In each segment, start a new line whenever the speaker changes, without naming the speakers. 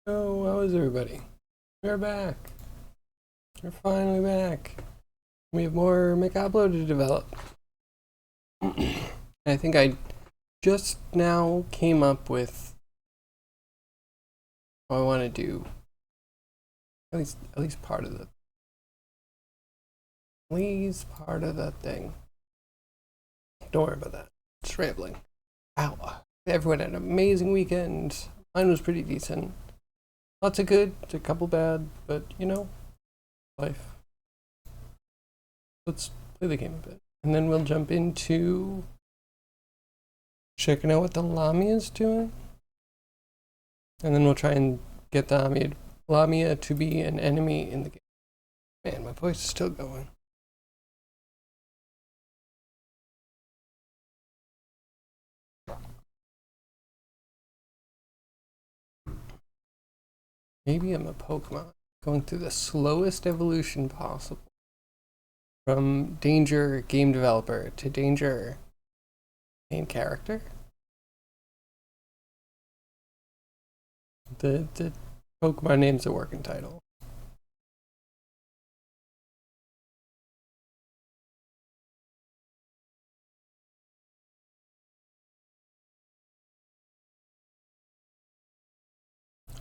Oh, how is everybody? We're back. We're finally back. We have more Make Upload to develop. I think I just now came up with what I want to do. At least part of the thing. Don't worry about that. Just rambling. Ow. Everyone had an amazing weekend. Mine was pretty decent. Lots of good, a couple bad, but you know, life. Let's play the game a bit. And then we'll jump into checking out what the Lamia is doing. And then we'll try and get the Lamia to be an enemy in the game. Man, my voice is still going. Maybe I'm a Pokemon going through the slowest evolution possible. From Danger game developer to Danger main character. The Pokemon name's a working title.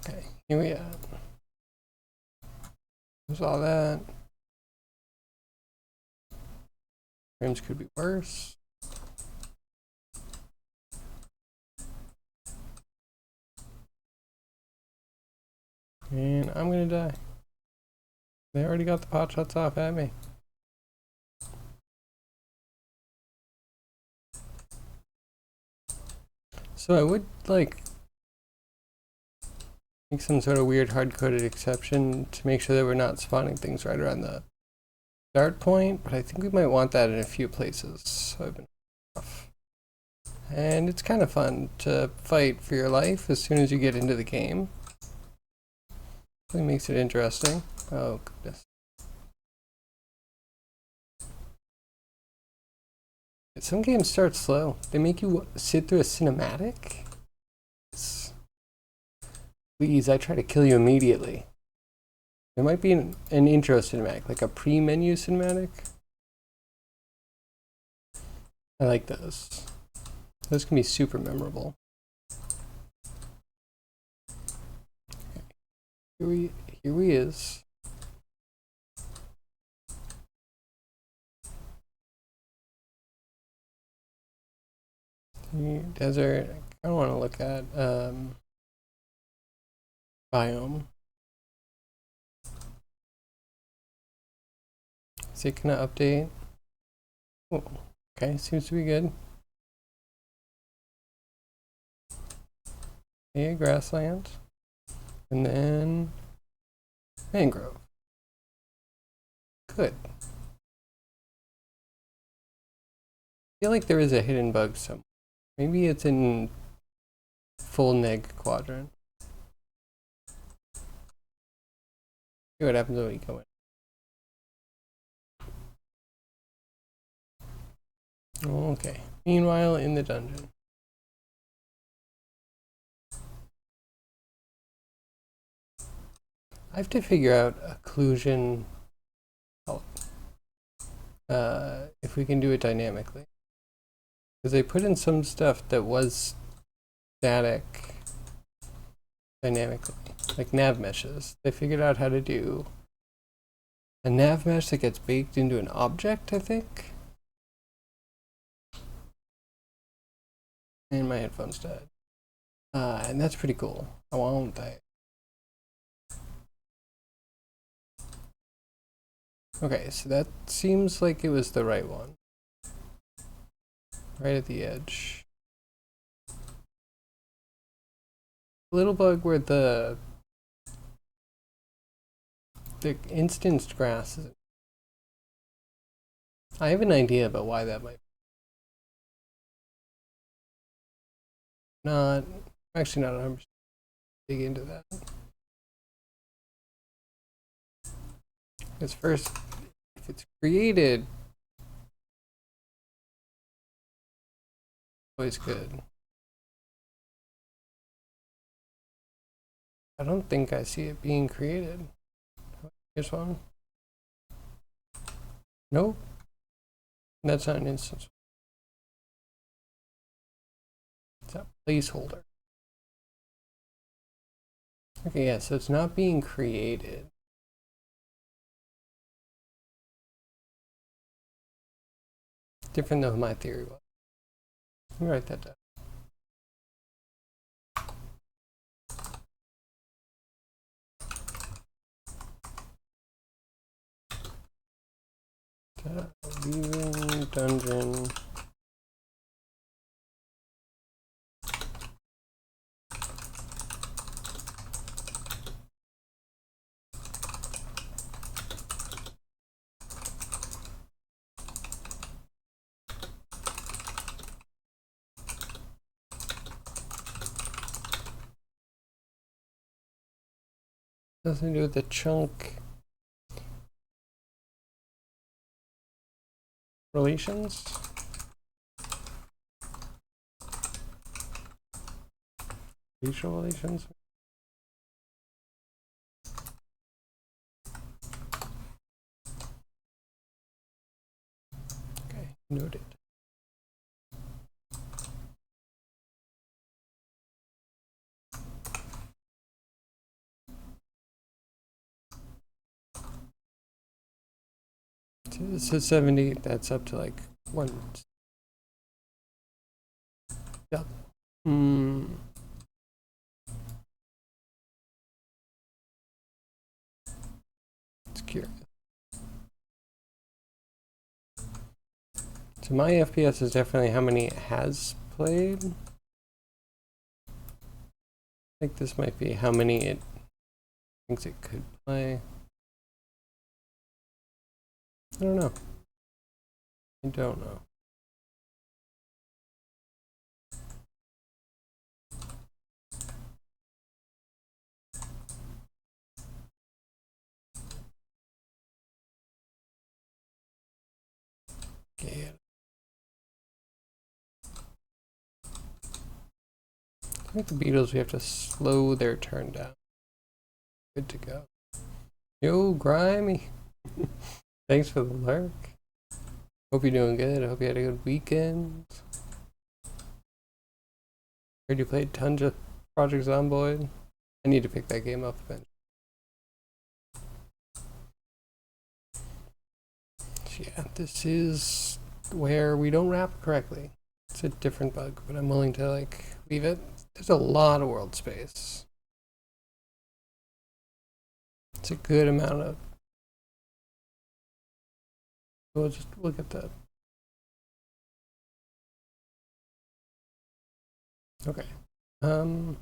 Okay, here we are. There's all that. Frames could be worse. And I'm gonna die. They already got the pot shots off at me. So I would like make some sort of weird hard-coded exception to make sure that we're not spawning things right around the start point, but I think we might want that in a few places. So I've been off. And it's kind of fun to fight for your life as soon as you get into the game. It makes it interesting. Oh goodness. Some games start slow. They make you sit through a cinematic. Please, I try to kill you immediately. There might be an intro cinematic, like a pre-menu cinematic. I like those. Those can be super memorable. Okay. Here he is. The desert. I don't want to look at biome. Is it gonna update? Oh, okay, seems to be good. Okay, grassland. And then mangrove. Good. I feel like there is a hidden bug somewhere. Maybe it's in full neg quadrant. See what happens when we go in. Okay. Meanwhile, in the dungeon. I have to figure out occlusion if we can do it dynamically. Because they put in some stuff that was static dynamically, like nav meshes. They figured out how to do a nav mesh that gets baked into an object, I think. And my headphones died. And that's pretty cool. I want that. Okay, so that seems like it was the right one. Right at the edge. Little bug where the instanced grass is. I have an idea about why that might be. Not actually not 100% dig into that. Because first, if it's created, always good. I don't think I see it being created. Here's one. Nope. That's not an instance. It's a placeholder. Okay, yeah, so it's not being created. Different than my theory was. Let me write that down. Leaving dungeon. Nothing to do with the chunk relations. Facial relations. Okay, noted. So 70, that's up to like one. Yeah. It's curious. So my FPS is definitely how many it has played. I think this might be how many it thinks it could play. I don't know. I don't know. Yeah. I think the Beatles, we have to slow their turn down. Good to go. Yo, Grimy. Thanks for the lurk. Hope you're doing good. I hope you had a good weekend. Heard you played tons of Project Zomboid. I need to pick that game up eventually. Yeah, this is where we don't wrap correctly. It's a different bug, but I'm willing to like leave it. There's a lot of world space. It's a good amount of. We'll just look at that. Okay. Mm.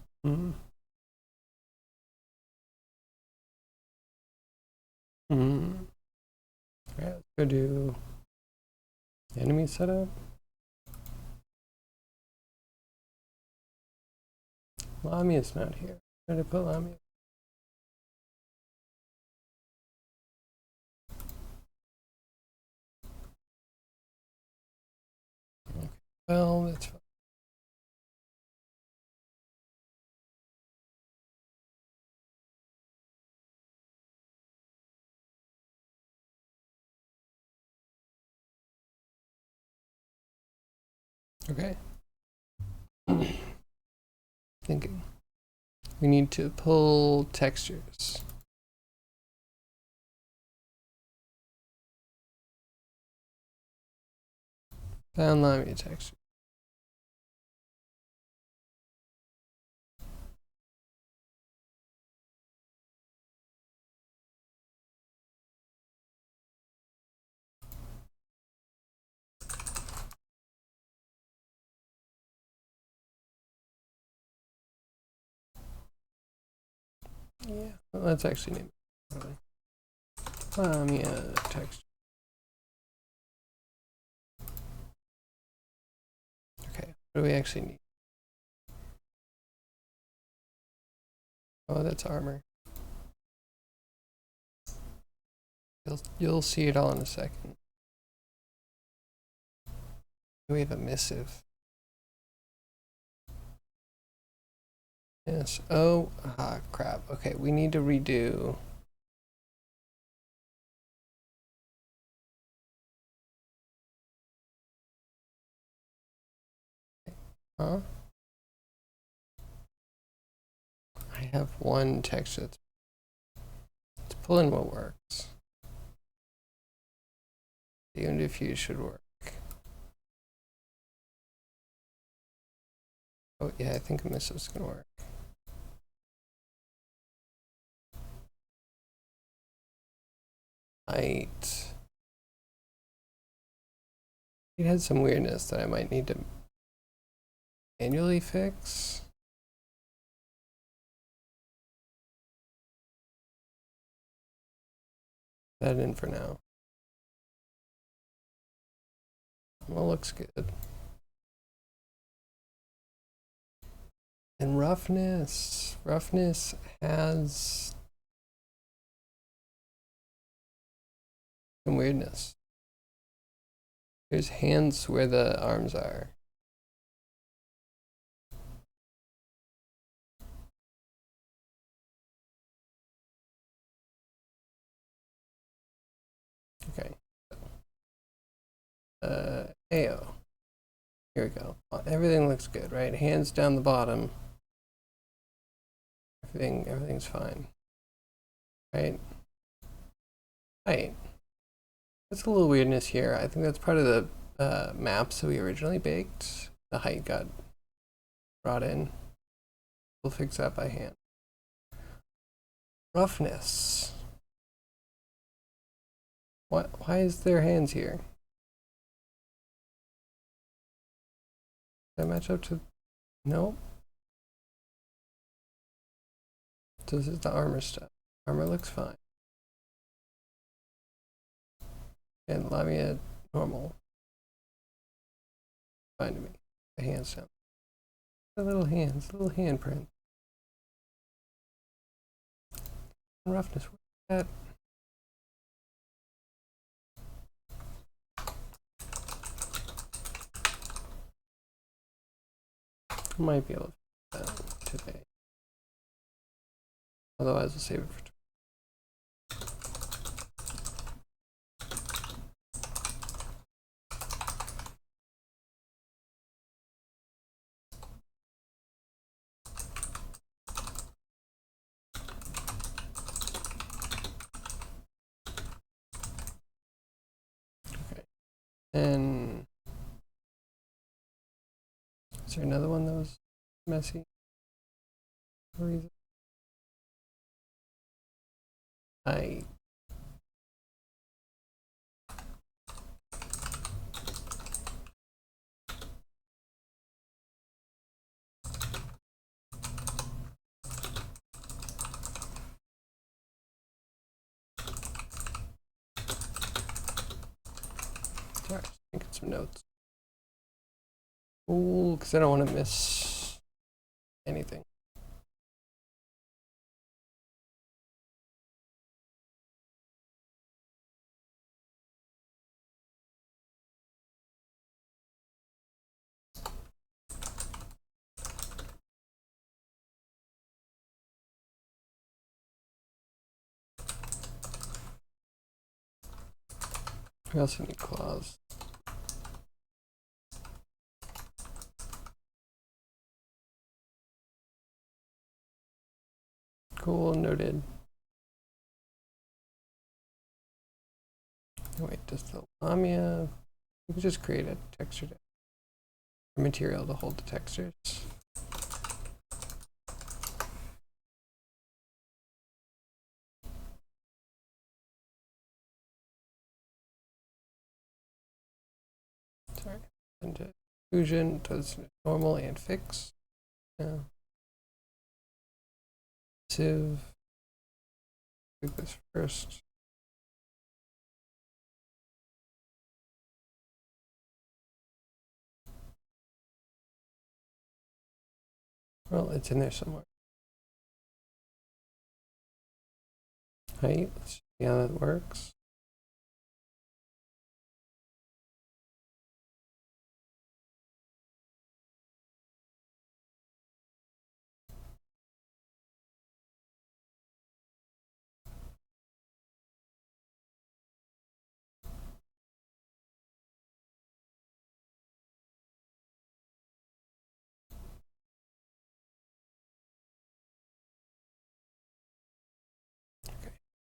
Alright, let's go do enemy setup. Lamia's not here. Where did I put Lamia? Okay. Well, that's fine. Okay. Thinking. We need to pull textures. Found Lamia texture. Yeah, well, let's actually name it. Lamia texture. Okay, what do we actually need? Oh, that's armor. You'll see it all in a second. We have a missive. Yes. Oh, crap. Okay, we need to redo. Huh? I have one texture. Let's pull in what works. The Unity Fuse should work. Oh yeah, I think emissive's gonna work. Right. It had some weirdness that I might need to manually fix. That in for now. Well, looks good. And roughness. Roughness has some weirdness. There's hands where the arms are. Okay. AO. Here we go. Everything looks good, right? Hands down the bottom. Everything's fine. Right? Right. There's a little weirdness here. I think that's part of the maps that we originally baked. The height got brought in. We'll fix that by hand. Roughness. What? Why is there hands here? Does that match up to? Nope. So this is the armor stuff. Armor looks fine. And Lamia normal. Fine to me. The hands down. The little hands, little handprint. Roughness. What's that? Might be able to do that today. Otherwise, we'll save it for tomorrow. Okay. And is there another one that was messy? I sorry, just making some notes. Ooh, because I don't want to miss anything. We also need claws. Cool, noted. Wait, does the Lamia? We can just create a texture material to hold the textures. Sorry. Into fusion, does normal and fix. Yeah. Sieve. Do this first. Well, it's in there somewhere. Height. Let's see how that works.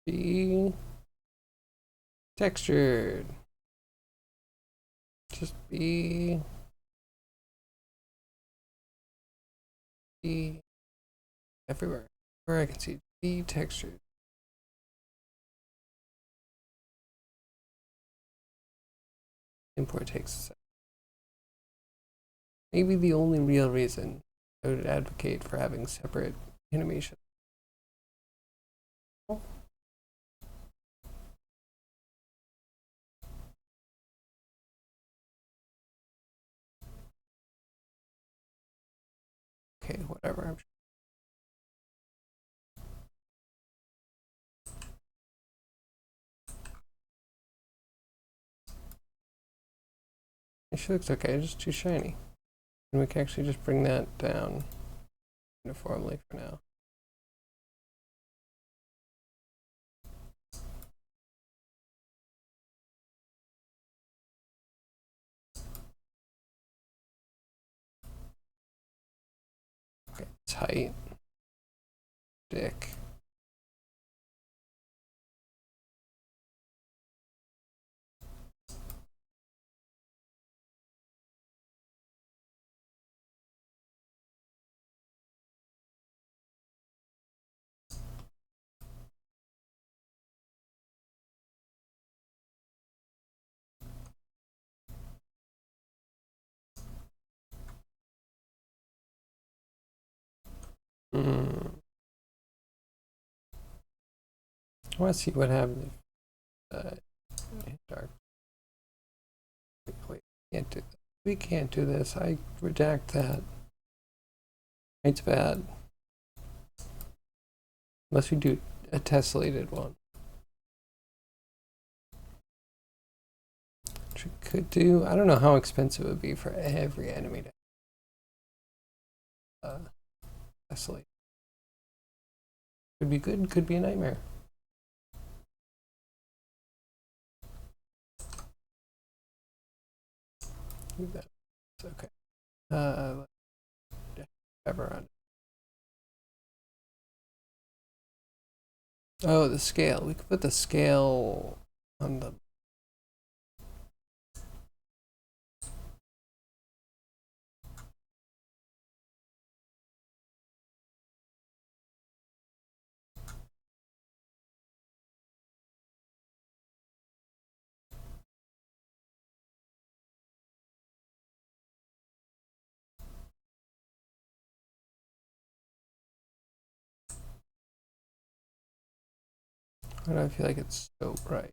be textured. Just be everywhere. Where I can see be textured. Import takes a second. Maybe the only real reason I would advocate for having separate animation. Okay, whatever. It looks okay, it's just too shiny. And we can actually just bring that down uniformly for now. Okay, its height. Dick. I want to see what happens if dark. Wait, can't do this. We can't do this. I redact that. It's bad. Unless we do a tessellated one. Which we could do. I don't know how expensive it would be for every enemy to tessellate. Could be good, could be a nightmare. Leave that. It's okay. Ever on. Oh, the scale. We could put the scale on the. Why do I feel like it's so bright?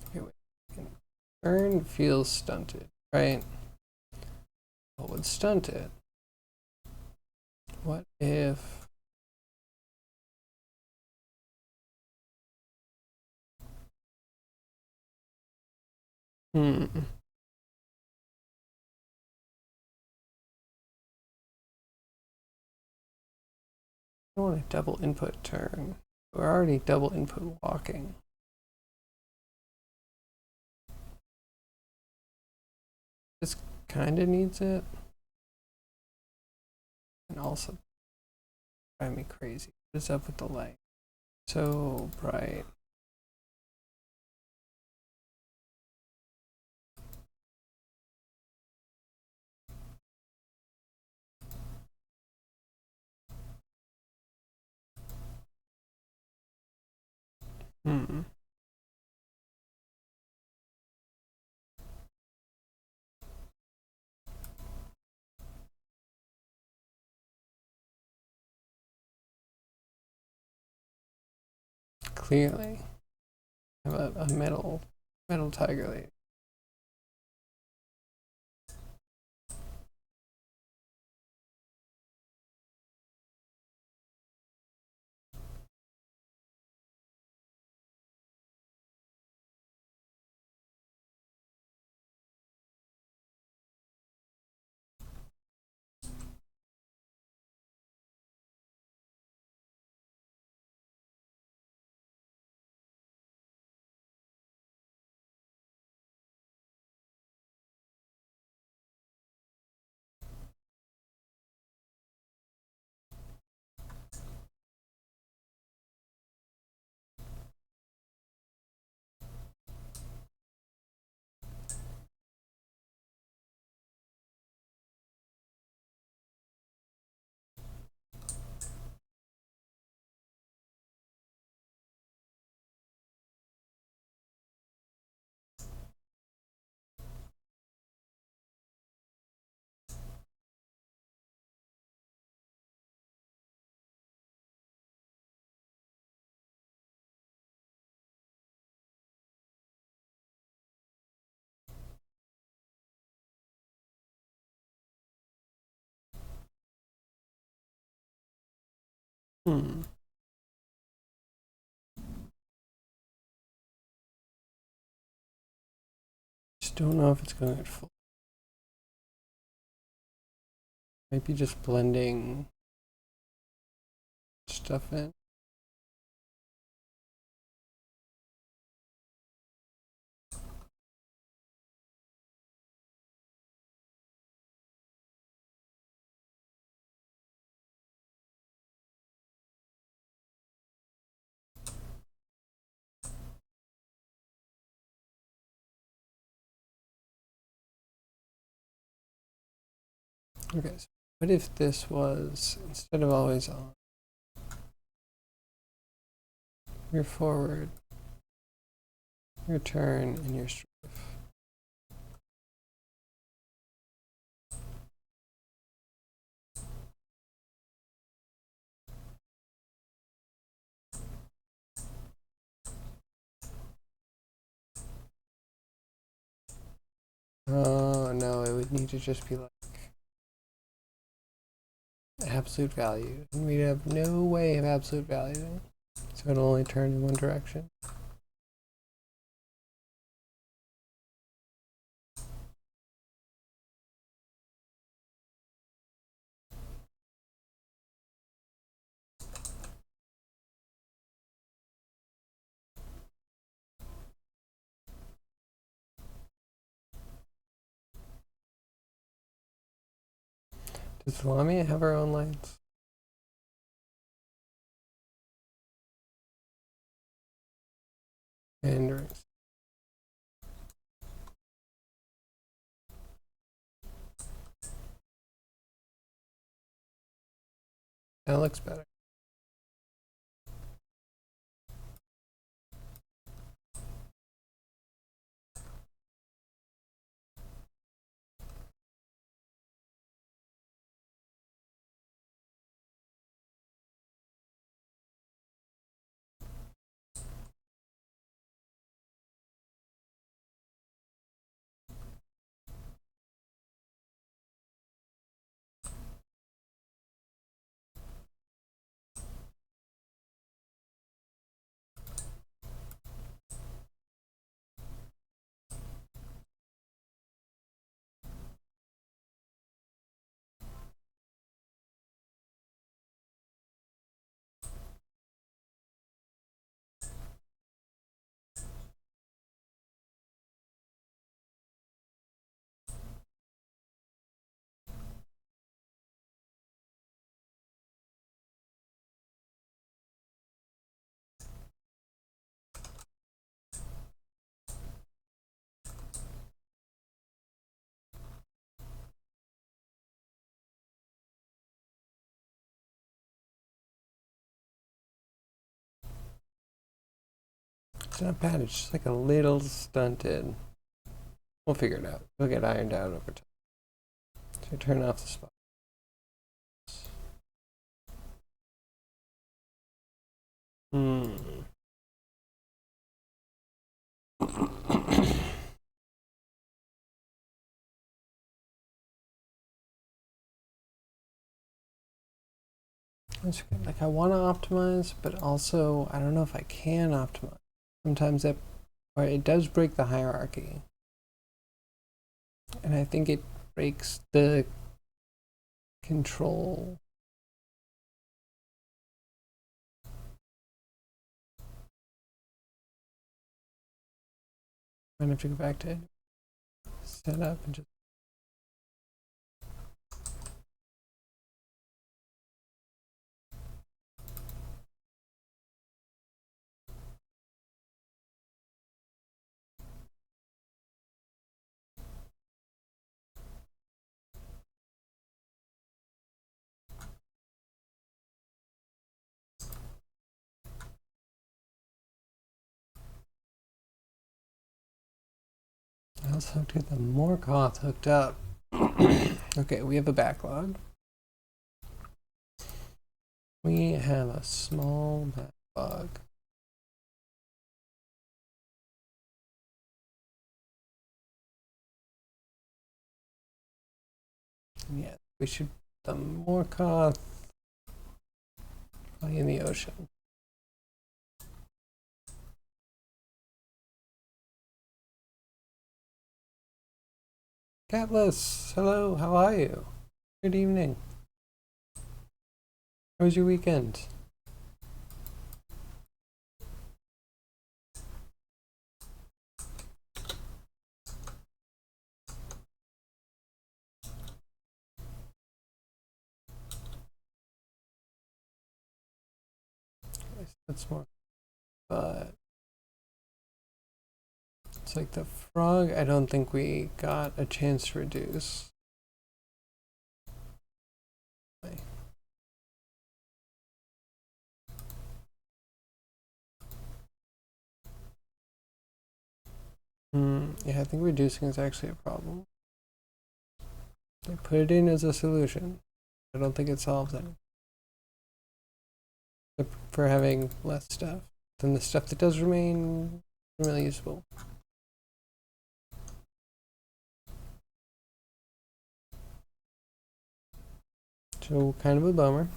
Okay, wait. Burn feels stunted, right? What would stunt it? What if? I don't want a double input turn. We're already double input walking. This kind of needs it. And also drive me crazy. What is up with the light? So bright. Clearly. I have a metal tiger lady. Just don't know if it's going at full. Maybe just blending stuff in. Okay, so what if this was, instead of always on, your forward, your turn, and your strafe? Oh no, it would need to just be like absolute value. And we'd have no way of absolute value. So it'll only turn in one direction. Does Lamia have her own lights? And rings. That looks better. It's not bad, it's just like a little stunted. We'll figure it out. It'll get ironed out over time. So turn off the spot. Like I want to optimize, but also I don't know if I can optimize. Sometimes that, or it does break the hierarchy. And I think it breaks the control. I'm gonna have to go back to setup and just I also have to get the more cloth hooked up. Okay, we have a backlog. We have a small backlog. Yeah, we should put the more cloth Probably in the ocean. Catless, hello, how are you? Good evening. How was your weekend? That's more, but it's like the frog, I don't think we got a chance to reduce. Yeah, I think reducing is actually a problem. They put it in as a solution. I don't think it solves anything. For having less stuff. Then the stuff that does remain really useful. So kind of a bummer.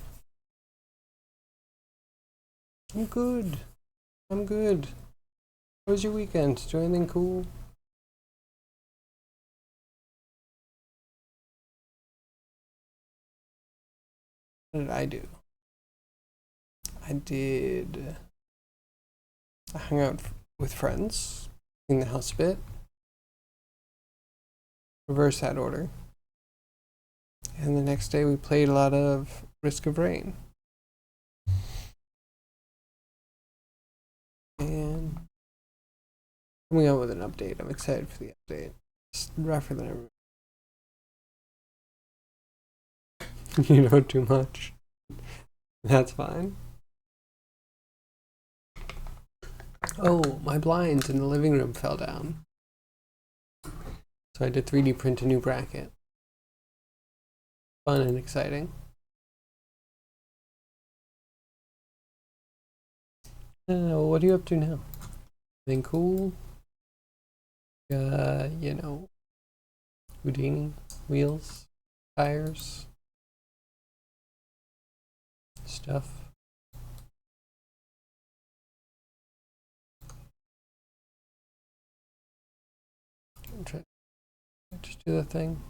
I'm good. I'm good. How was your weekend? Did you do anything cool? What did I do? I hung out with friends in the house a bit. Reverse that order. And the next day we played a lot of Risk of Rain. And coming out with an update. I'm excited for the update. It's rougher than I remember. You know too much. That's fine. Oh, my blinds in the living room fell down. So I had to 3D print a new bracket. Fun and exciting. What are you up to now? Anything cool? You know, Houdini, wheels, tires, stuff. Just do the thing.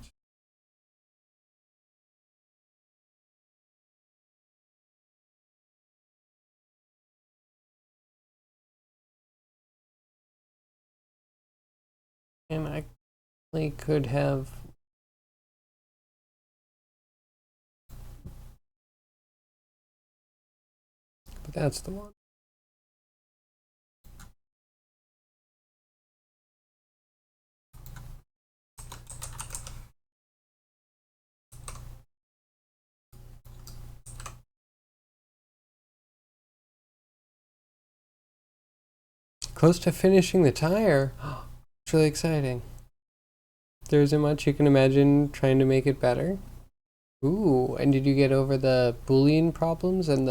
And I could have but that's the one. Close to finishing the tire. It's really exciting. There isn't much you can imagine trying to make it better. Ooh, and did you get over the Boolean problems and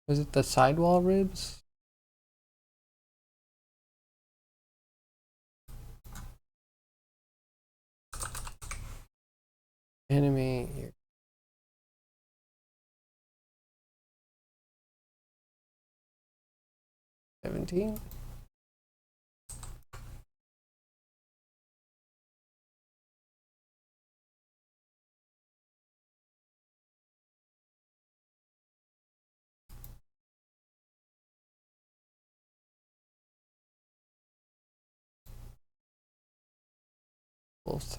was it the sidewall ribs? Animate here. 17. Both.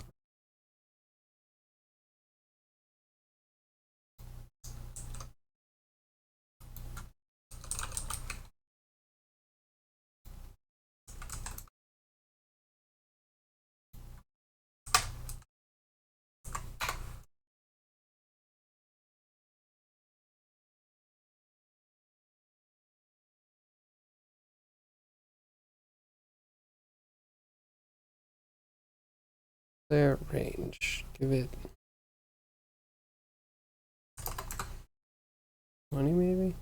Their range. Give it 20 maybe?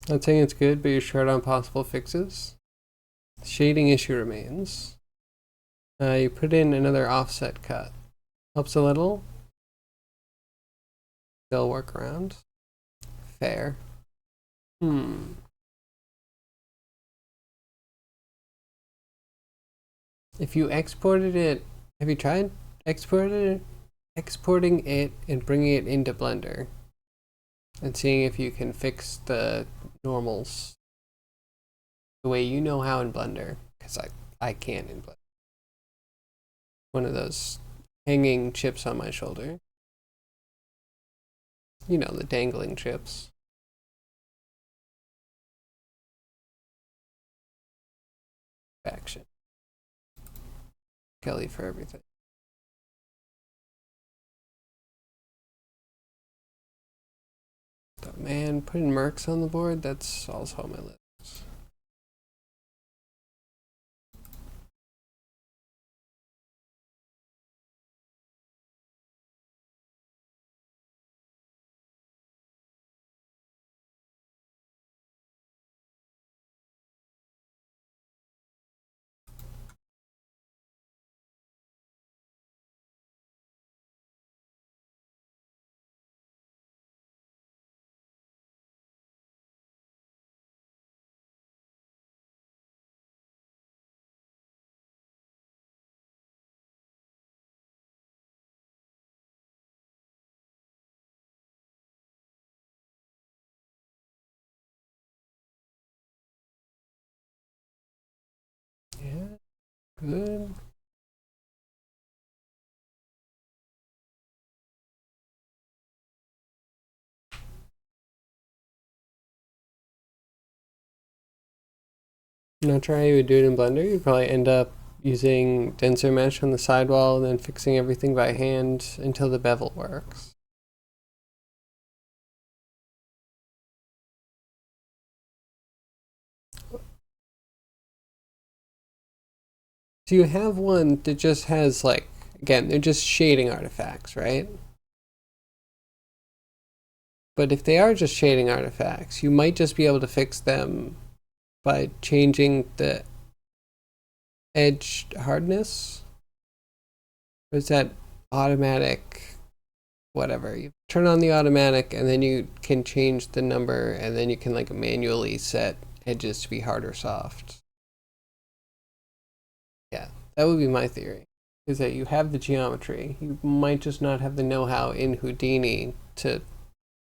Not saying it's good, but you're short on possible fixes. Shading issue remains. You put in another offset cut. Helps a little. They'll work around. Fair. If you exported it, have you tried exporting it and bringing it into Blender and seeing if you can fix the normals the way you know how in Blender? Because I can't in Blender. One of those hanging chips on my shoulder. You know, the dangling chips. Action. Kelly for everything. But man, putting mercs on the board, that's also on my list. Yeah, good. I'm not sure how you would do it in Blender. You'd probably end up using denser mesh on the sidewall and then fixing everything by hand until the bevel works. So you have one that just has like, again, they're just shading artifacts, right? But if they are just shading artifacts, you might just be able to fix them by changing the edge hardness. Or is that automatic? Whatever. You turn on the automatic and then you can change the number and then you can like manually set edges to be hard or soft. Yeah, that would be my theory. Is that you have the geometry. You might just not have the know-how in Houdini to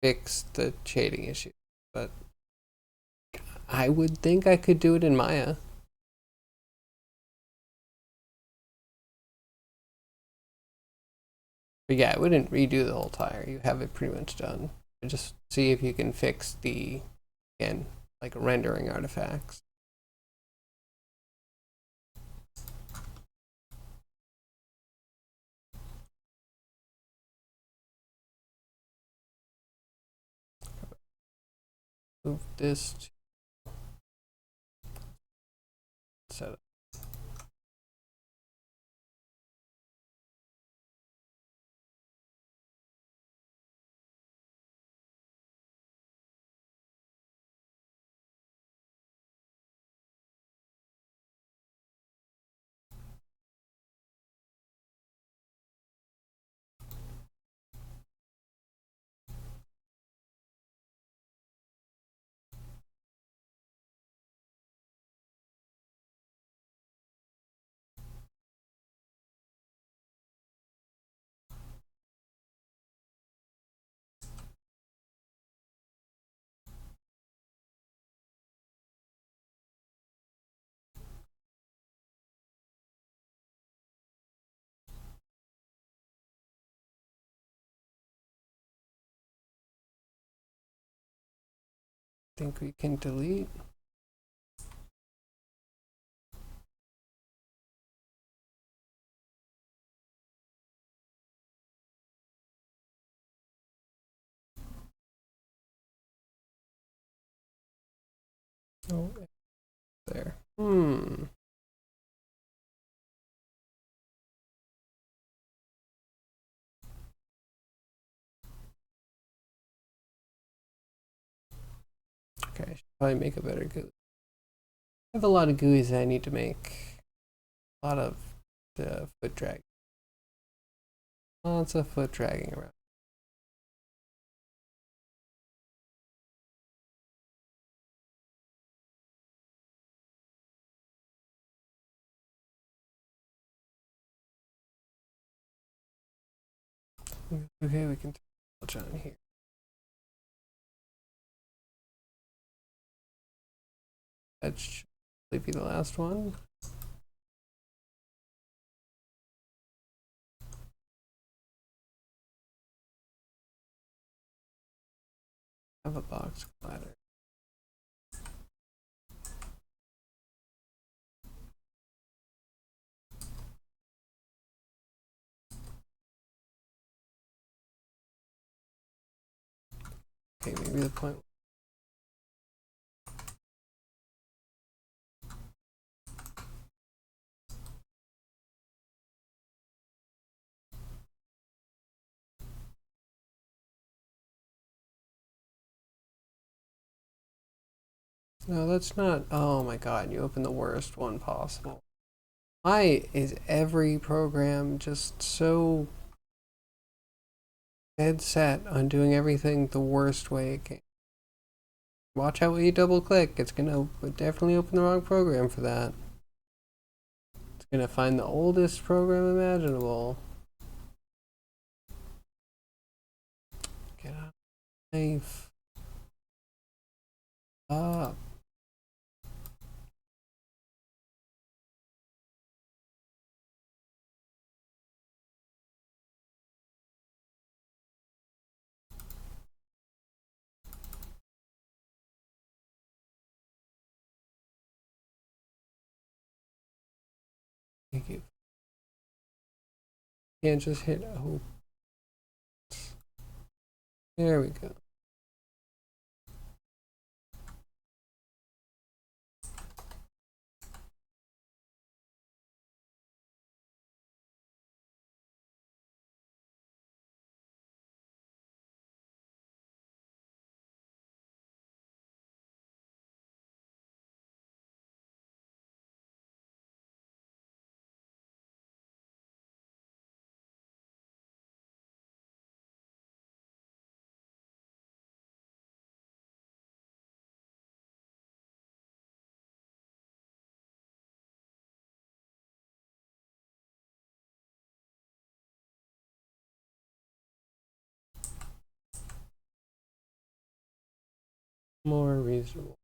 fix the shading issue. But I would think I could do it in Maya. But yeah, I wouldn't redo the whole tire. You have it pretty much done. Just see if you can fix the, again, like rendering artifacts. Move this to setup. I think we can delete. Oh, there. Okay, Probably make a better GUI. I have a lot of GUIs that I need to make. A lot of foot drag. Lots of foot dragging around. Okay, we can touch on here. That should be the last one. Have a box collider. Okay, maybe the point. No, that's not. Oh my god, you opened the worst one possible. Why is every program just so dead set on doing everything the worst way it can? Watch out when you double click. It's gonna definitely open the wrong program for that. It's gonna find the oldest program imaginable. Get out of knife. Up. Thank you. Can't just hit O. There we go. More reasonable.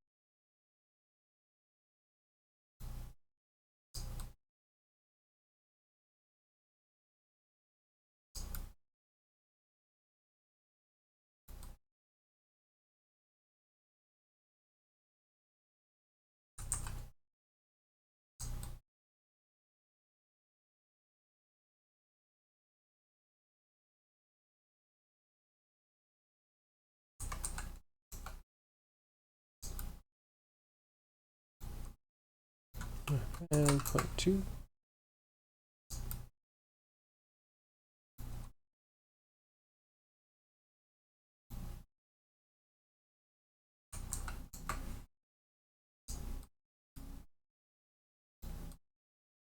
And point 2.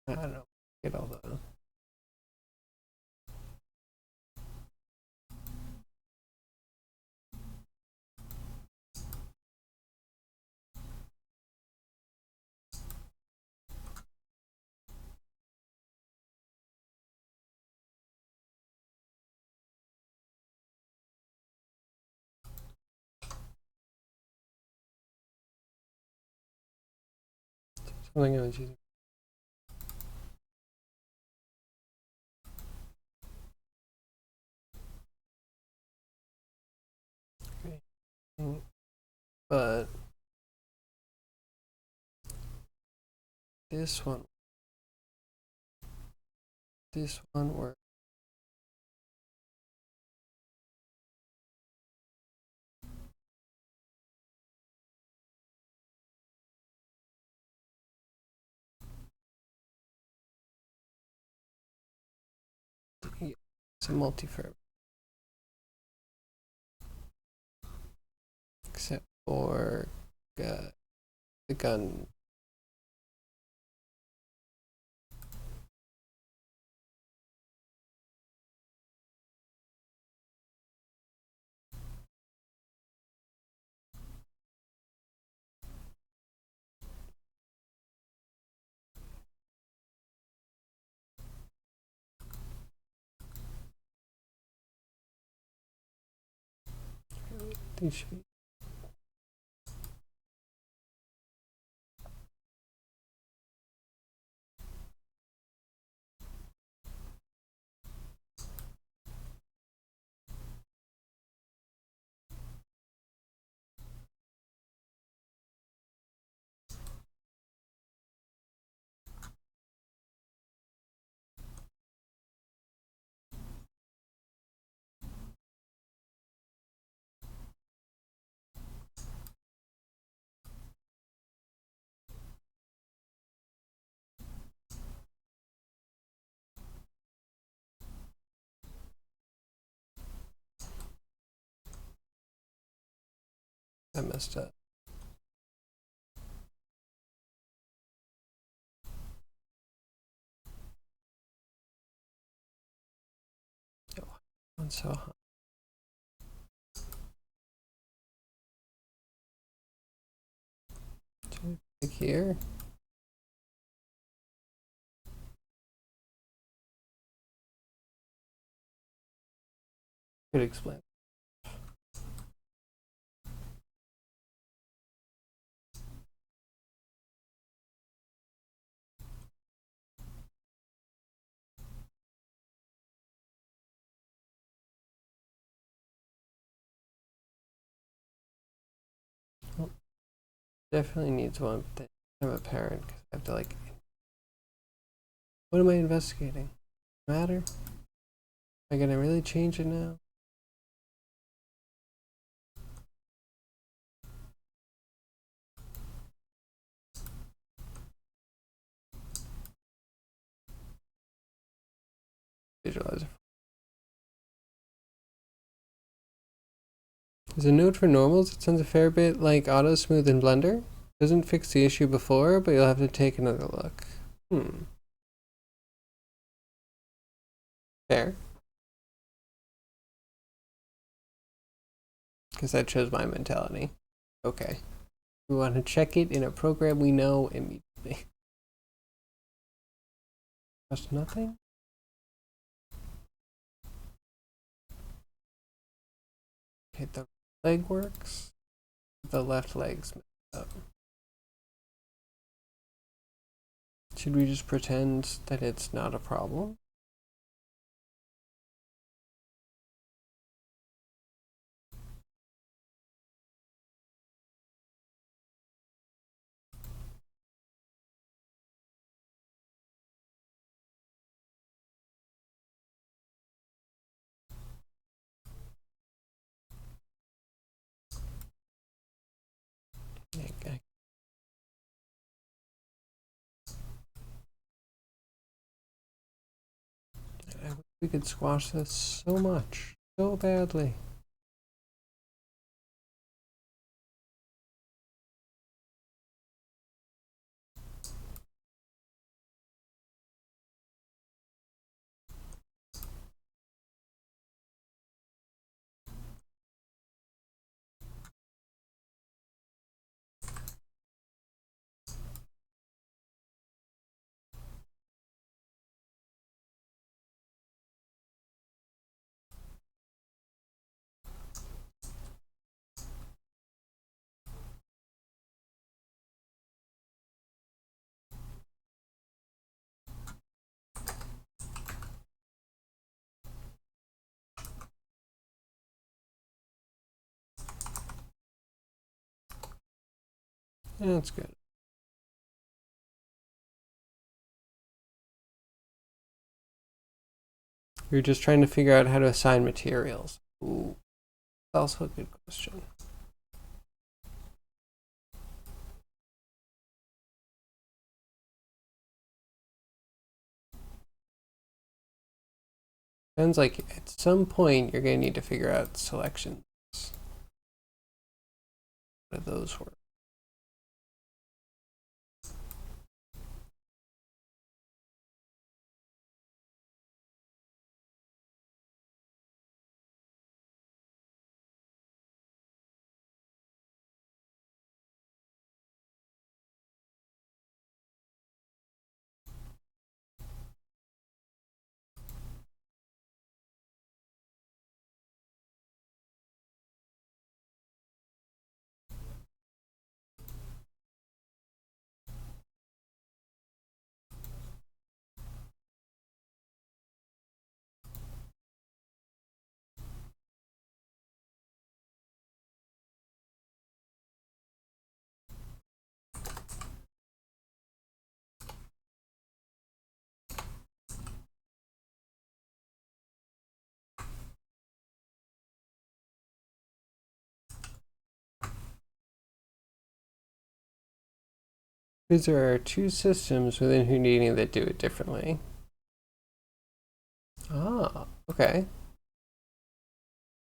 I don't know. Get all the. Something I was using. Okay. But this one works. Yeah, it's a multi-verb. Except for the gun. These should be. I messed up. Oh, so hot. Click here. Could explain. Well, definitely needs one, but I'm a parent because I have to like. What am I investigating? Matter? Am I gonna really change it now? Visualizer. There's a node for normals. It sounds a fair bit like auto smooth in Blender. Doesn't fix the issue before, but you'll have to take another look. Fair. Because that shows my mentality. Okay. We want to check it in a program we know immediately. Just nothing? Okay, the leg works. The left leg's messed up. Should we just pretend that it's not a problem? Okay. I wish we could squash this so much, so badly. Yeah, that's good. You're just trying to figure out how to assign materials. Ooh, that's also a good question. Sounds like at some point you're going to need to figure out selections. How do those work? Because there are two systems within Houdini that do it differently. Ah, okay.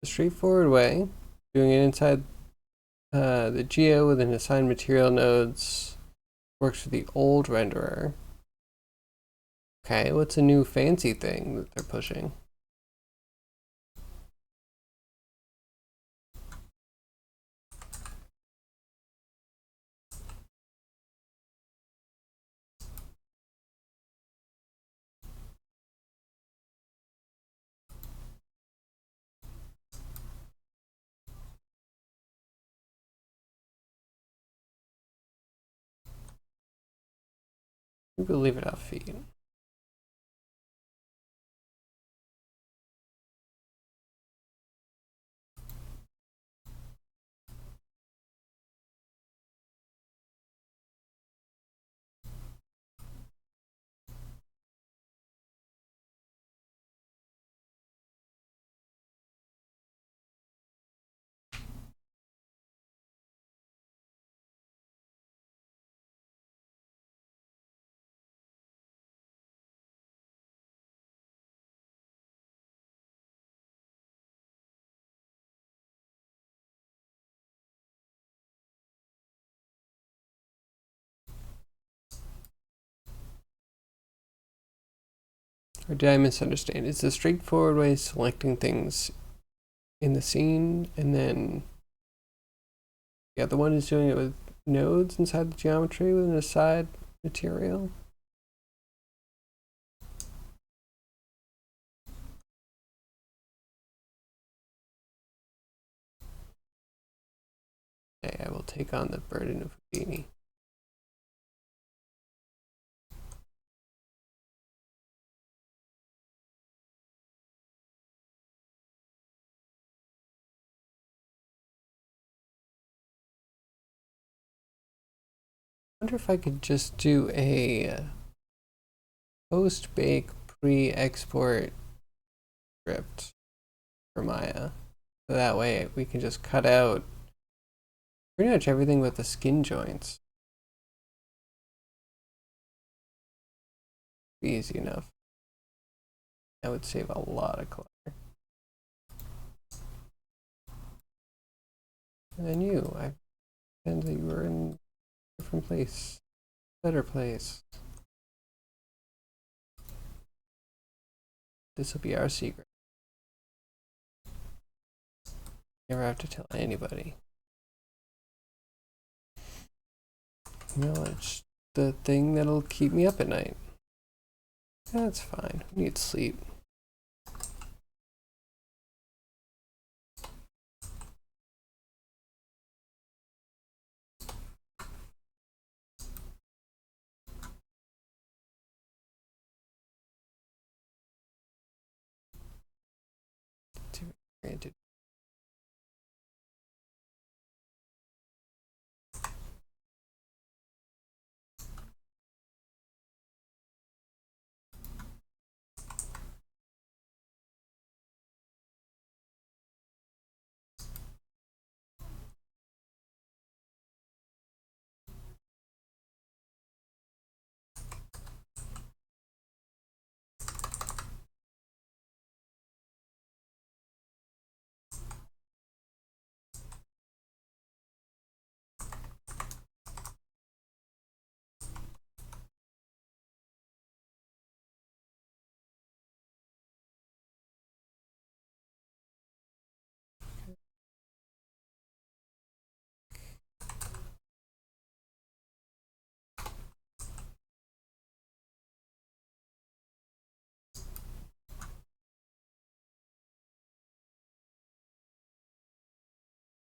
The straightforward way, doing it inside the geo with an assigned material nodes, works with the old renderer. Okay, what's a new fancy thing that they're pushing? We'll leave it off feed. Or did I misunderstand? It's the straightforward way of selecting things in the scene, and then the other one is doing it with nodes inside the geometry with an aside material. Okay, I will take on the burden of Houdini. I wonder if I could just do a post-bake pre-export script for Maya. So that way we can just cut out pretty much everything with the skin joints. Be easy enough. That would save a lot of clutter. And then you, I pretend that you were in a different place. Better place. This will be our secret. Never have to tell anybody. You know, it's the thing that'll keep me up at night. That's fine. Who needs sleep? Granted.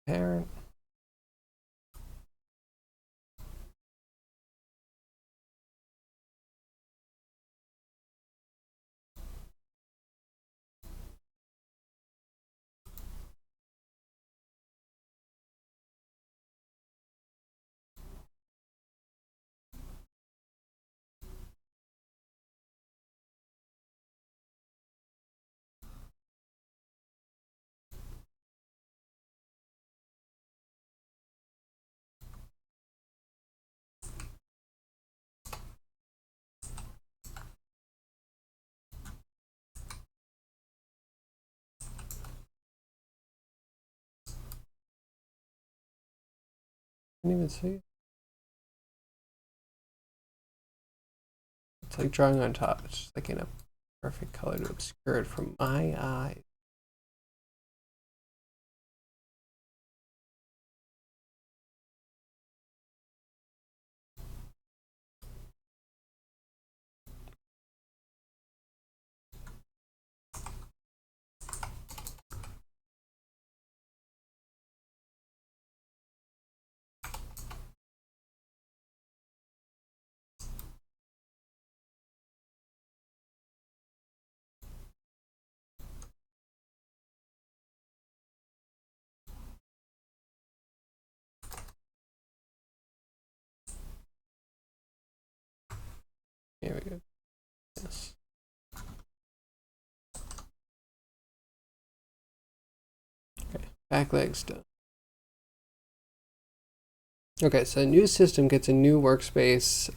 Parent. Can't even see it. It's like drawing on top. It's just like in a perfect color to obscure it from my eyes. Here we go. Yes. Okay, back legs done. Okay, so a new system gets a new workspace.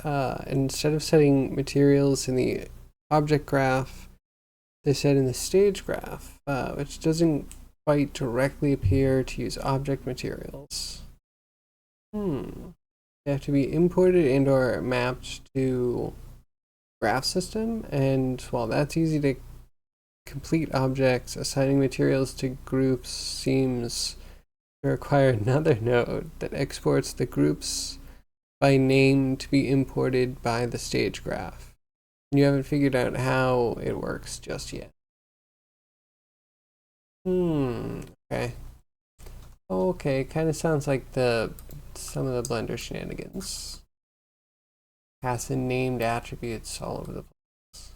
Instead of setting materials in the object graph, they set in the stage graph, which doesn't quite directly appear to use object materials. They have to be imported and or mapped to graph system, and while that's easy to complete objects, assigning materials to groups seems to require another node that exports the groups by name to be imported by the stage graph. And you haven't figured out how it works just yet. Okay. Okay, kind of sounds like some of the Blender shenanigans. Pass in named attributes all over the place.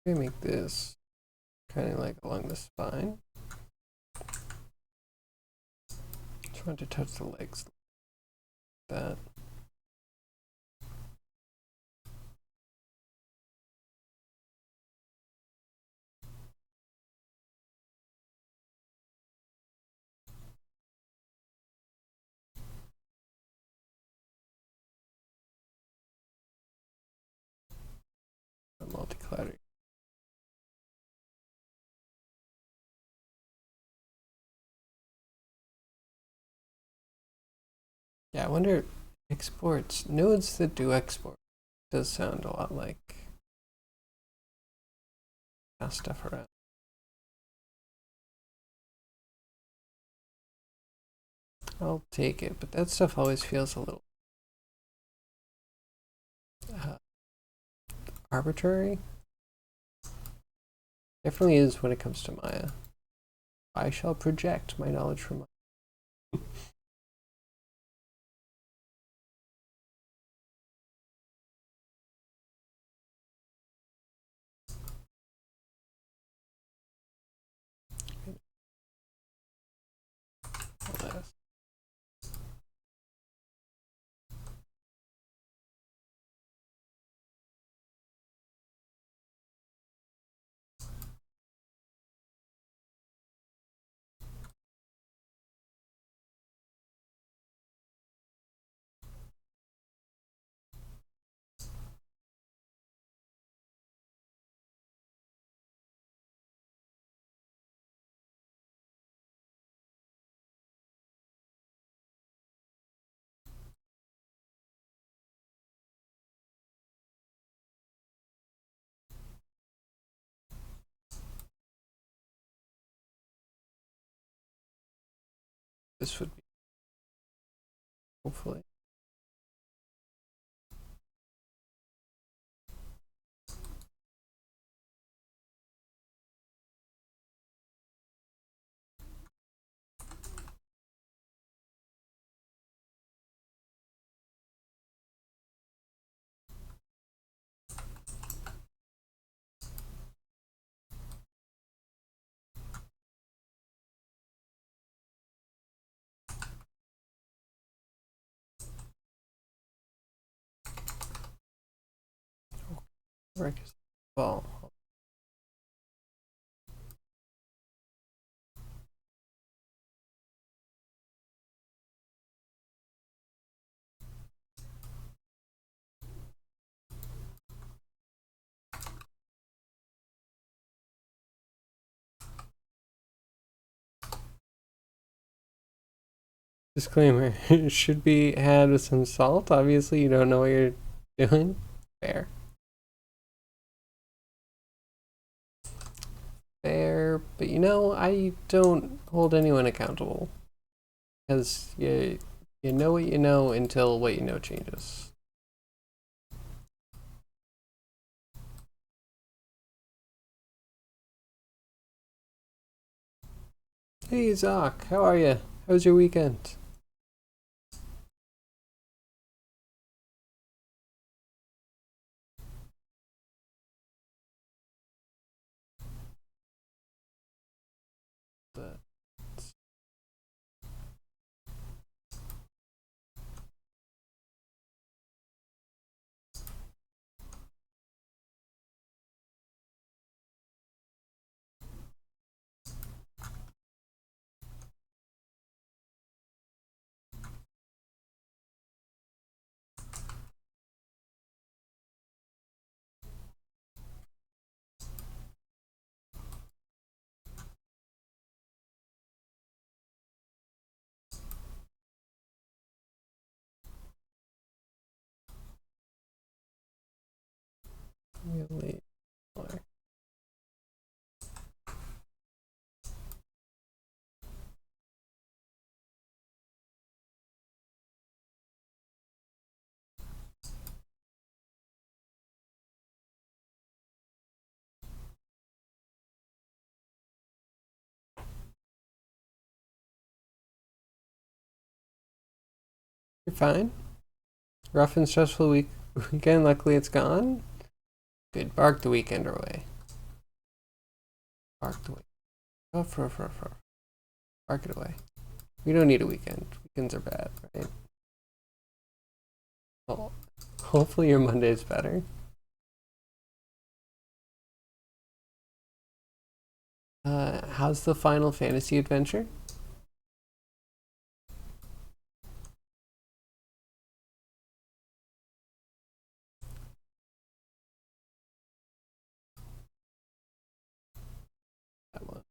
I'm gonna make this kind of like along the spine. Just want to touch the legs like that. Multi-cladding. Yeah, I wonder, exports, nodes that do export does sound a lot like pass stuff around. I'll take it, but that stuff always feels a little arbitrary. Definitely is when it comes to Maya. I shall project my knowledge from Maya. This would be, hopefully. Well, disclaimer, it should be had with some salt. Obviously, you don't know what you're doing. Fair. Fair, but you know, I don't hold anyone accountable. Because you know what you know until what you know changes. Hey, Zoc, how are you? How was your weekend? Really? You're fine. Rough and stressful weekend. Luckily, it's gone. Good. Bark the weekend away. Bark the weekend. Ruff. Bark it away. We don't need a weekend. Weekends are bad, right? Well, hopefully your Monday's better. How's the Final Fantasy adventure? That one.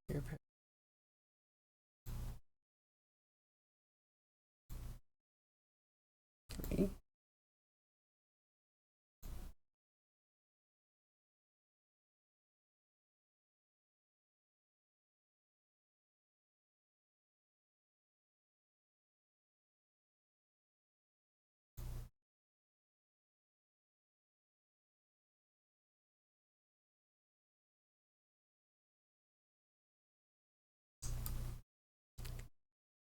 Your three.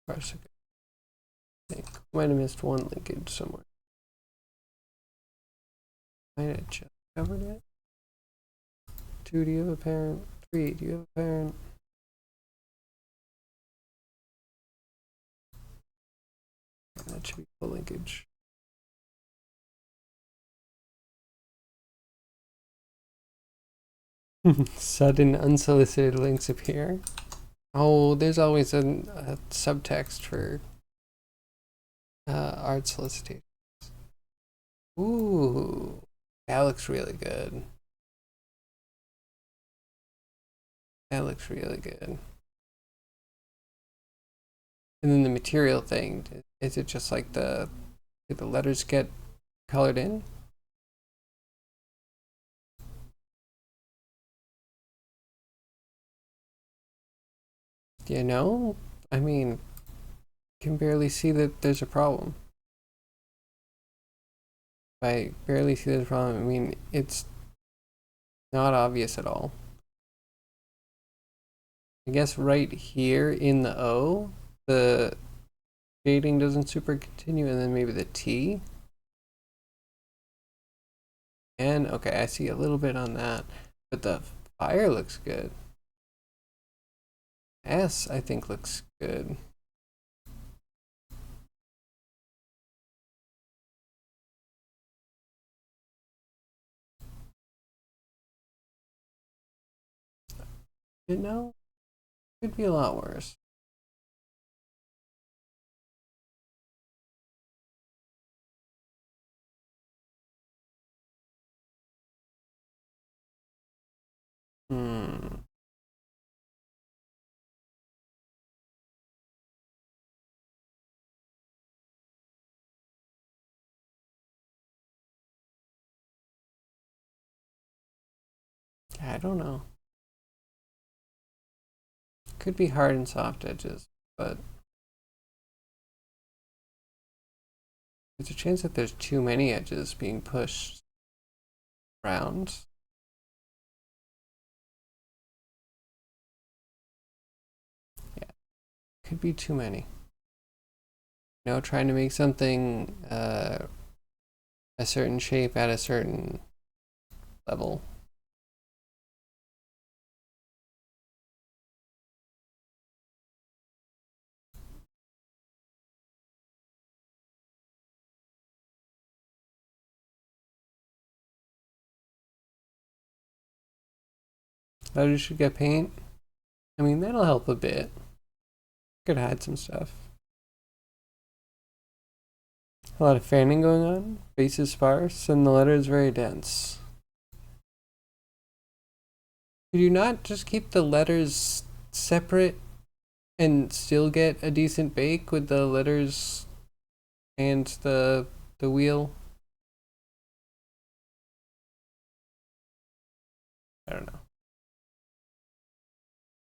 I think might have missed one linkage somewhere. Might have just covered it. 2, do you have a parent? 3, do you have a parent? That should be full linkage. Sudden unsolicited links appear. Oh, there's always a subtext for art solicitation. Ooh, that looks really good. That looks really good. And then the material thing, is it just like did the letters get colored in? You know, I mean, can barely see that there's a problem. If I barely see there's a problem, I mean, it's not obvious at all. I guess right here in the O, the shading doesn't super continue, and then maybe the T. And okay, I see a little bit on that. But the fire looks good. S, I think, looks good. You know, could be a lot worse. Hmm. I don't know. Could be hard and soft edges, but there's a chance that there's too many edges being pushed around. Yeah, could be too many. You know, trying to make something a certain shape at a certain level. Letters should get paint. I mean, that'll help a bit. Could hide some stuff. A lot of fanning going on. Base is sparse, and the letter is very dense. Could you not just keep the letters separate and still get a decent bake with the letters and the wheel? I don't know.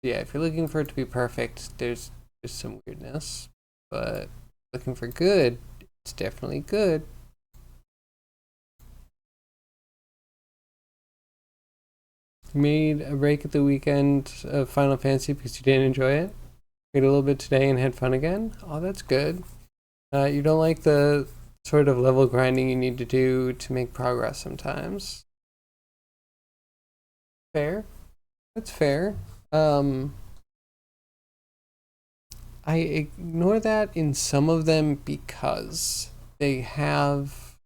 Yeah, if you're looking for it to be perfect, there's some weirdness, but looking for good, it's definitely good. You made a break at the weekend of Final Fantasy because you didn't enjoy it. Played a little bit today and had fun again. Oh, that's good. You don't like the sort of level grinding you need to do to make progress sometimes. Fair. That's fair. I ignore that in some of them because they have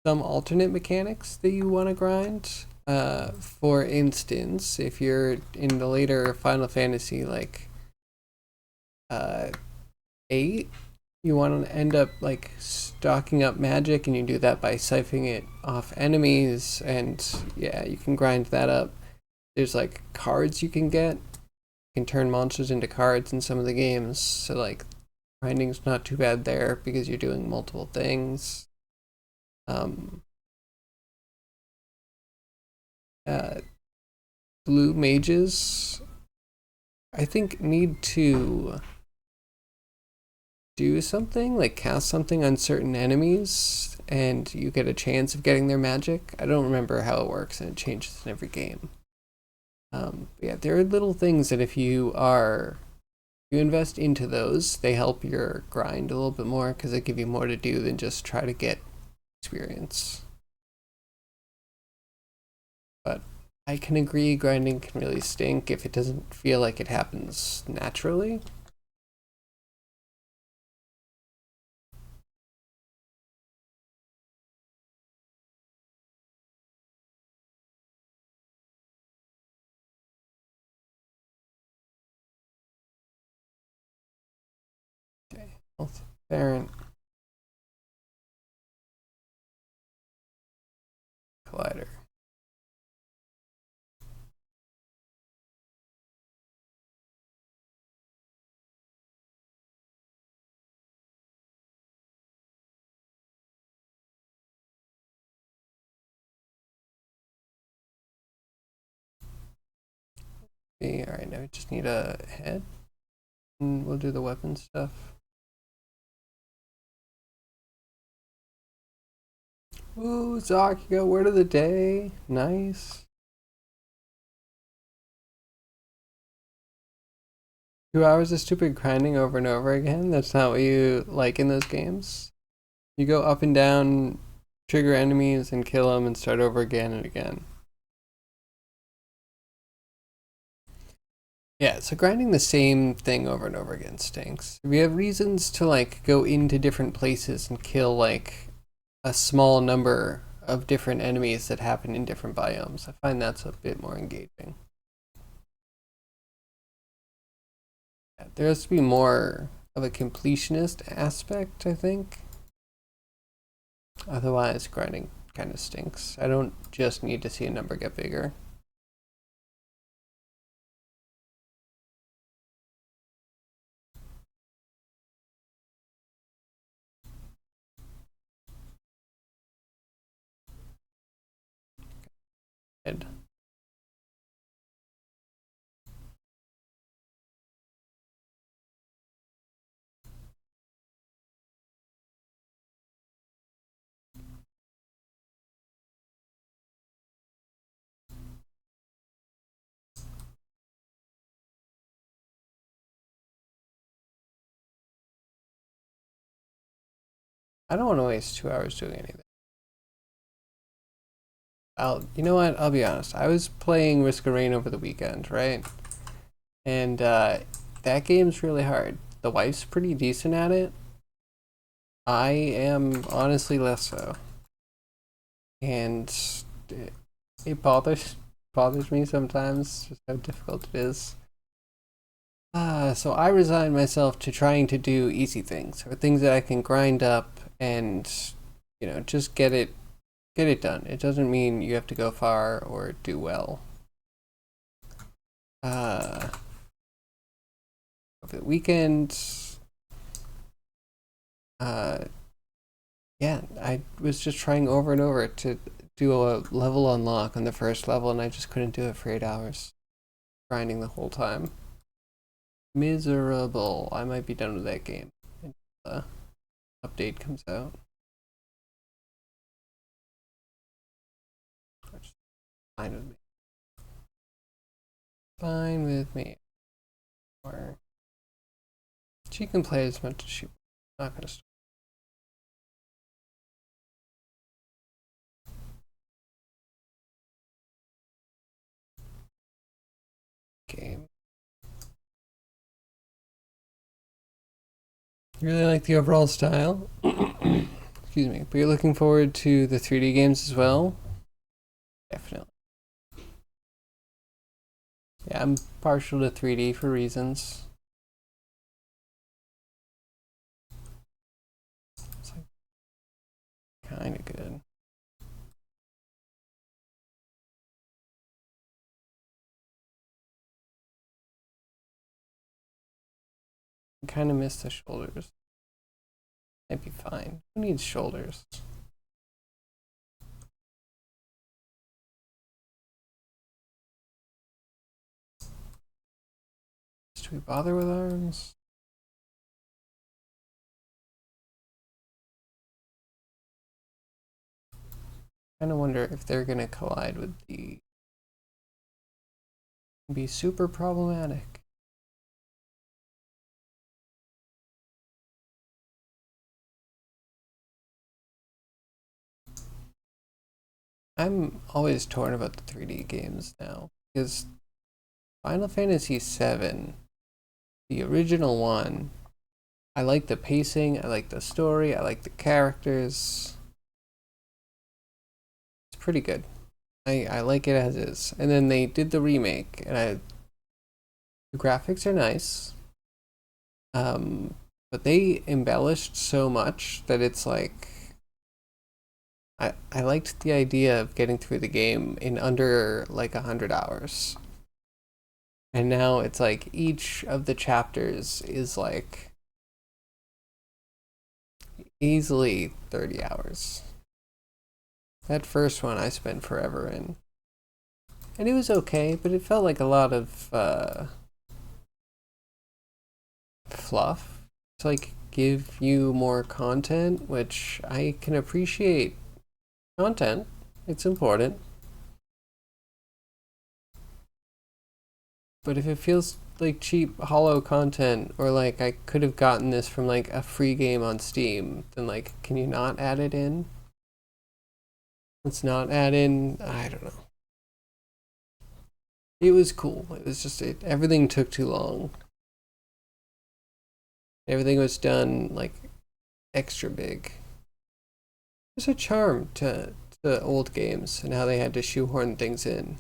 some alternate mechanics that you want to grind. For instance, if you're in the later Final Fantasy, like 8, you want to end up like stocking up magic, and you do that by siphoning it off enemies, and yeah, you can grind that up. There's like cards you can get. You can turn monsters into cards in some of the games, so like grinding's not too bad there because you're doing multiple things. Um, uh, Blue mages, I think, need to do something, like cast something on certain enemies, and you get a chance of getting their magic. I don't remember how it works, and it changes in every game. Yeah, there are little things that if you invest into those, they help your grind a little bit more because they give you more to do than just try to get experience. But I can agree grinding can really stink if it doesn't feel like it happens naturally. Okay, health parent collider. Okay, alright, now we just need a head, and we'll do the weapon stuff. Ooh, Zoc, you got word of the day. Nice. 2 hours of stupid grinding over and over again? That's not what you like in those games? You go up and down, trigger enemies, and kill them, and start over again and again. Yeah, so grinding the same thing over and over again stinks. We have reasons to like go into different places and kill like a small number of different enemies that happen in different biomes. I find that's a bit more engaging. Yeah, there has to be more of a completionist aspect, I think. Otherwise, grinding kind of stinks. I don't just need to see a number get bigger. Ed. I don't want to waste 2 hours doing anything. You know what? I'll be honest. I was playing Risk of Rain over the weekend, right? And that game's really hard. The wife's pretty decent at it. I am honestly less so, and it bothers me sometimes just how difficult it is. So I resigned myself to trying to do easy things or things that I can grind up and just get it done. It doesn't mean you have to go far or do well. Over the weekend, uh, yeah, I was just trying over and over to do a level unlock on the first level, and I just couldn't do it for 8 hours, grinding the whole time. Miserable. I might be done with that game until the update comes out. Which is fine with me. Fine with me. Or she can play as much as she wants. Not gonna stop. Game. You really like the overall style? Excuse me. But you're looking forward to the 3D games as well? Definitely. Yeah, I'm partial to 3D for reasons. It's like kind of good. I kind of miss the shoulders. Might be fine. Who needs shoulders? Do we bother with arms? Kind of wonder if they're gonna collide with the. Be super problematic. I'm always torn about the 3D games now because Final Fantasy VII, the original one, I like the pacing, I like the story, I like the characters. It's pretty good. I like it as is. And then they did the remake, and the graphics are nice, but they embellished so much that it's like I liked the idea of getting through the game in under like 100 hours. And now it's like each of the chapters is like easily 30 hours. That first one I spent forever in. And it was okay, but it felt like a lot of fluff to like give you more content, which I can appreciate content. It's important. But if it feels like cheap hollow content or like I could have gotten this from like a free game on Steam, then like can you not add it in? Let's not add in, I don't know. It was cool. It was just everything took too long. Everything was done like extra big. There's a charm to old games and how they had to shoehorn things in.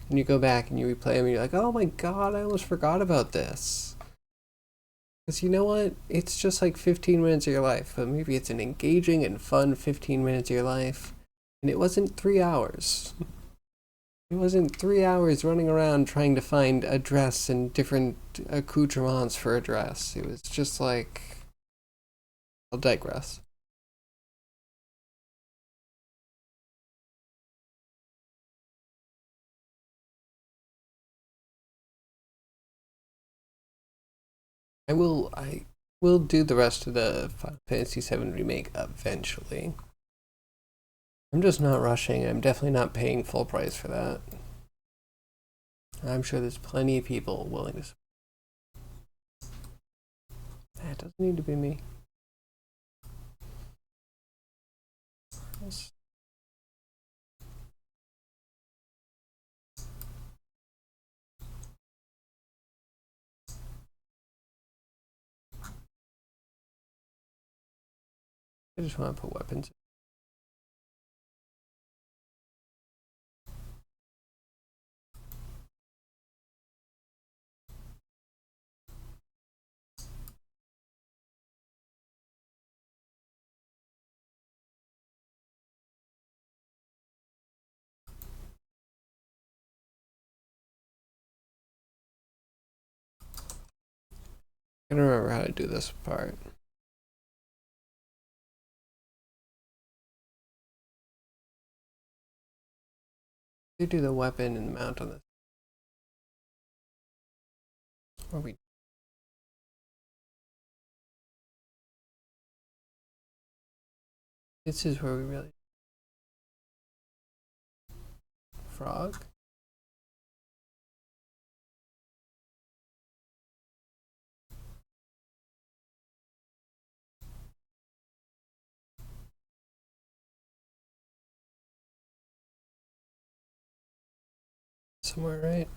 And you go back and you replay them and you're like, oh my god, I almost forgot about this. Because you know what? It's just like 15 minutes of your life, but maybe it's an engaging and fun 15 minutes of your life. And it wasn't 3 hours. It wasn't 3 hours running around trying to find a dress and different accoutrements for a dress. It was just like. I'll digress. I will do the rest of the Final Fantasy VII Remake eventually. I'm just not rushing. I'm definitely not paying full price for that. I'm sure there's plenty of people willing to. That doesn't need to be me. I just want to put weapons. I don't remember how to do this part. They do the weapon and mount on this. Or we. This is where we really. Frog? Somewhere,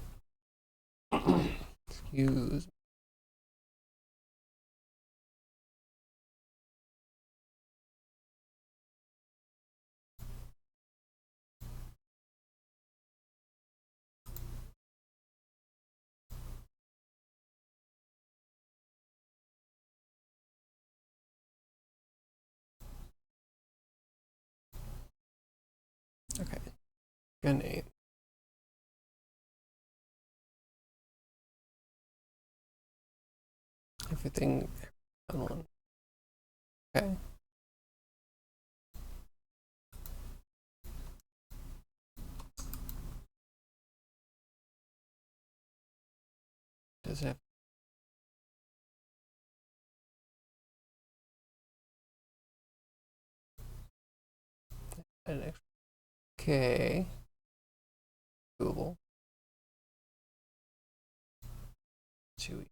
right? Excuse. Okay. Gun 8. Everything on one. Okay. Does it have an extra? Okay. Doable. Chewy.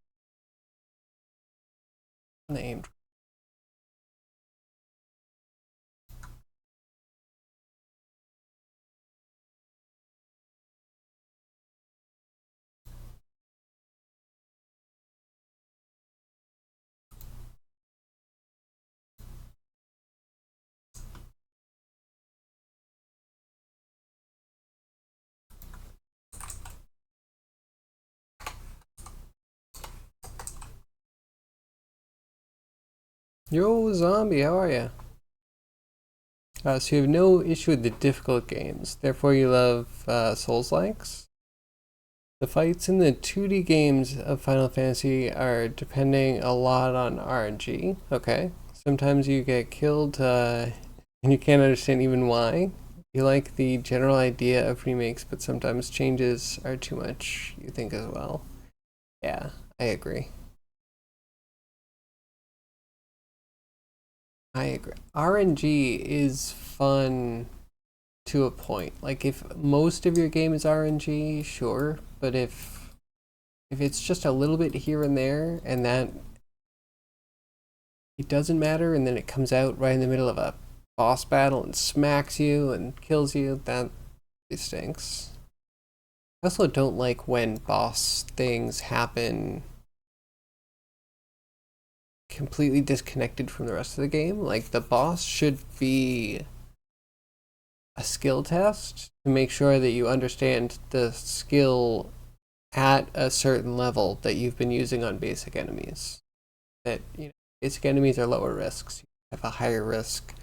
Named. Yo, zombie, how are you? So you have no issue with the difficult games, therefore you love Souls-likes? The fights in the 2D games of Final Fantasy are depending a lot on RNG, okay? Sometimes you get killed and you can't understand even why. You like the general idea of remakes, but sometimes changes are too much, you think as well. Yeah, I agree. I agree. RNG is fun to a point. Like if most of your game is RNG, sure, but if it's just a little bit here and there and that it doesn't matter and then it comes out right in the middle of a boss battle and smacks you and kills you, that it stinks. I also don't like when boss things happen completely disconnected from the rest of the game. Like, the boss should be a skill test to make sure that you understand the skill at a certain level that you've been using on basic enemies. That, you know, basic enemies are lower risks. You have a higher risk,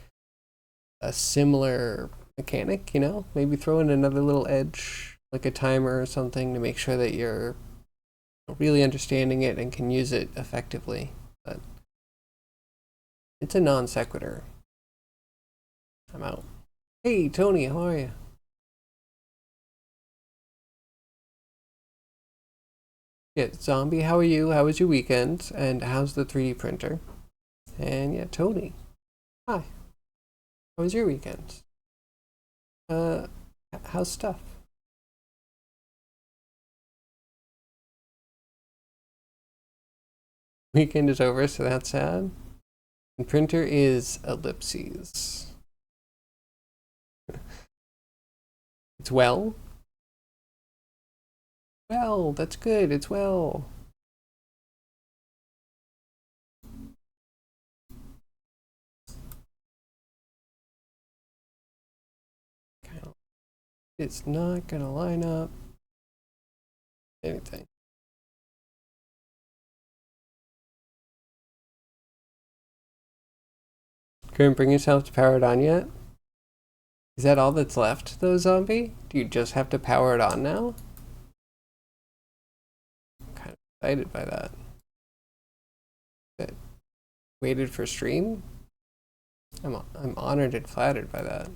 a similar mechanic, you know? Maybe throw in another little edge, like a timer or something, to make sure that you're really understanding it and can use it effectively. But it's a non sequitur. I'm out. Hey, Tony, how are you? Yeah, Zombie, how are you? How was your weekend? And how's the 3D printer? And yeah, Tony, hi. How was your weekend? Uh, how's stuff? Weekend is over, so that's sad. And printer is ellipses. It's well? Well, that's good. It's well. It's not gonna line up anything. Couldn't bring yourself to power it on yet? Is that all that's left, though, Zombie? Do you just have to power it on now? I'm kind of excited by that. But waited for stream? I'm honored and flattered by that.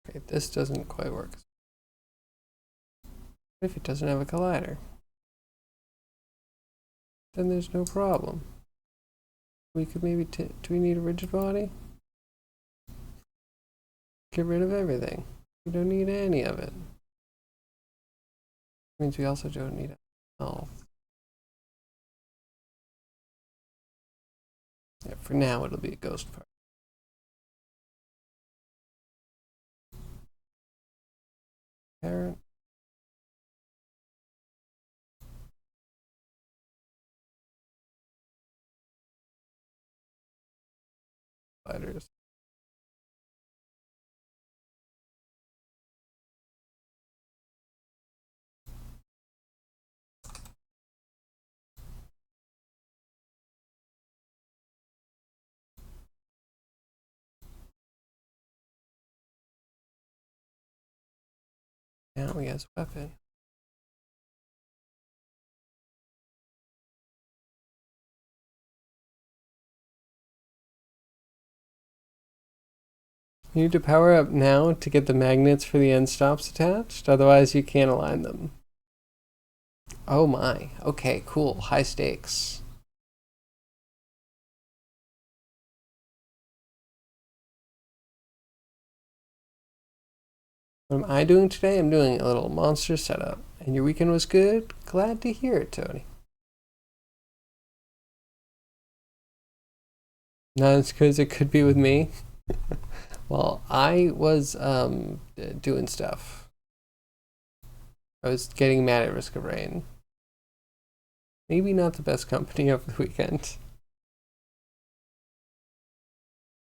Okay, this doesn't quite work. What if it doesn't have a collider? Then there's no problem. We could maybe do we need a rigid body? Get rid of everything. We don't need any of it. Means we also don't need health. Yeah, for now it'll be a ghost part. Parent. Sliders. Now he has weapon. You need to power up now to get the magnets for the end stops attached, otherwise you can't align them. Oh my. Okay, cool. High stakes. What am I doing today? I'm doing a little monster setup. And your weekend was good? Glad to hear it, Tony. Not as good as it could be with me. Well, I was doing stuff. I was getting mad at Risk of Rain. Maybe not the best company of the weekend.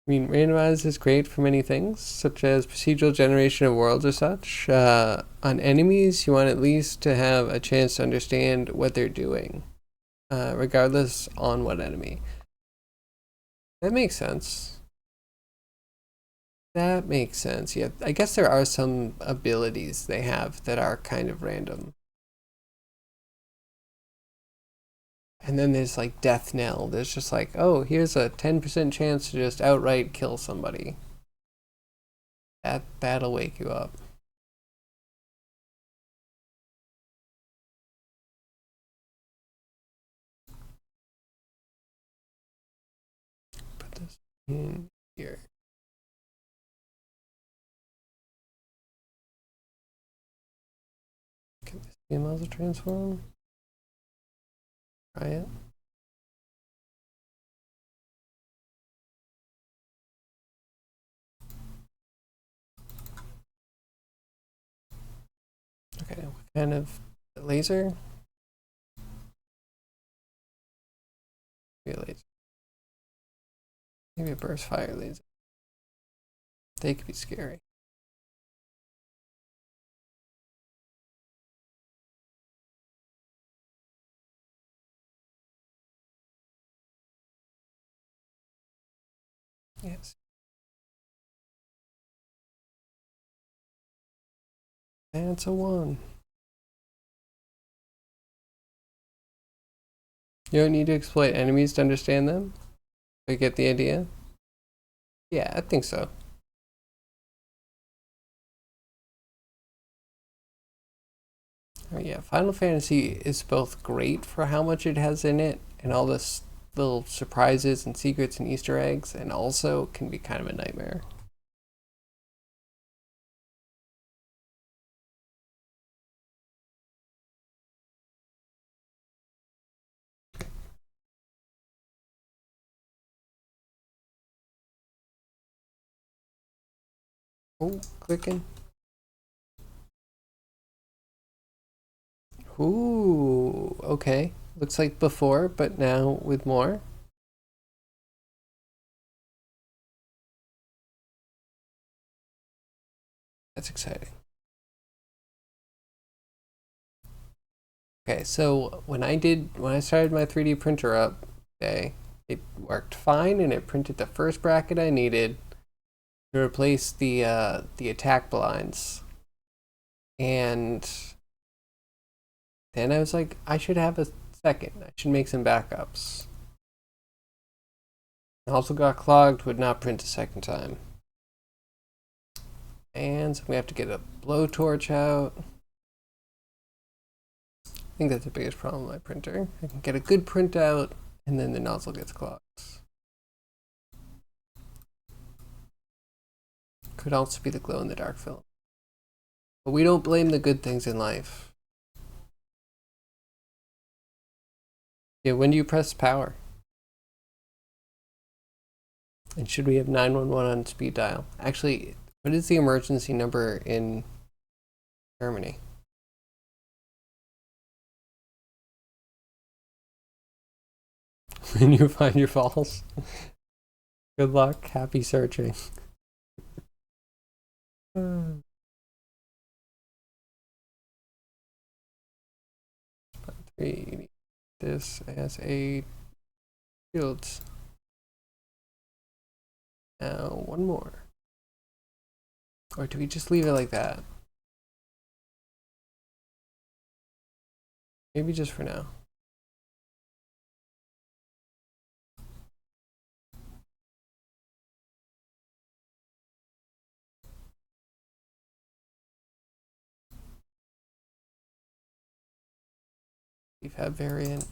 I mean, randomize is great for many things, such as procedural generation of worlds or such. On enemies, you want at least to have a chance to understand what they're doing, regardless on what enemy. That makes sense. That makes sense. Yeah, I guess there are some abilities they have that are kind of random. And then there's like Death Knell. There's just like, oh, here's a 10% chance to just outright kill somebody. That'll wake you up. Put this in here. Can this be a muzzle transform? Try it. Okay, what kind of laser? Maybe a laser. Maybe a burst fire laser. They could be scary. Yes. That's a 1. You don't need to exploit enemies to understand them? I get the idea? Yeah, I think so. Oh, yeah, Final Fantasy is both great for how much it has in it and all this little surprises and secrets and Easter eggs, and also can be kind of a nightmare. Oh, clicking. Ooh, okay. Looks like before, but now with more. That's exciting. Okay, so when I started my 3D printer up today, it worked fine and it printed the first bracket I needed to replace the attack blinds. And then I was like, I should have a second. I should make some backups. It also got clogged, would not print a second time. And so we have to get a blowtorch out. I think that's the biggest problem with my printer. I can get a good printout, and then the nozzle gets clogged. Could also be the glow-in-the-dark film. But we don't blame the good things in life. Yeah, when do you press power? And should we have 911 on speed dial? Actually, what is the emergency number in Germany? When you find your falls? Good luck. Happy searching. 3. This as a field. Now, one more. Or do we just leave it like that? Maybe just for now. Prefab variant.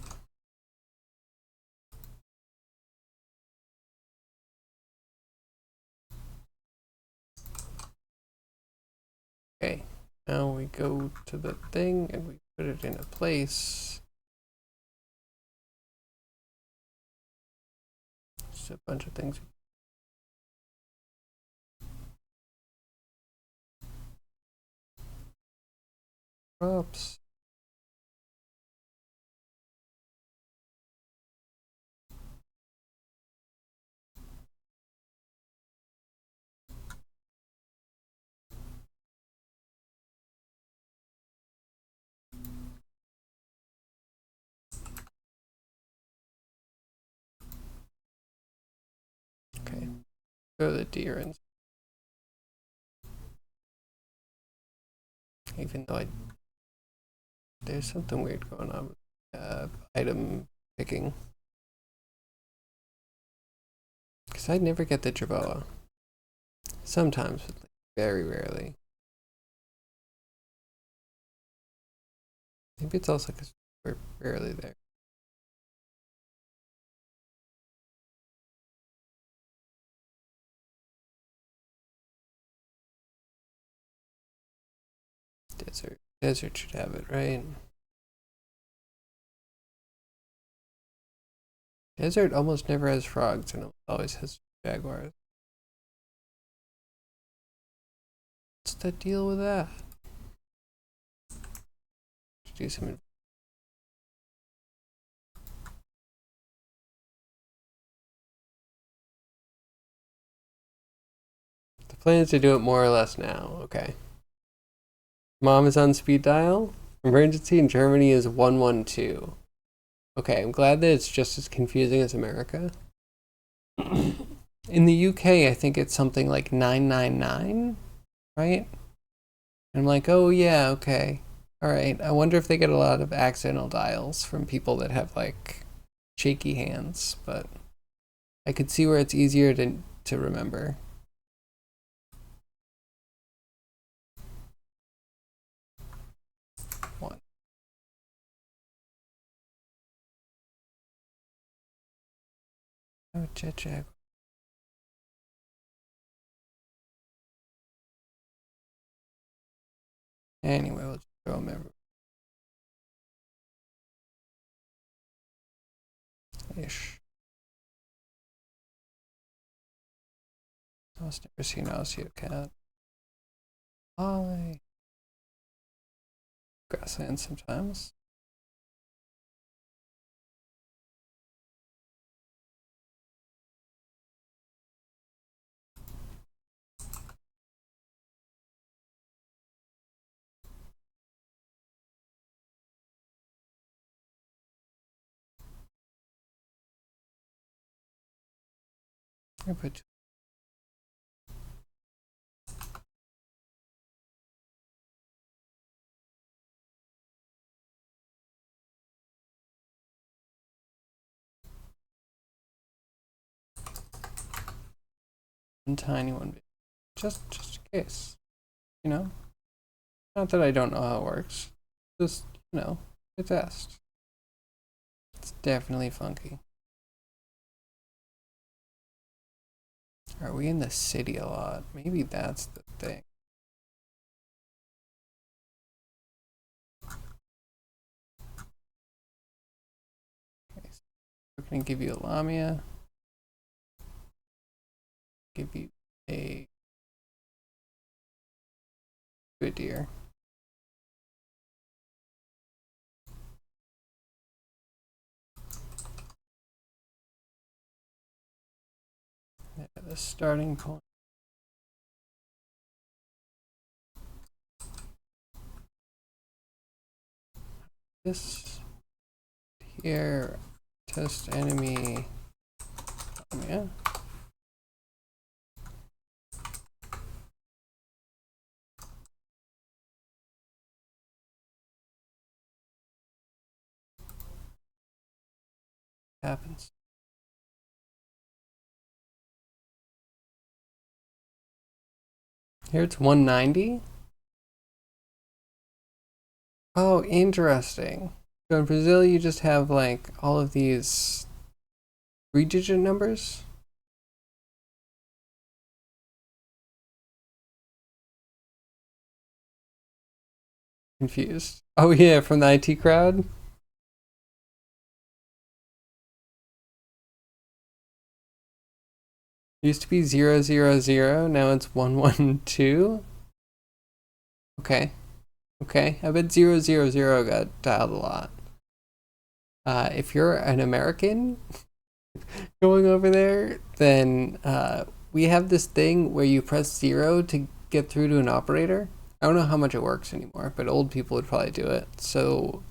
Okay, now we go to the thing and we put it in a place. Just a bunch of things. Props. Okay, throw the deer in. Even though there's something weird going on with item picking. Because I never get the Jerboa. Sometimes, but like very rarely. Maybe it's also because we're rarely there. Desert should have it, right? Desert almost never has frogs and it always has jaguars. What's the deal with that? Let's do some. The plan is to do it more or less now. Okay. Mom is on speed dial. Emergency in Germany is 112. Okay, I'm glad that it's just as confusing as America. In the UK, I think it's something like 999, right? And I'm like, oh yeah, okay. All right. I wonder if they get a lot of accidental dials from people that have like shaky hands, but I could see where it's easier to remember. One. Oh, jet jag. Anyway, we'll just throw them everywhere. Ish. I must never seen Aussie cat. Ollie. Grassland sometimes. I put one tiny one, just in case, you know. Not that I don't know how it works. Just a test. It's definitely funky. Are we in the city a lot? Maybe that's the thing. Okay, so we're gonna give you a Lamia. Give you a good deer. At the starting point. This here, test enemy. Yeah. Happens. Here it's 190. Oh, interesting. So in Brazil, you just have like all of these 3-digit numbers. Confused. Oh yeah, from the IT crowd. It used to be 000. Now it's 112. Okay. Okay. I bet 000 got dialed a lot. If you're an American going over there, then we have this thing where you press 0 to get through to an operator. I don't know how much it works anymore, but old people would probably do it. So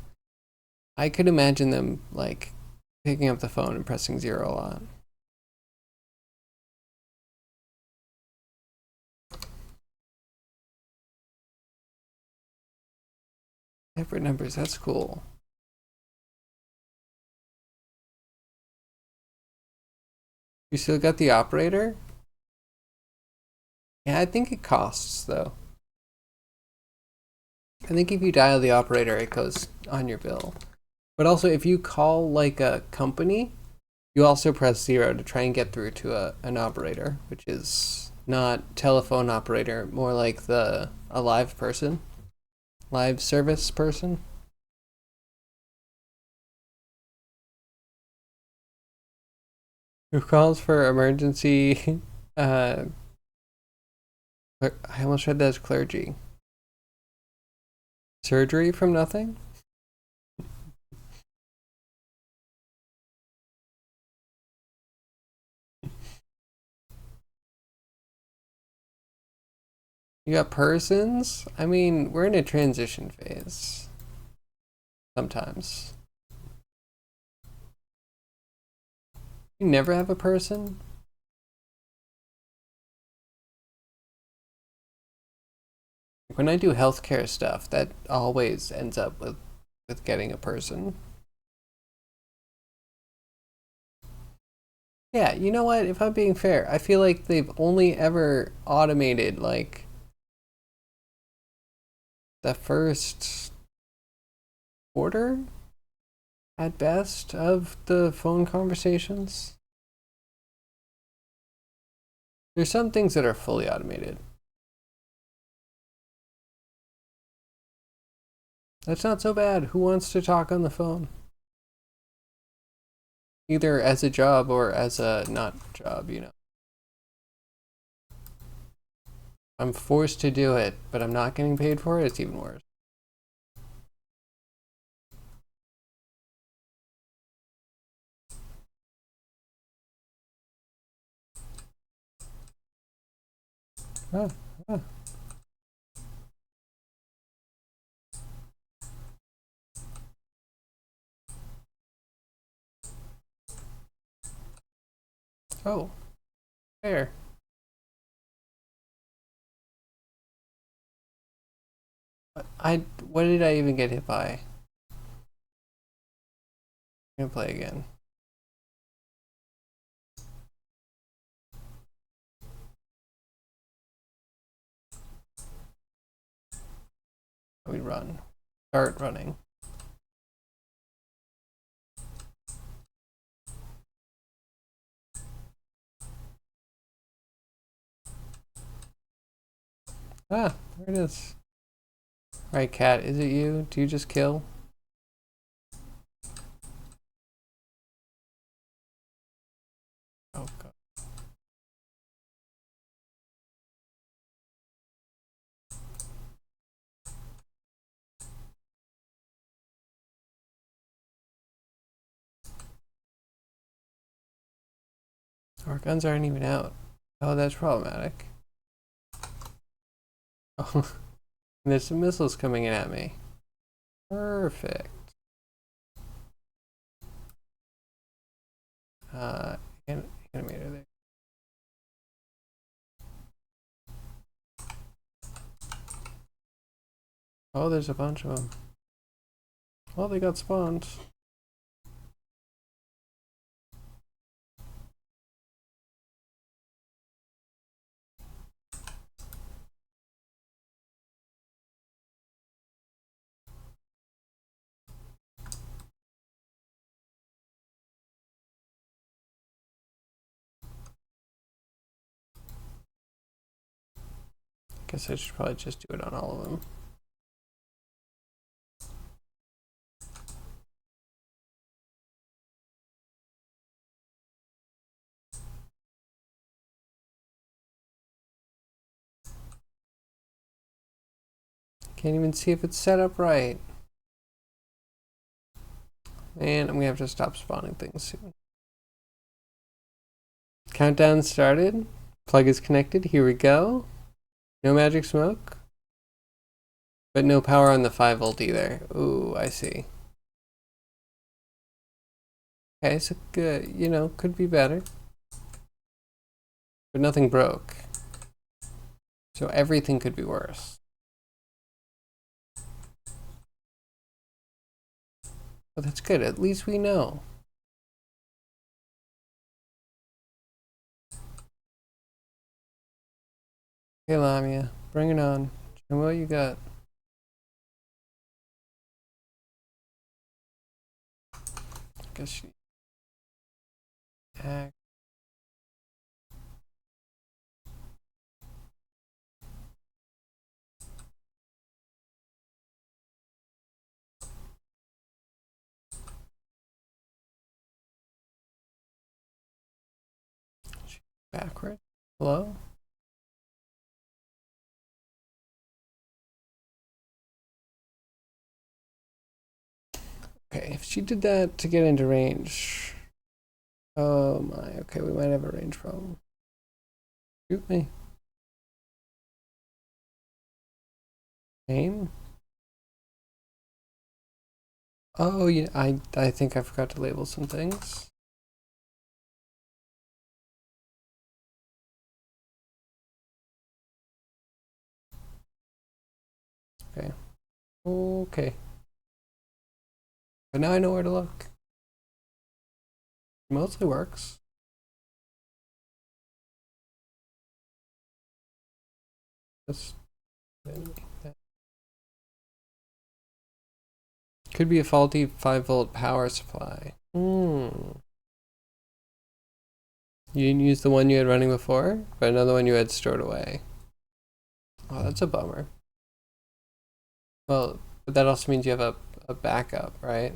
I could imagine them like picking up the phone and pressing 0 a lot. Separate numbers, that's cool. You still got the operator? Yeah, I think it costs though. I think if you dial the operator, it goes on your bill. But also, if you call like a company, you also press 0 to try and get through to an operator, which is not telephone operator, more like a live person, live service person. Who calls for emergency? I almost read that as clergy. Surgery from nothing? You got persons? I mean, we're in a transition phase. Sometimes. You never have a person? When I do healthcare stuff, that always ends up with getting a person. Yeah, you know what? If I'm being fair, I feel like they've only ever automated like the first quarter at best of the phone conversations. There's some things that are fully automated. That's not so bad. Who wants to talk on the phone? Either as a job or as a not job, you know. I'm forced to do it, but I'm not getting paid for it. It's even worse. Ah, ah. Oh, there. What did I even get hit by? I'm gonna play again. We run. Start running. Ah, there it is. Alright, cat, is it you? Do you just kill? Oh, God. Our guns aren't even out. Oh, that's problematic. Oh, there's some missiles coming in at me. Perfect. Animator there. Oh, there's a bunch of them. Oh, they got spawned. Guess I should probably just do it on all of them. Can't even see if it's set up right. And I'm gonna have to stop spawning things soon. Countdown started. Plug is connected. Here we go. No magic smoke. But no power on the 5 volt either. Ooh, I see. Okay, so good, you know, could be better. But nothing broke. So everything could be worse. Well, that's good. At least we know. Hey, Lamia, bring it on. Show me what you got. I guess she act. Backward. Hello? Okay, if she did that to get into range. Oh my, okay, we might have a range problem. Shoot me. Aim? Oh, yeah, I think I forgot to label some things. Okay. Okay. But now I know where to look. It mostly works. That's that. Could be a faulty 5-volt power supply. You didn't use the one you had running before, but another one you had stored away. Oh, that's a bummer. Well, but that also means you have a backup, right?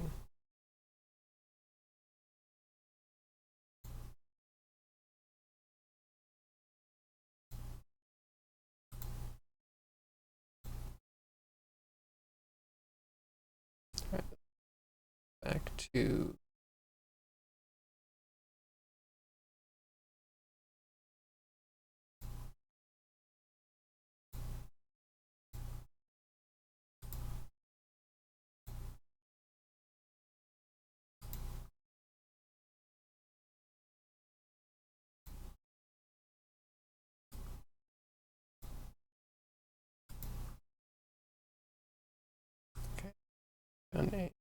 Right. Back to okay. An A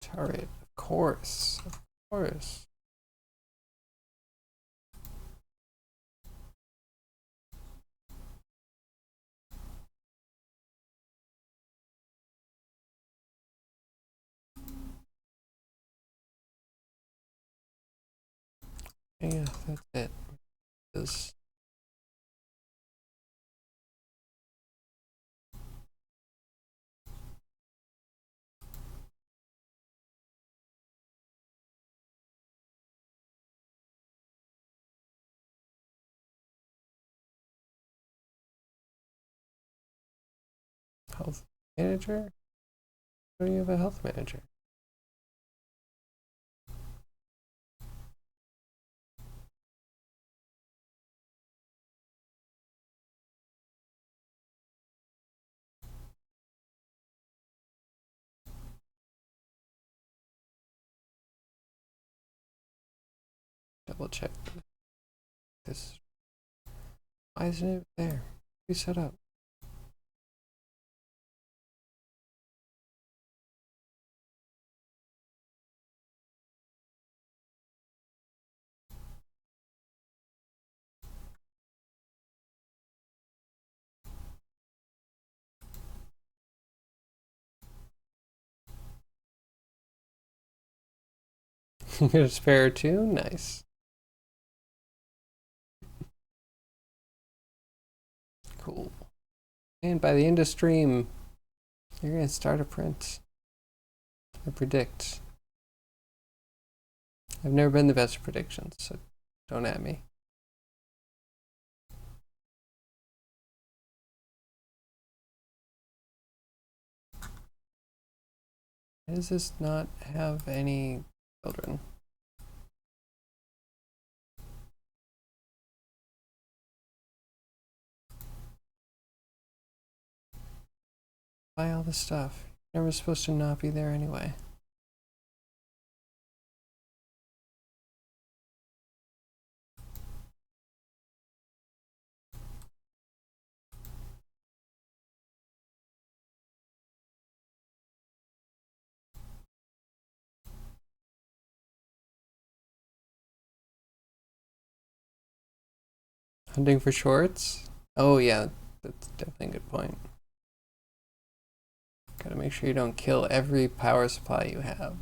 turret, of course, of course. Yeah, that's it. This. Health manager? Why do you have a health manager? Double check this. Why isn't it there? Reset up. You got a spare too? Nice. Cool. And by the end of stream, you're gonna start a print. I predict. I've never been the best at predictions, so don't at me. Why does this not have any children? Why all this stuff? Never supposed to not be there anyway. Hunting for shorts? Oh yeah, that's definitely a good point. Gotta make sure you don't kill every power supply you have.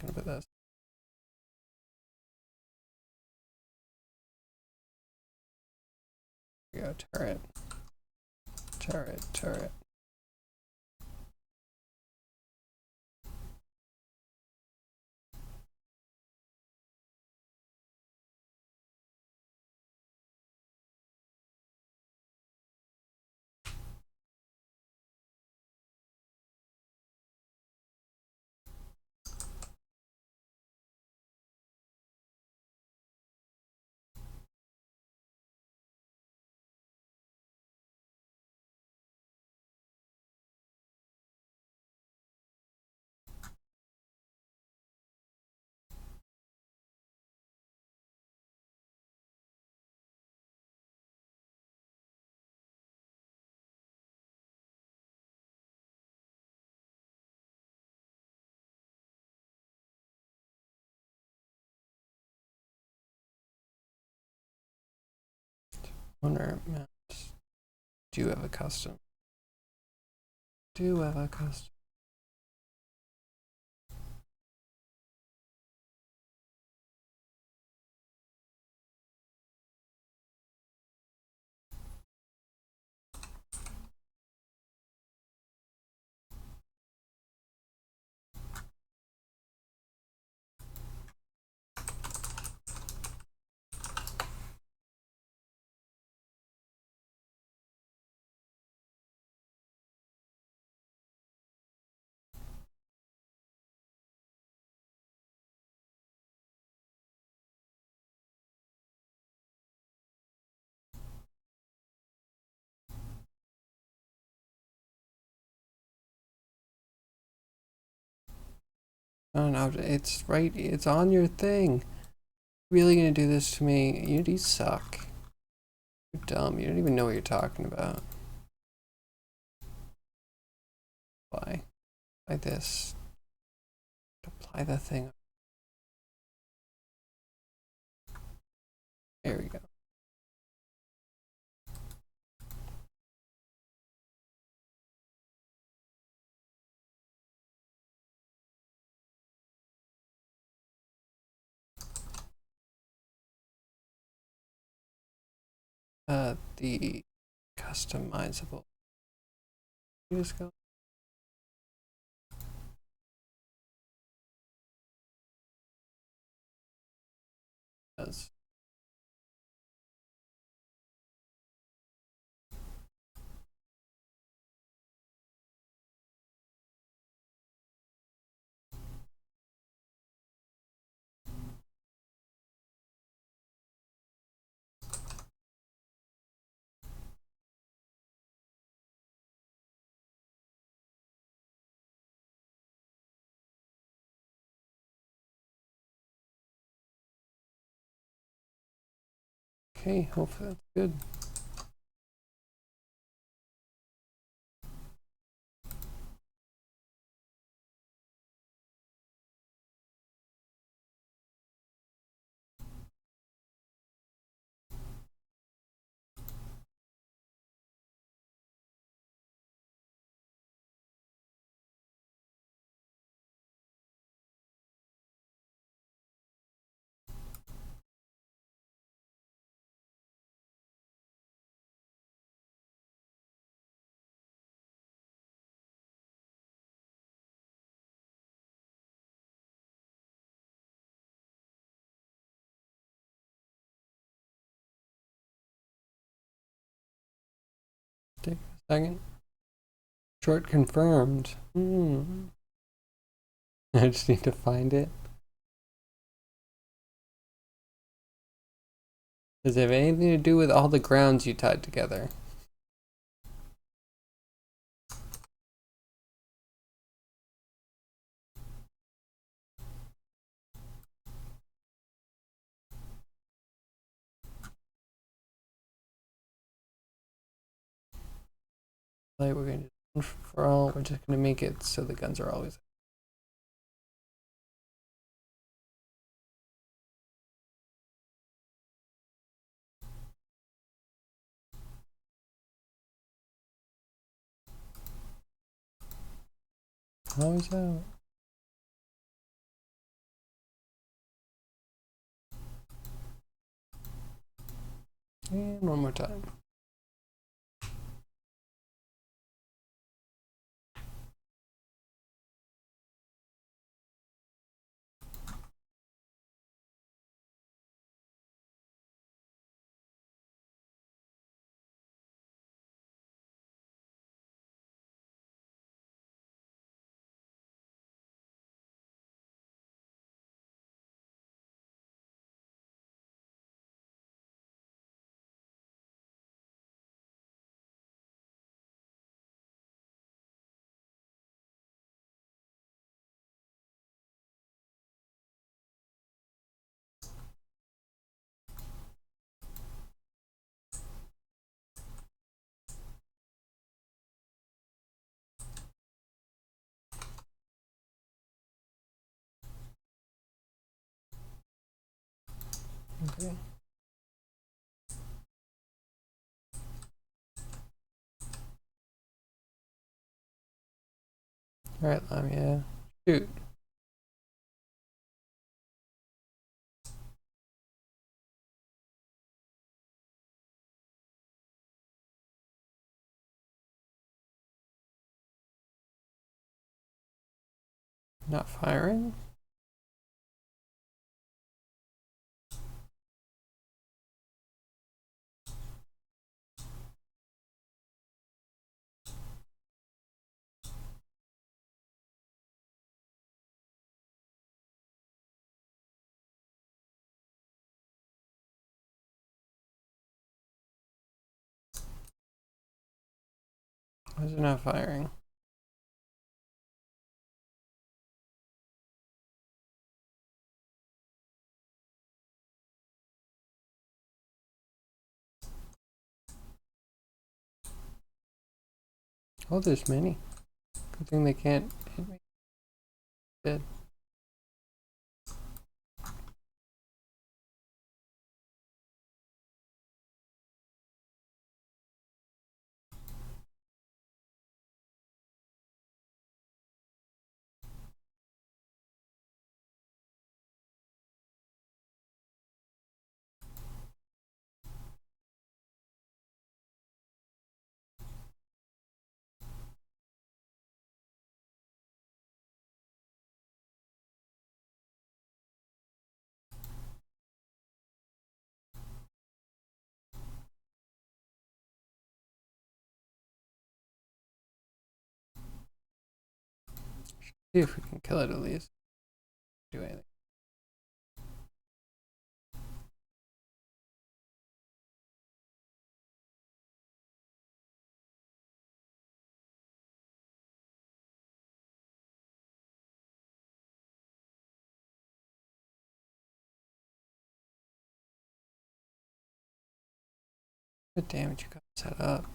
Gonna put this. Here we go, turret. Turret, turret. Owner maps. Do have a custom. Do have a custom. Oh no, it's right, it's on your thing. Really gonna do this to me? Unity suck. You're dumb, you don't even know what you're talking about. Why? Like this. Apply the thing. There we go. The customizable. You just go. Does. Okay, hopefully that's good. Take a second. Short confirmed. I just need to find it. Does it have anything to do with all the grounds you tied together? Light, we're going to for all. We're just going to make it so the guns are always. Always out. And one more time. Okay. All right, Lamia, shoot. Not firing. Why is it not firing? Oh, there's many. Good thing they can't hit me. Dead. See if we can kill it at least. Do anything. Good damage you got set up.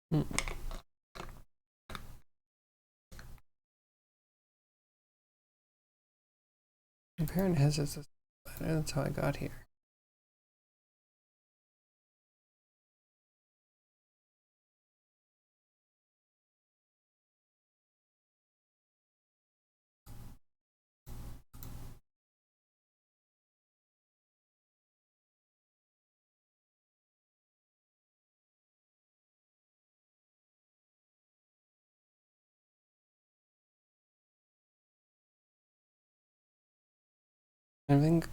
Hmm. Apparent has this. That's how I got here. I think.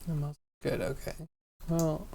Almost good, okay. Well,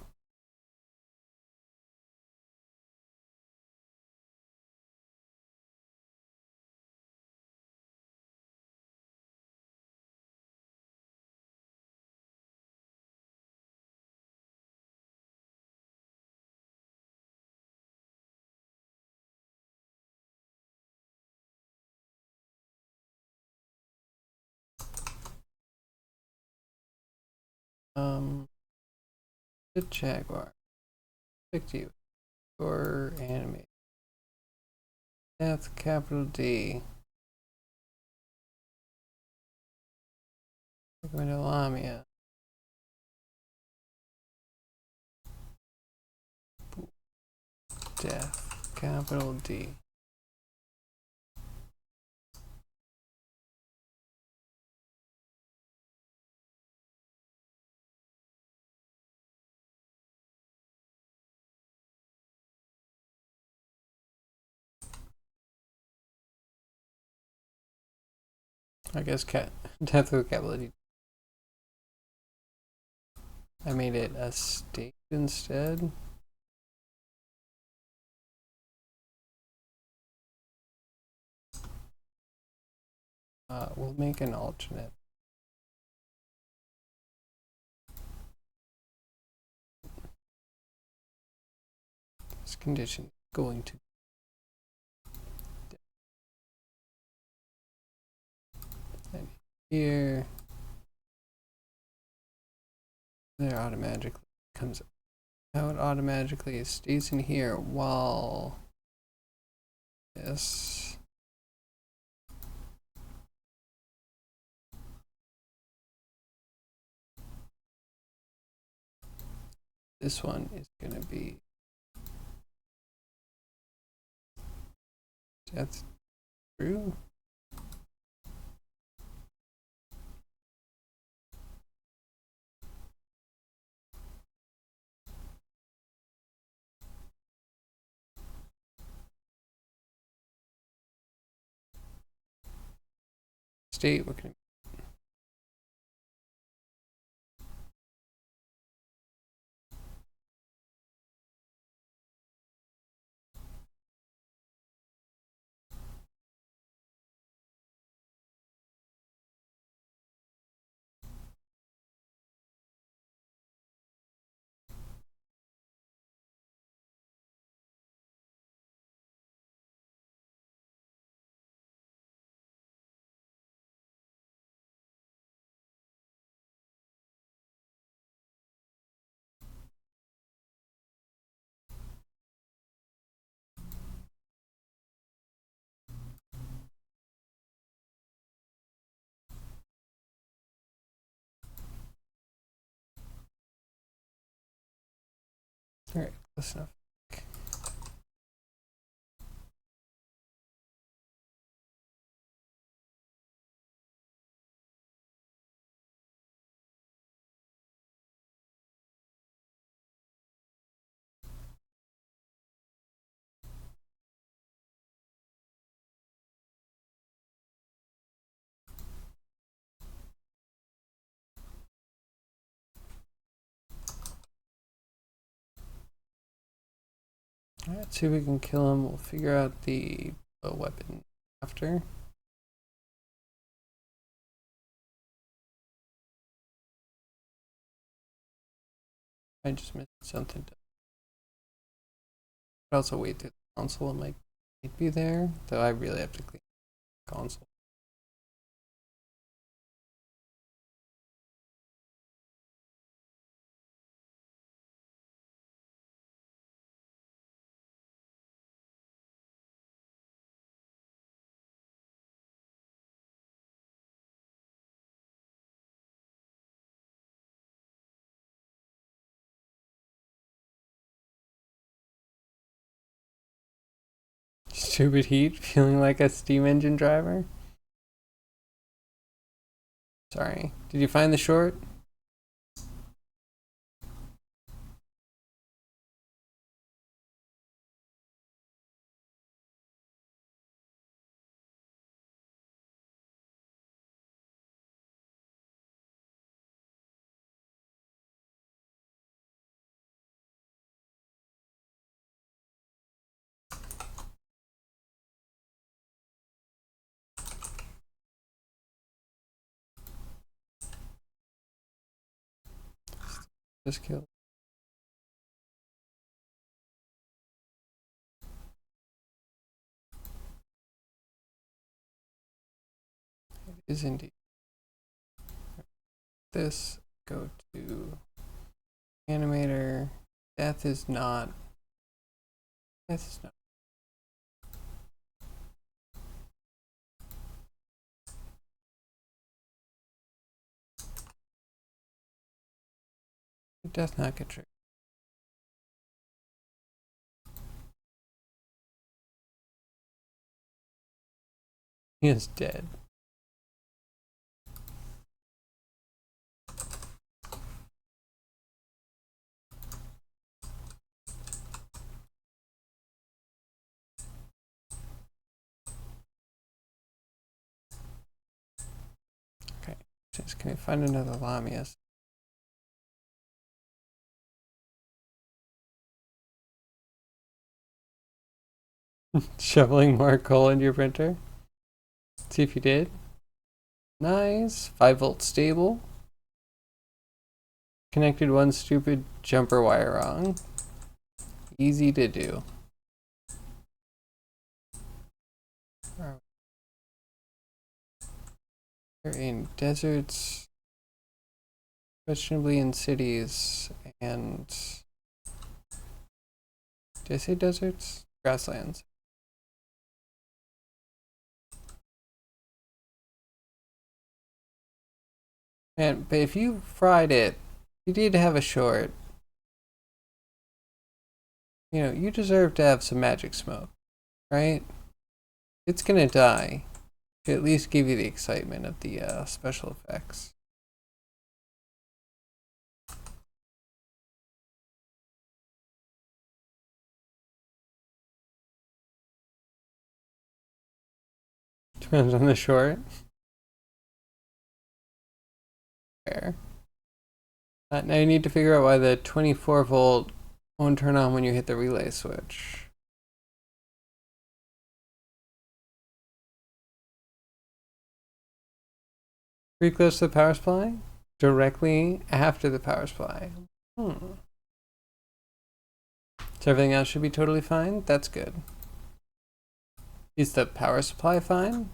the Jaguar. Pick you. Or animate. That's capital D. We're going to Lamia. Death. Capital D. I guess death with capital D. I made it a state instead. We'll make an alternate. This condition is going to and here there automatically comes out automatically. It stays in here while this one is going to be that's true. State we're going to all right, close enough. Alright, see if we can kill him. We'll figure out the weapon after. I just missed something. But also wait through the console. It might be there, though I really have to clean the console. Stupid heat, feeling like a steam engine driver. Sorry. Did you find the short? Just kill. It is indeed. This, go to animator. Death is not. Death is not. It does not get triggered. He is dead. Okay, just can we find another Lamia? Shoveling more coal into your printer. See if you did. Nice. 5-volt stable. Connected one stupid jumper wire wrong. Easy to do. We're in deserts, questionably in cities, and did I say deserts? Grasslands. And but if you fried it, you need to have a short. You know, you deserve to have some magic smoke, right? It's gonna die. To at least give you the excitement of the special effects. Depends on the short. Fair. Now you need to figure out why the 24-volt won't turn on when you hit the relay switch. Pretty close to the power supply? Directly after the power supply. So everything else should be totally fine? That's good. Is the power supply fine?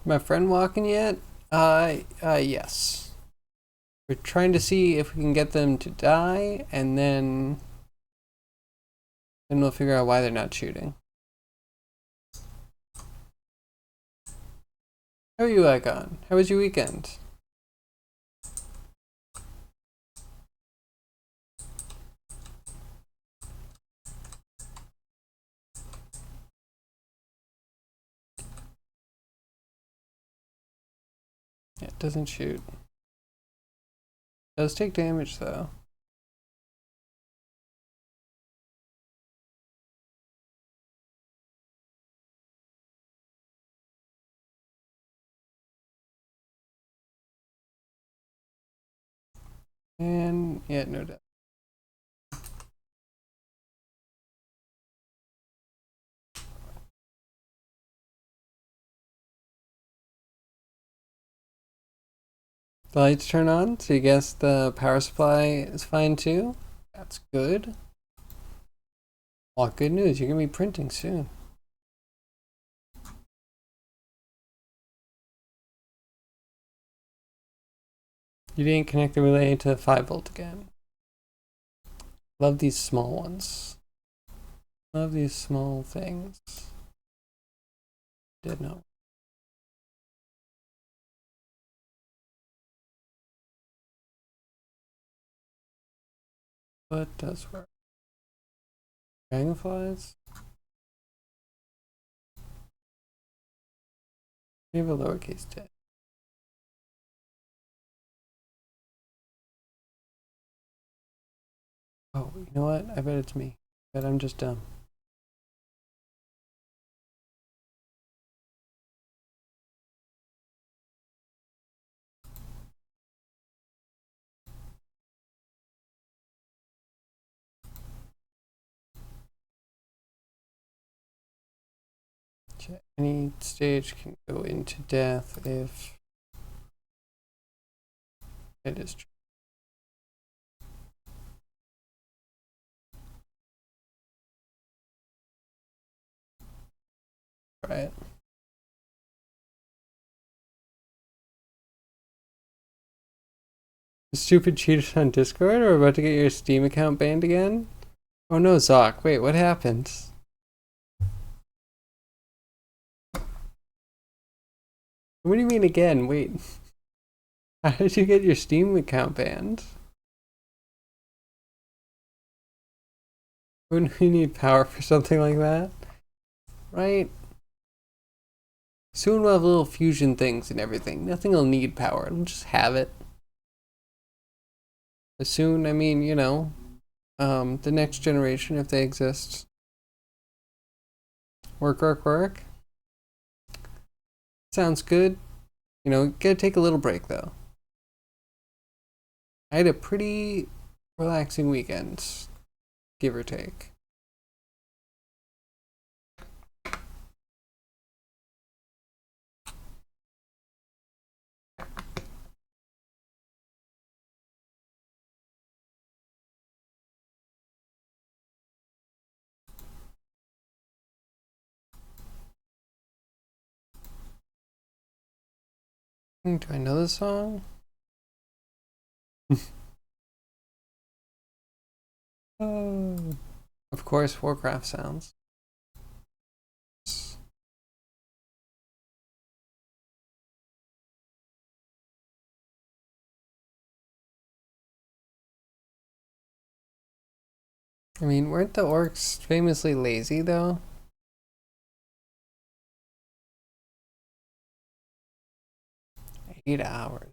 My friend walking yet? Yes. We're trying to see if we can get them to die, and then we'll figure out why they're not shooting. How are you, Icon? How was your weekend? Yeah, it doesn't shoot. It does take damage though. And yeah, no doubt. The lights turn on, so you guess the power supply is fine too? That's good. Well, good news, you're gonna be printing soon. You didn't connect the relay to 5-volt again. Love these small ones. Love these small things. Did not. But does work. Dragonflies? We have a lowercase j. Oh, you know what? I bet it's me. But I'm just dumb. Any stage can go into death if it is true. Right. Stupid cheaters on Discord are about to get your Steam account banned again? Oh no, Zoc. Wait, what happened? What do you mean again? Wait. How did you get your Steam account banned? Wouldn't we need power for something like that? Right? Soon we'll have little fusion things and everything. Nothing will need power. It'll just have it. Soon, I mean, you know, the next generation, if they exist. Work, work, work. Sounds good. You know, gotta take a little break though. I had a pretty relaxing weekend, give or take. Do I know this song? Oh. Of course, Warcraft sounds. I mean, weren't the orcs famously lazy though? 8 hours.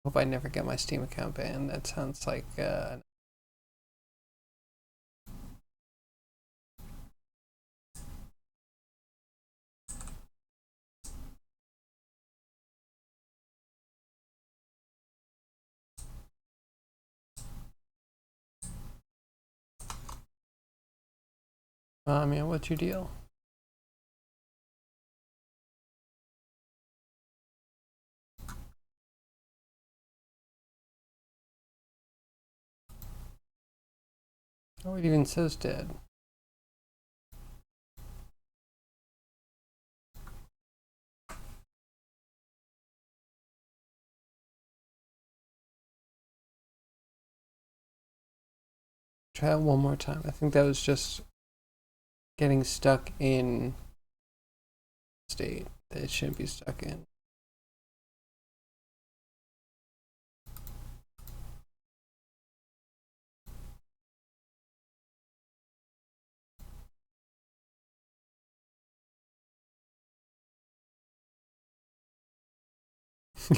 Hope I never get my Steam account banned. That sounds like Lamia, what's your deal? Oh, it even says dead. Try it one more time. I think that was just getting stuck in state that it shouldn't be stuck in.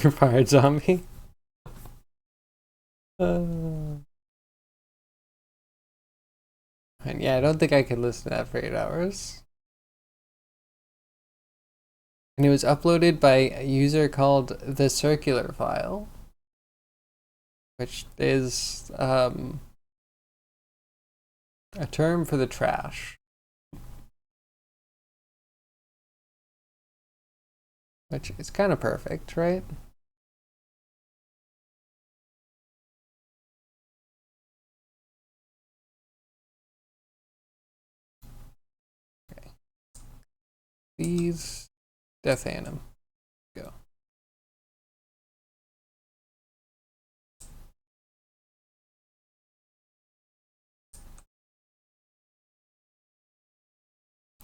You're fired, zombie. And yeah, I don't think I could listen to that for 8 hours. And it was uploaded by a user called the circular file, which is a term for the trash. Which is kind of perfect, right? Okay. These Death Anim. Go.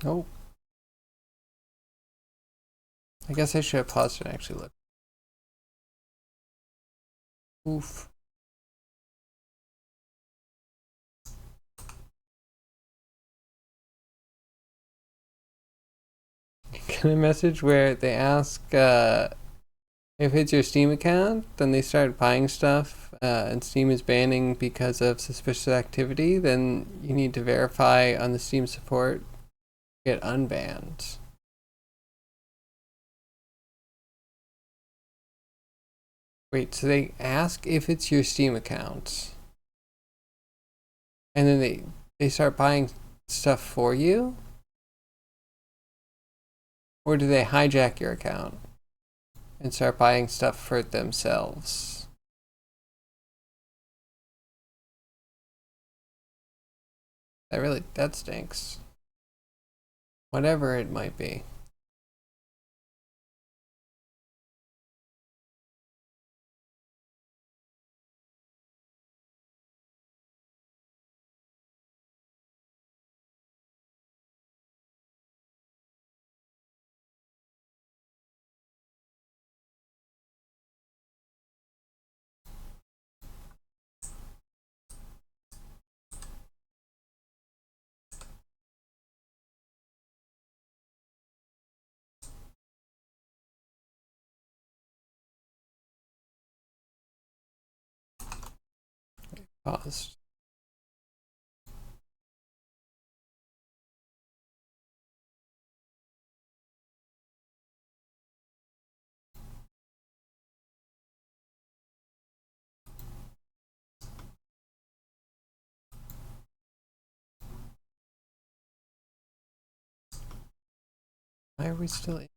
Oh. I guess I should have paused and actually looked. Oof. Get a message where they ask if it's your Steam account, then they start buying stuff, and Steam is banning because of suspicious activity, then you need to verify on the Steam support, get unbanned. Wait, so they ask if it's your Steam account, and then they start buying stuff for you? Or do they hijack your account and start buying stuff for themselves? That stinks. Whatever it might be. Paused. Why are we still in?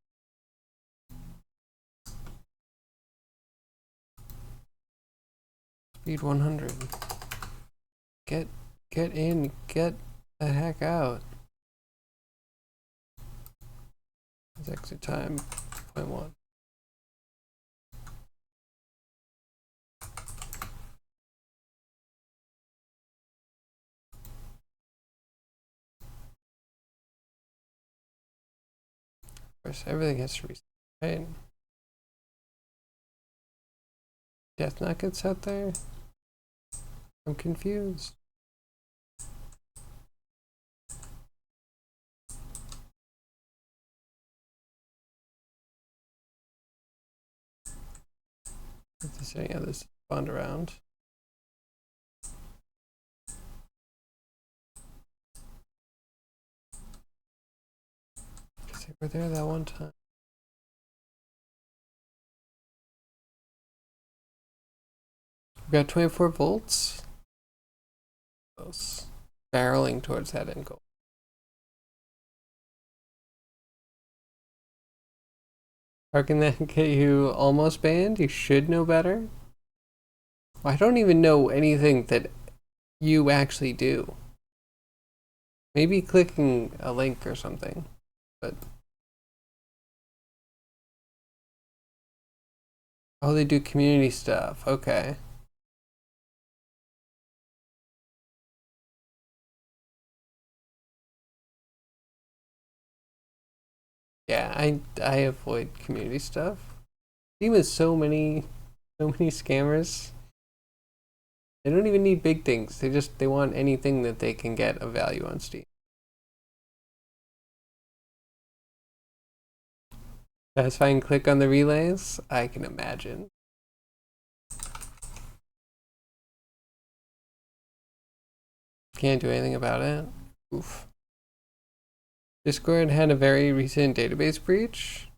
Speed 100. Get in, get the heck out. It's exit time, 0.1. Of course, everything has to reset, right? Death nuggets out there? I'm confused. If there's any others spawned around. Because they were there that one time. We got 24 volts. Close. Barreling towards that end goal. How can that get you almost banned? You should know better. I don't even know anything that you actually do. Maybe clicking a link or something, but oh, they do community stuff. Okay. Yeah, I avoid community stuff. Steam has so many scammers. They don't even need big things. They want anything that they can get of value on Steam. Satisfying click on the relays? I can imagine. Can't do anything about it. Oof. Discord had a very recent database breach.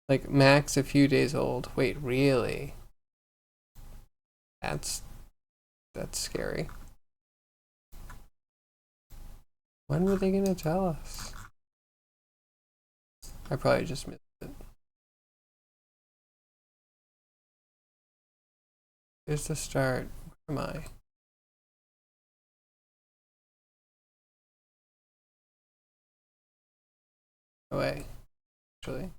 Like max a few days old. Wait, really? That's scary. When were they gonna tell us? I probably just missed it. Here's the start. Where am I? Away, actually.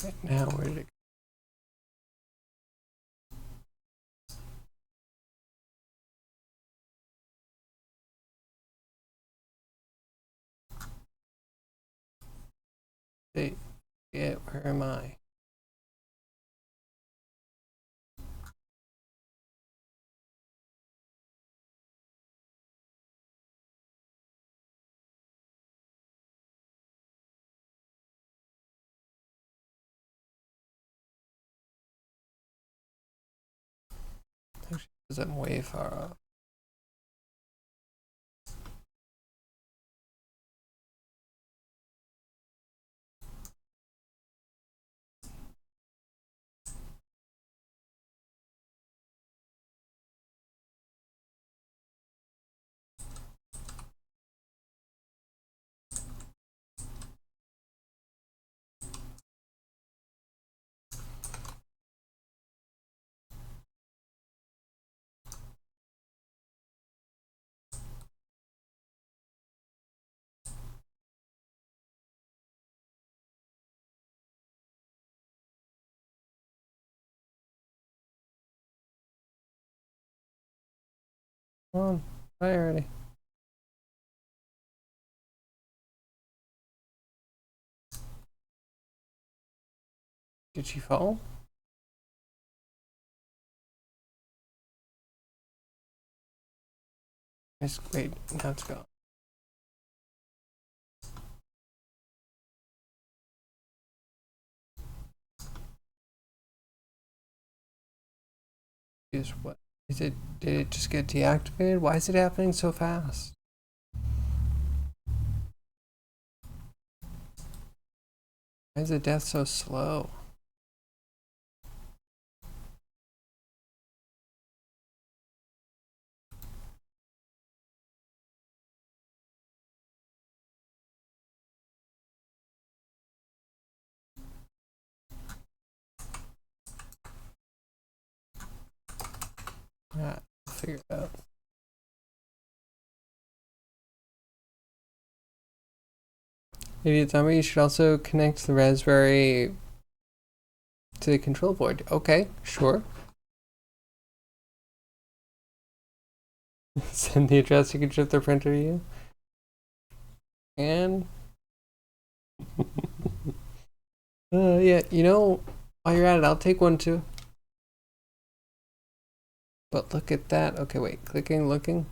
Okay, now where did it go? Yeah, where am I? Actually, because I'm way far off. Come on, bye already. Did she fall? Wait, now it's gone. Is what? Is it? Did it just get deactivated? Why is it happening so fast? Why is the death so slow? Ah, I'll figure it out. Idiot zombie, you should also connect the Raspberry to the control board. Okay, sure. Send the address, you can ship the printer to you. And yeah, you know, while you're at it, I'll take one too. But look at that. Okay, wait, clicking, looking.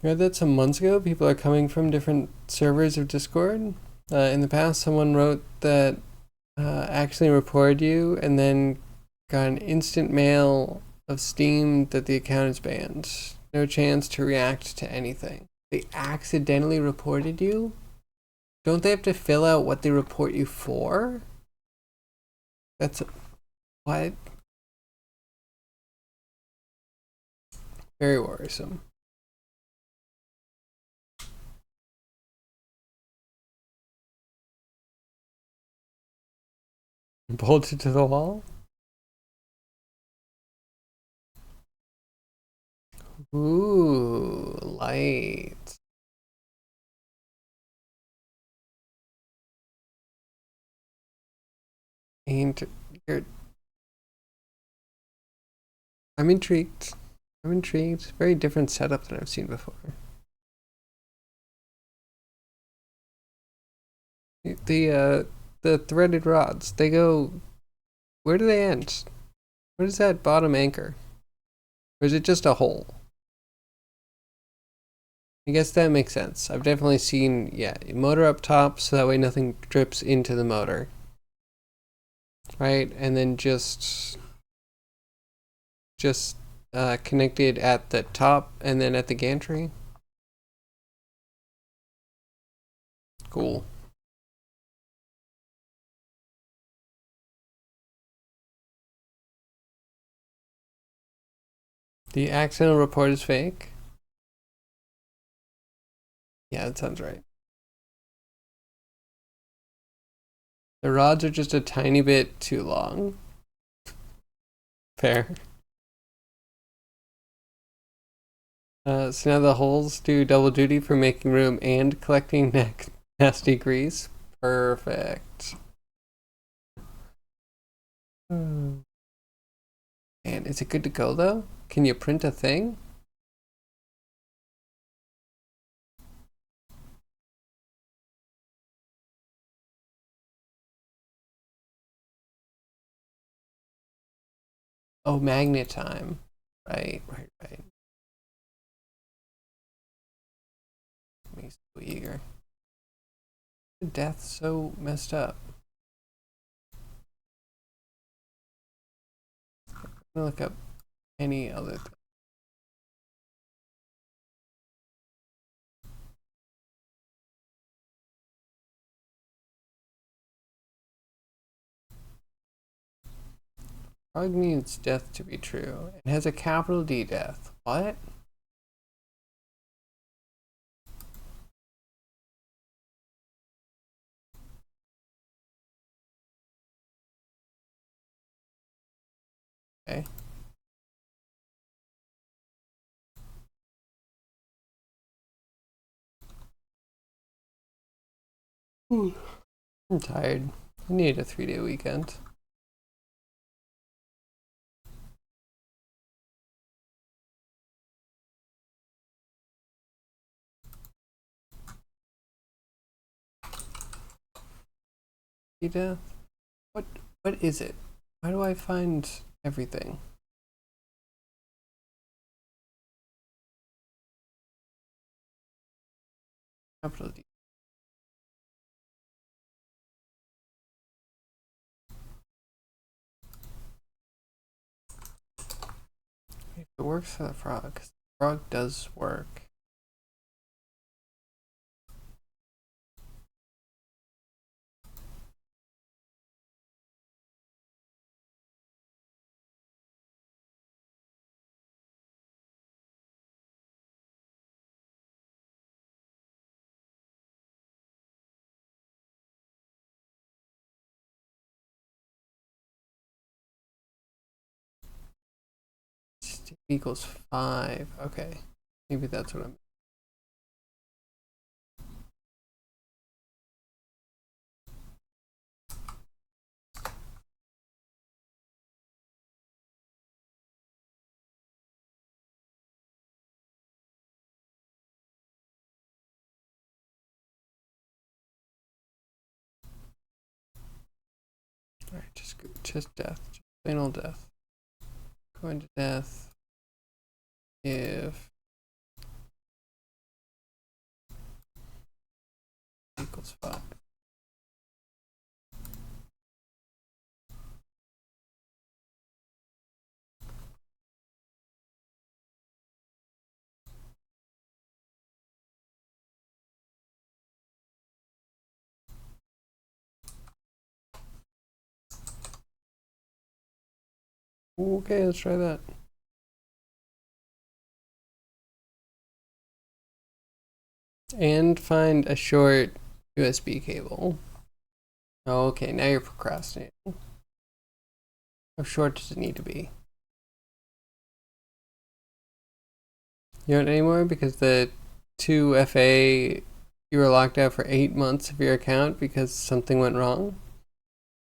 You read that some months ago, people are coming from different servers of Discord. In the past, someone wrote that accidentally reported you and then got an instant mail of Steam that the account is banned. No chance to react to anything. They accidentally reported you? Don't they have to fill out what they report you for? That's what? Very worrisome. Bolted to the wall? Ooh, light. Ain't you're I'm intrigued. I'm intrigued. Very different setup than I've seen before. The threaded rods, they go, where do they end? What is that bottom anchor? Or is it just a hole? I guess that makes sense. I've definitely seen, yeah, motor up top so that way nothing drips into the motor. Right? And then just connected at the top and then at the gantry. Cool. The accidental report is fake. Yeah, that sounds right. The rods are just a tiny bit too long. Fair. So now the holes do double duty for making room and collecting Nasty grease. Perfect. And is it good to go though? Can you print a thing? Oh, magnet time. Right. Me so eager. Death so messed up. I'm gonna look up any other thing. Frog needs death to be true. It has a capital D death. What? Okay. I'm tired. I need a 3-day weekend. Death? What is it? Why do I find everything? Capital D. It works for the frog. The frog does work. Equals 5. Okay. Maybe that's what I'm. Alright, just death. Just plain old death. Going to death if equals 5. Okay, let's try that. And find a short USB cable. Okay, now you're procrastinating. How short does it need to be? You don't anymore because the 2FA, you were locked out for 8 months of your account because something went wrong.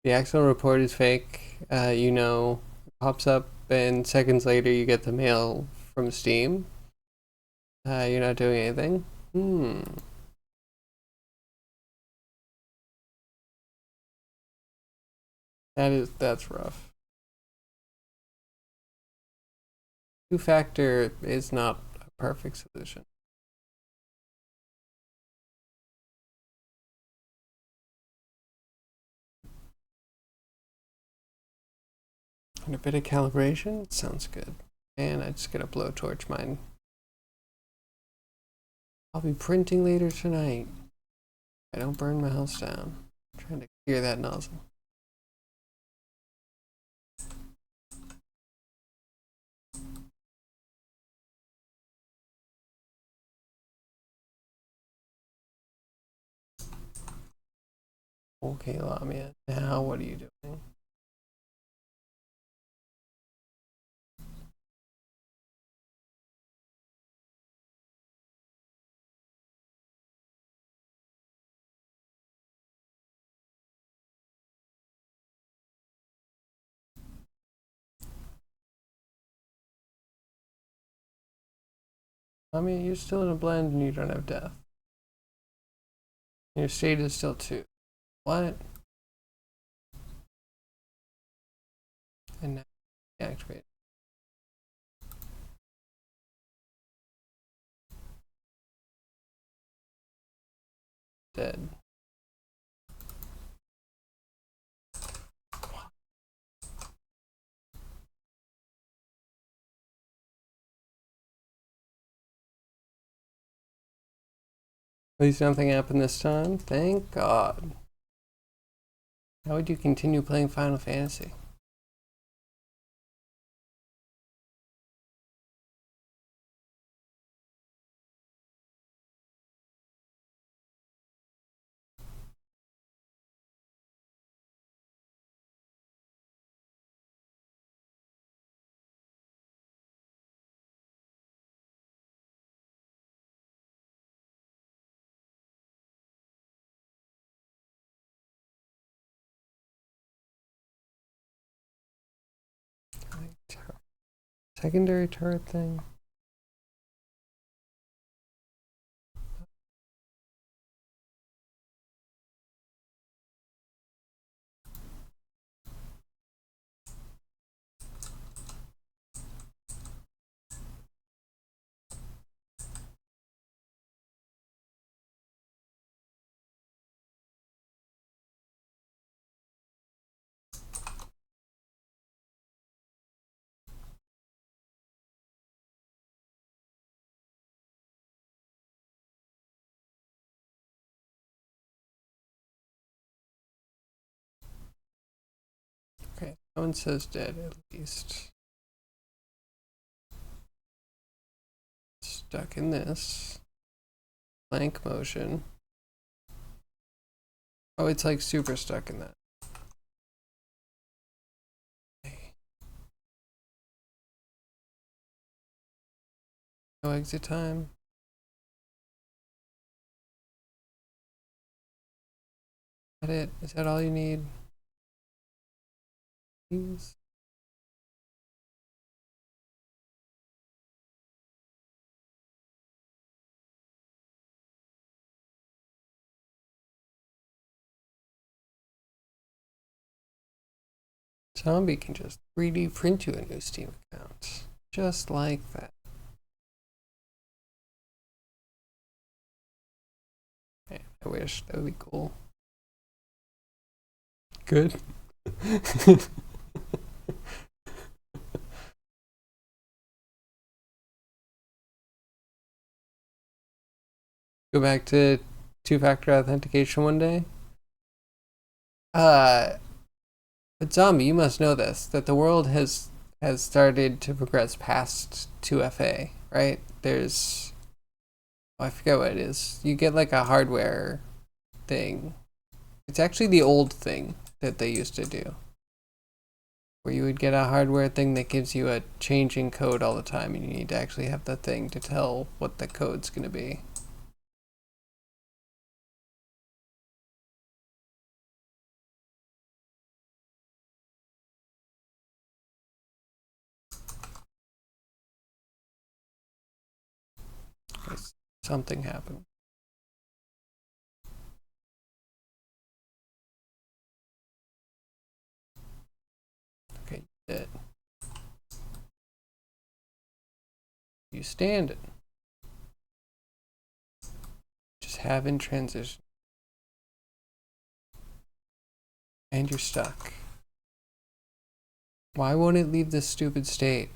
The actual report is fake. It pops up and seconds later you get the mail from Steam. You're not doing anything. That's rough. Two-factor is not a perfect solution. And a bit of calibration sounds good. And I just gotta blowtorch mine. I'll be printing later tonight. I don't burn my house down. I'm trying to clear that nozzle. Okay, Lamia. Now what are you doing? Lamia, you're still in a blend and you don't have death. Your state is still 2. What? And now activate. Dead. At least nothing happened this time. Thank God. How would you continue playing Final Fantasy? Secondary turret thing. Okay, no one says dead at least. Stuck in this. Blank motion. Oh, it's like super stuck in that. No exit time. Is that it? Is that all you need? Please. Zombie can just 3D print you a new Steam account. Just like that. Man, I wish that would be cool. Good. Go back to two-factor authentication one day. But Zombie, you must know this, that the world has started to progress past 2FA, right? There's, oh, I forget what it is. You get like a hardware thing. It's actually the old thing that they used to do, where you would get a hardware thing that gives you a changing code all the time, and you need to actually have the thing to tell what the code's going to be. Okay, something happened. Okay, you did. You stand it. Just have in transition. And you're stuck. Why won't it leave this stupid state?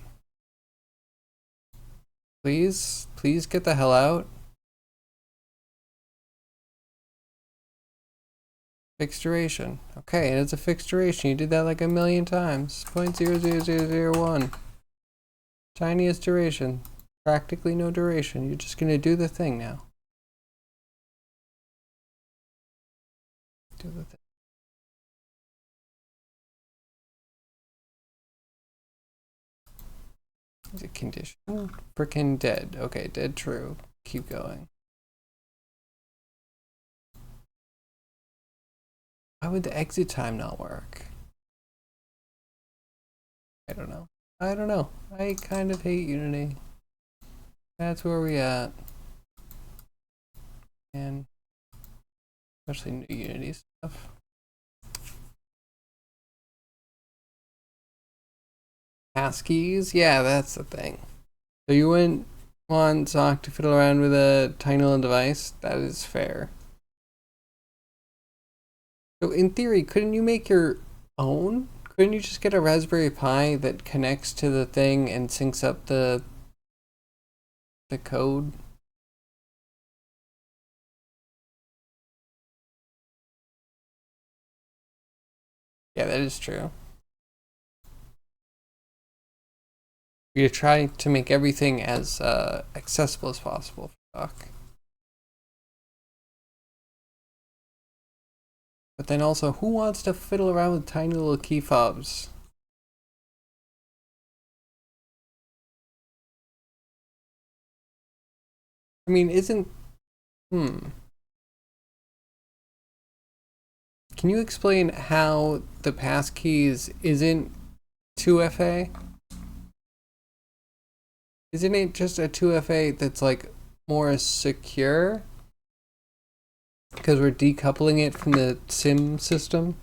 Please? Please get the hell out? Fixed duration. Okay, and it's a fixed duration. You did that like a million times. 0.00001. Tiniest duration. Practically no duration. You're just gonna do the thing now. Do the thing. Is it condition? Frickin' dead. Okay, dead true. Keep going. Why would the exit time not work? I don't know. I don't know. I kind of hate Unity. That's where we at. And especially new Unity stuff. Passkeys? Yeah, that's the thing. So you wouldn't want Zoc to fiddle around with a tiny little device? That is fair. So in theory, couldn't you make your own? Couldn't you just get a Raspberry Pi that connects to the thing and syncs up the code? Yeah, that is true. We try to make everything as accessible as possible for Doc. But then also, who wants to fiddle around with tiny little key fobs? I mean, isn't... Can you explain how the passkeys isn't 2FA? Isn't it just a 2FA that's like more secure? Because we're decoupling it from the SIM system?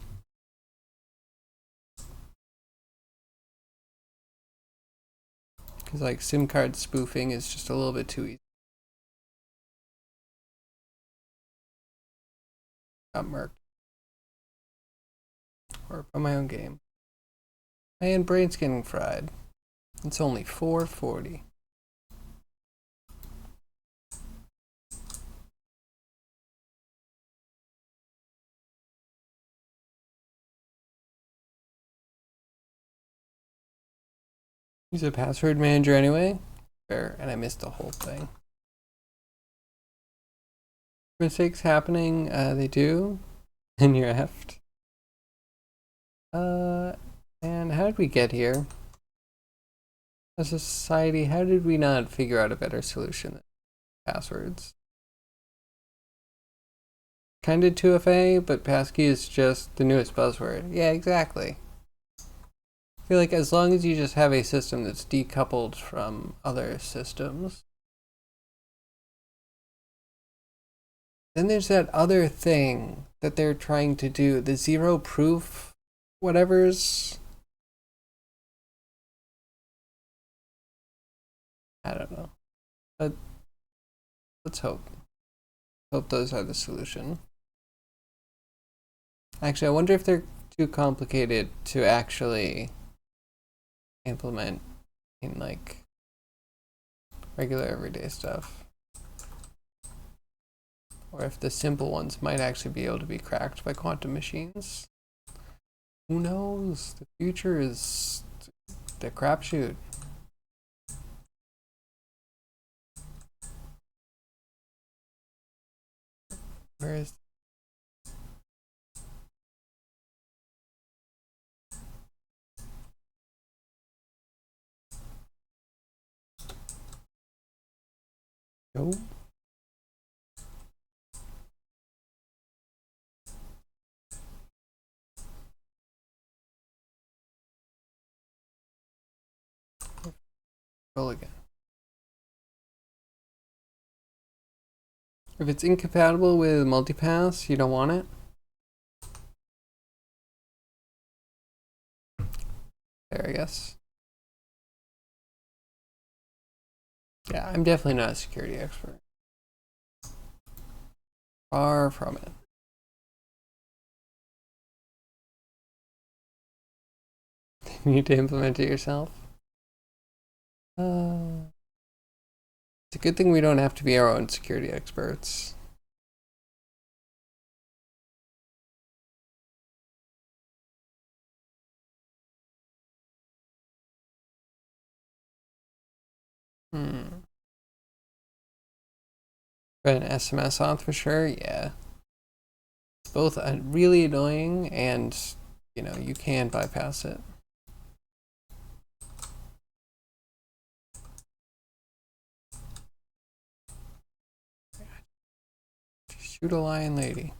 Because like SIM card spoofing is just a little bit too easy. Got murked. Or by my own game. And brain's getting fried. It's only 4:40. Use a password manager anyway. Fair, and I missed the whole thing. Mistakes happening, they do. And you're effed. And how did we get here? As a society, how did we not figure out a better solution than passwords? Kinda 2FA, but passkey is just the newest buzzword. Yeah, exactly. I feel like as long as you just have a system that's decoupled from other systems. Then there's that other thing that they're trying to do, the zero proof whatever's. I don't know. But let's hope. Hope those are the solution. Actually, I wonder if they're too complicated to actually implement in like regular everyday stuff. Or if the simple ones might actually be able to be cracked by quantum machines. Who knows? The future is the crapshoot. Where is... No? Roll again. If it's incompatible with multipass, you don't want it? There, I guess. Yeah, I'm definitely not a security expert. Far from it. You need to implement it yourself. It's a good thing we don't have to be our own security experts. But an SMS auth for sure, yeah. It's both really annoying and, you know, you can bypass it. Shoot a lion lady.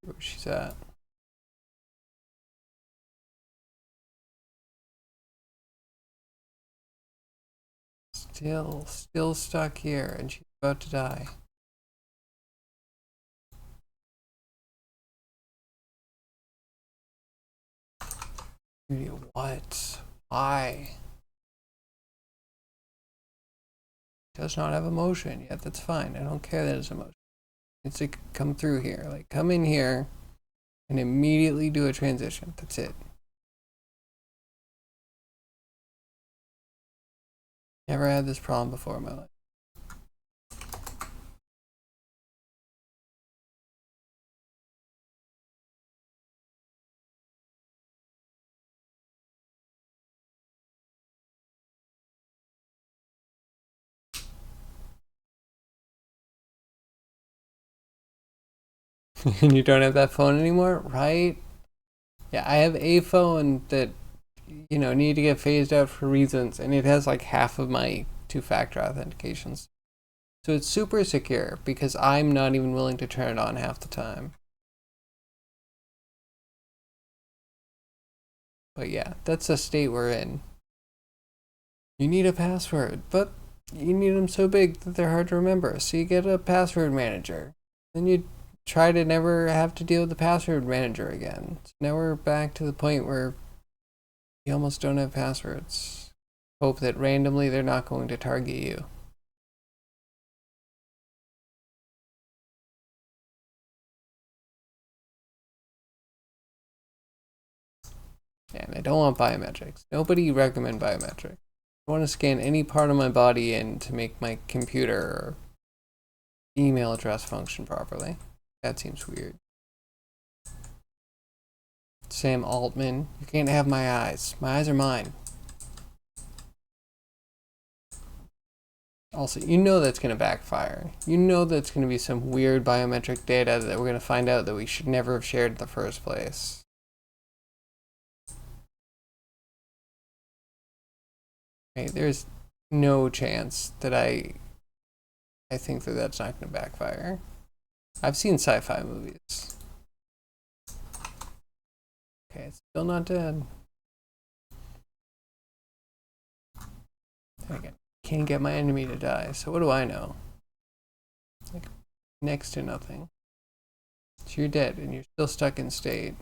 Where she's at. Still stuck here, and she's about to die. What? Why? Does not have emotion yet. That's fine. I don't care that it's emotion. It's to come through here. Like, come in here and immediately do a transition. That's it. Never had this problem before in my life. And you don't have that phone anymore, right? Yeah, I have a phone that, you know, need to get phased out for reasons, and it has like half of my two-factor authentications. So it's super secure because I'm not even willing to turn it on half the time. But yeah, that's the state we're in. You need a password, but you need them so big that they're hard to remember. So you get a password manager. Then you try to never have to deal with the password manager again. So now we're back to the point where you almost don't have passwords. Hope that randomly they're not going to target you. And I don't want biometrics. Nobody recommend biometrics. I want to scan any part of my body in to make my computer or email address function properly. That seems weird. Sam Altman, you can't have my eyes. My eyes are mine. Also, you know that's going to backfire. You know that's going to be some weird biometric data that we're going to find out that we should never have shared in the first place. Okay, there's no chance that I think that that's not going to backfire. I've seen sci-fi movies. Okay, it's still not dead. Again, can't get my enemy to die, so what do I know? Like, next to nothing. So you're dead, and you're still stuck in state.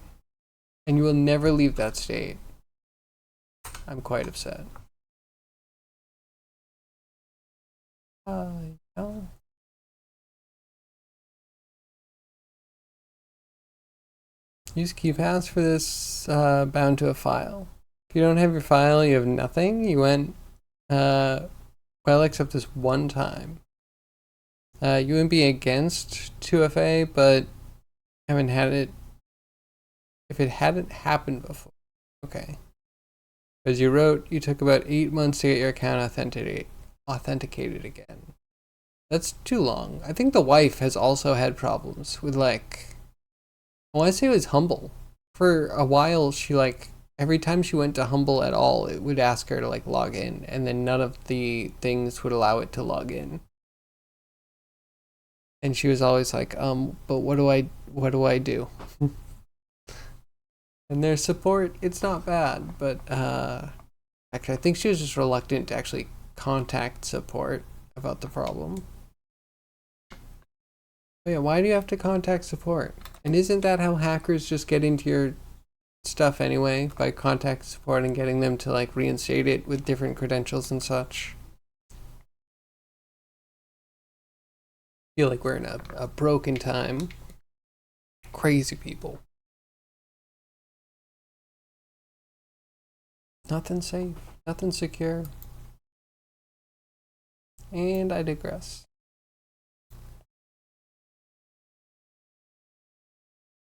And you will never leave that state. I'm quite upset. No. Use keypass for this bound to a file. If you don't have your file, you have nothing. You went well except this one time. You wouldn't be against 2FA, but haven't had it. If it hadn't happened before, okay. As you wrote, you took about 8 months to get your account authenticated again. That's too long. I think the wife has also had problems with like, I want to say it was Humble. For a while, she like, every time she went to Humble at all, it would ask her to like log in, and then none of the things would allow it to log in. And she was always like, but what do I do? And their support, it's not bad, but actually I think she was just reluctant to actually contact support about the problem. But yeah, why do you have to contact support? And isn't that how hackers just get into your stuff anyway, by contact support and getting them to like reinstate it with different credentials and such? I feel like we're in a broken time. Crazy people. Nothing safe, nothing secure. And I digress.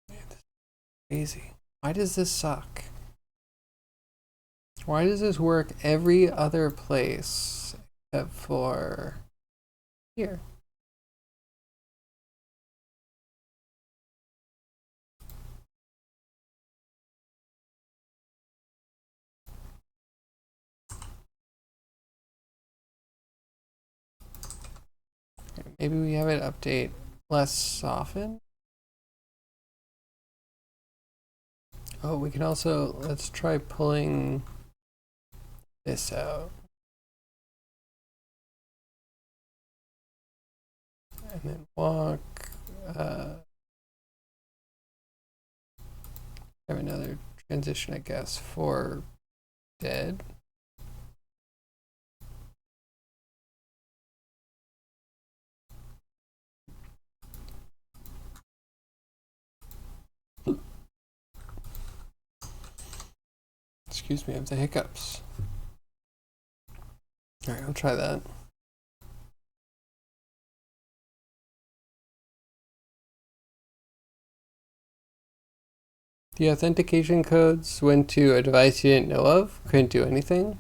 Man, this is crazy. Why does this suck? Why does this work every other place except for here? Maybe we have it update less often? Oh, we can also, let's try pulling this out. And then walk. Have another transition, I guess, for dead. Excuse me, I have the hiccups. Alright, I'll try that. The authentication codes went to a device you didn't know of, couldn't do anything.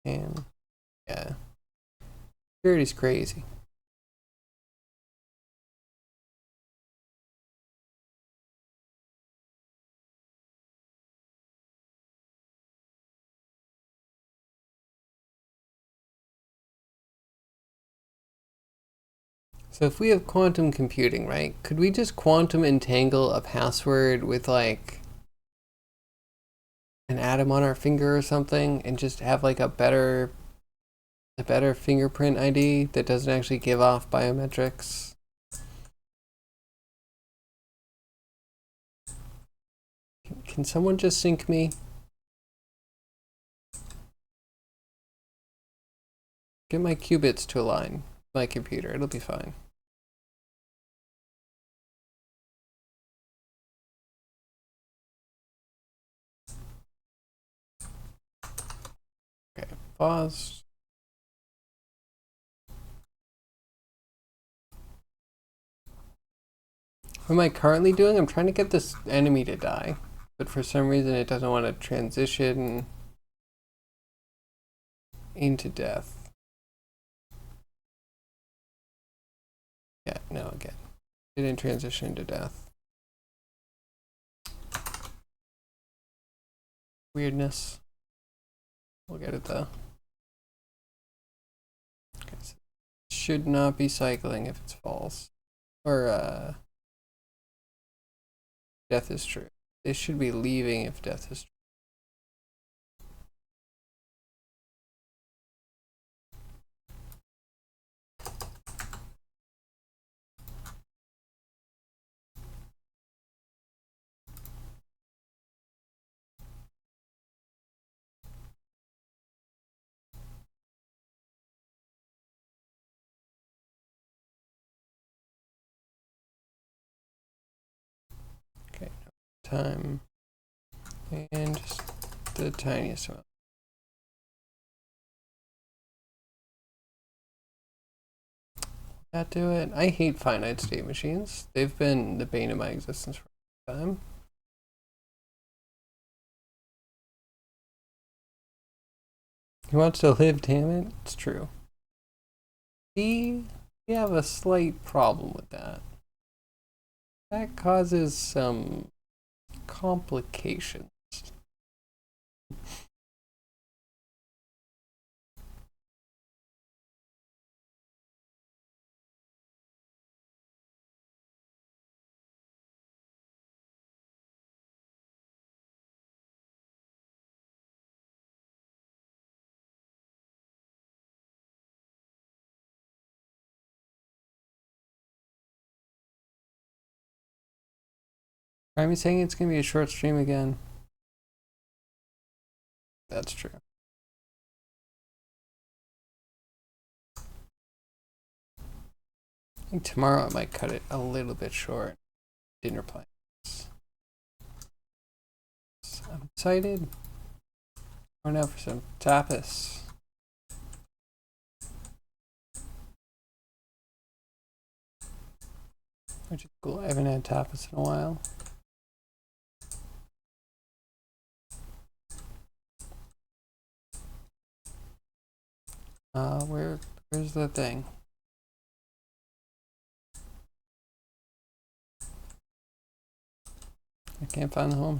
And yeah, security's crazy. So if we have quantum computing, right, could we just quantum entangle a password with like an atom on our finger or something and just have like a better fingerprint ID that doesn't actually give off biometrics? Can someone just sync me? Get my qubits to align my computer, it'll be fine. Okay, pause. What am I currently doing? I'm trying to get this enemy to die, but for some reason it doesn't want to transition into death. Yeah, no, again. It didn't transition into death. Weirdness. We'll get it though. Okay, so it should not be cycling if it's false. Or death is true. They should be leaving if death is true. Okay, time. And just the tiniest amount. That do it. I hate finite state machines. They've been the bane of my existence for a long time. He wants to live, damn it. It's true. We have a slight problem with that. That causes some complications. I'm saying it's going to be a short stream again. That's true. I think tomorrow I might cut it a little bit short. Dinner plans. So I'm excited. Going out for some tapas. Which is cool. I haven't had tapas in a while. Where's the thing? I can't find the homie.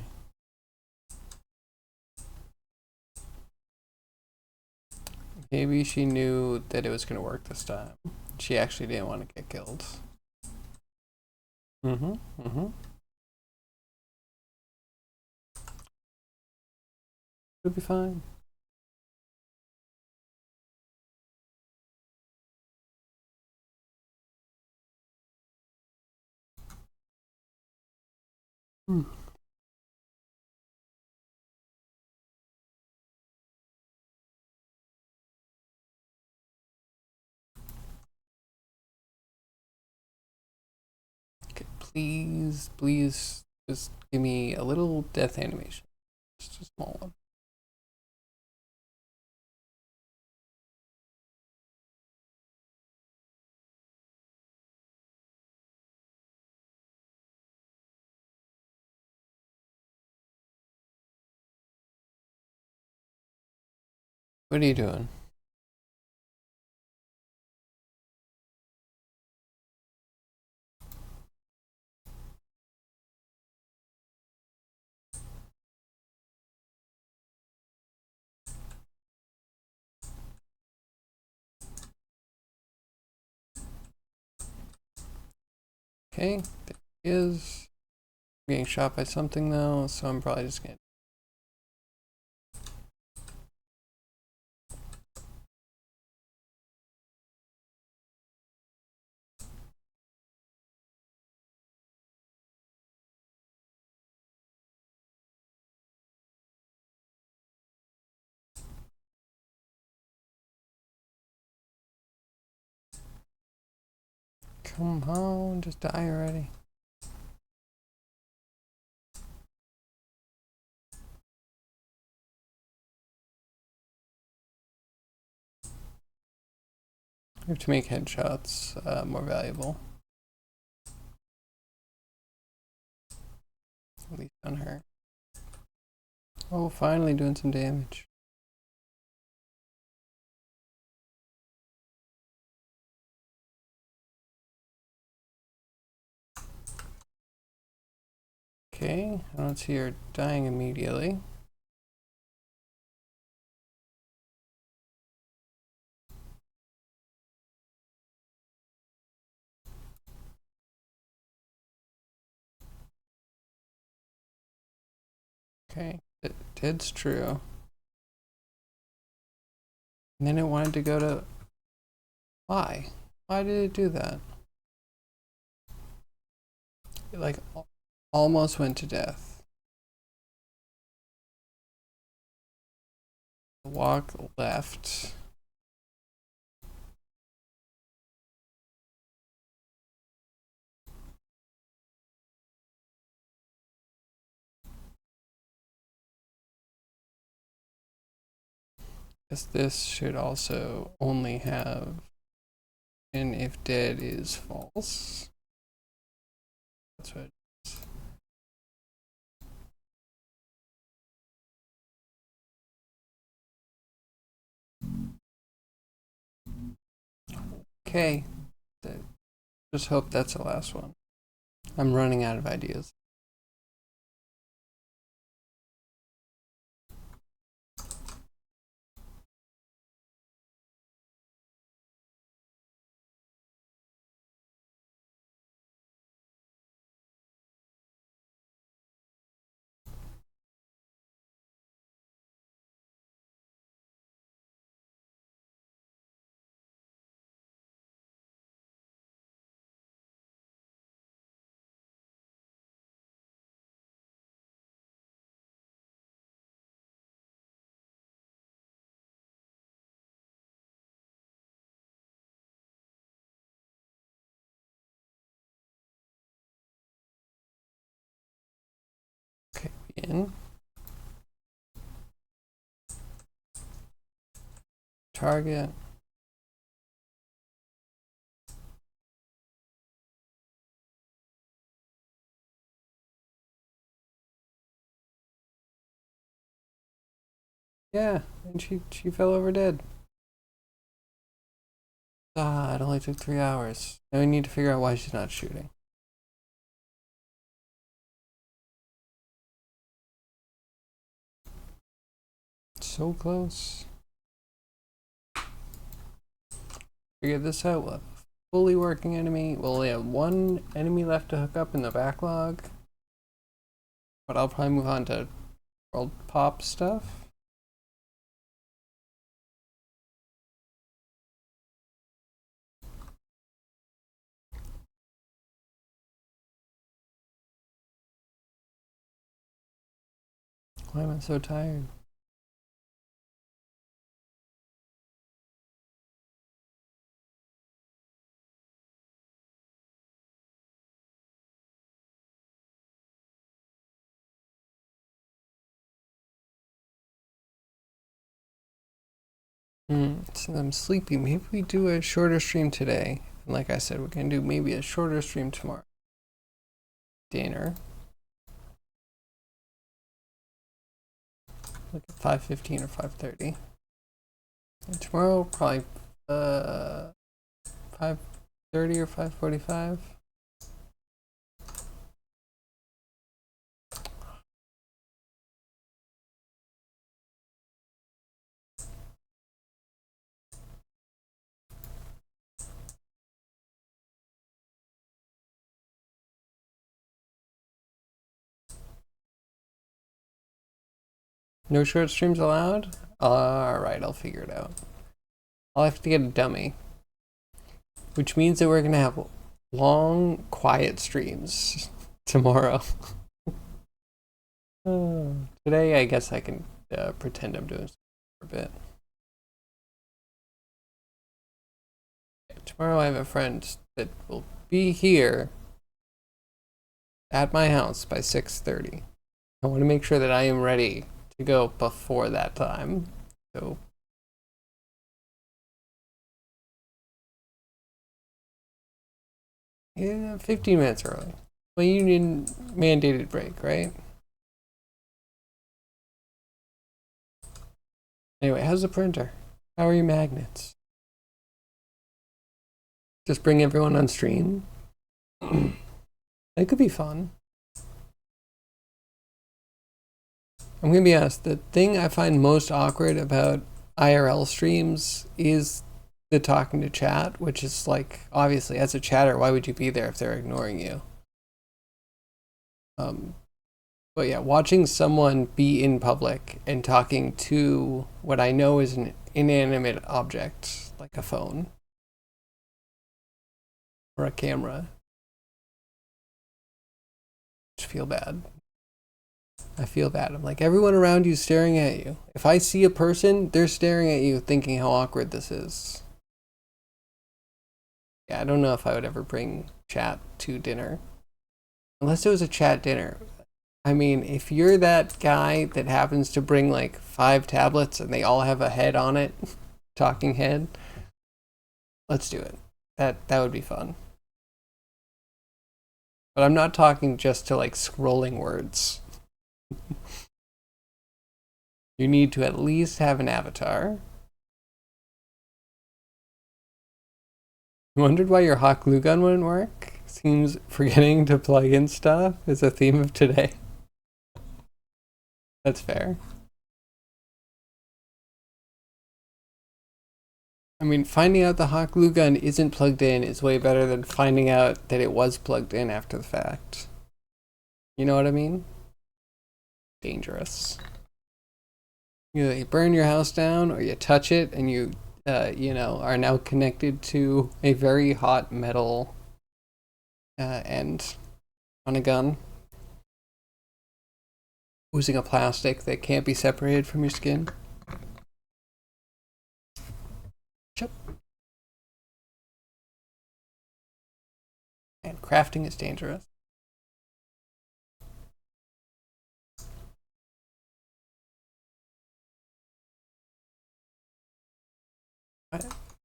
Maybe she knew that it was going to work this time. She actually didn't want to get killed. It'll be fine. Okay, please, please, just give me a little death animation. Just a small one. What are you doing? Okay, there he is. I'm getting shot by something though, so I'm probably just gonna. Come on, just die already. We have to make headshots more valuable. At least on her. Oh, finally doing some damage. Okay, I don't see her dying immediately. Okay, it's true. And then it wanted to go to... Why? Why did it do that? It like almost went to death. Walk left. Guess this should also only have an if dead is false. That's what it is. Okay. Just hope that's the last one. I'm running out of ideas. Okay, in. Target. Yeah, and she fell over dead. Ah, it only took 3 hours. Now we need to figure out why she's not shooting. So close. Figure this out. We'll have a fully working enemy. We'll only have one enemy left to hook up in the backlog. But I'll probably move on to world pop stuff. Why am I so tired? So I'm sleepy. Maybe we do a shorter stream today. And like I said, we're gonna do maybe a shorter stream tomorrow. Dinner. Like at 5:15 or 5:30. And tomorrow probably 5:30 or 5:45. No short streams allowed? Alright, I'll figure it out. I'll have to get a dummy. Which means that we're gonna have long, quiet streams tomorrow. Today, I guess I can pretend I'm doing something for a bit. Tomorrow I have a friend that will be here at my house by 6:30. I want to make sure that I am ready to go before that time. So yeah, 15 minutes early. Well, union mandated break, right? Anyway, how's the printer? How are your magnets? Just bring everyone on stream. That could be fun. I'm gonna be honest, the thing I find most awkward about IRL streams is the talking to chat, which is like, obviously as a chatter, why would you be there if they're ignoring you? But yeah, watching someone be in public and talking to what I know is an inanimate object, like a phone or a camera, I just feel bad. I feel bad. I'm like, everyone around you staring at you. If I see a person, they're staring at you thinking how awkward this is. Yeah, I don't know if I would ever bring chat to dinner. Unless it was a chat dinner. I mean, if you're that guy that happens to bring like 5 tablets and they all have a head on it, talking head, let's do it. That would be fun. But I'm not talking just to like scrolling words. You need to at least have an avatar. You wondered why your hot glue gun wouldn't work? Seems forgetting to plug in stuff is a theme of today. That's fair. I mean, finding out the hot glue gun isn't plugged in is way better than finding out that it was plugged in after the fact. You know what I mean? Dangerous. You burn your house down or you touch it and you are now connected to a very hot metal end on a gun. Using a plastic that can't be separated from your skin. Chip. And crafting is dangerous.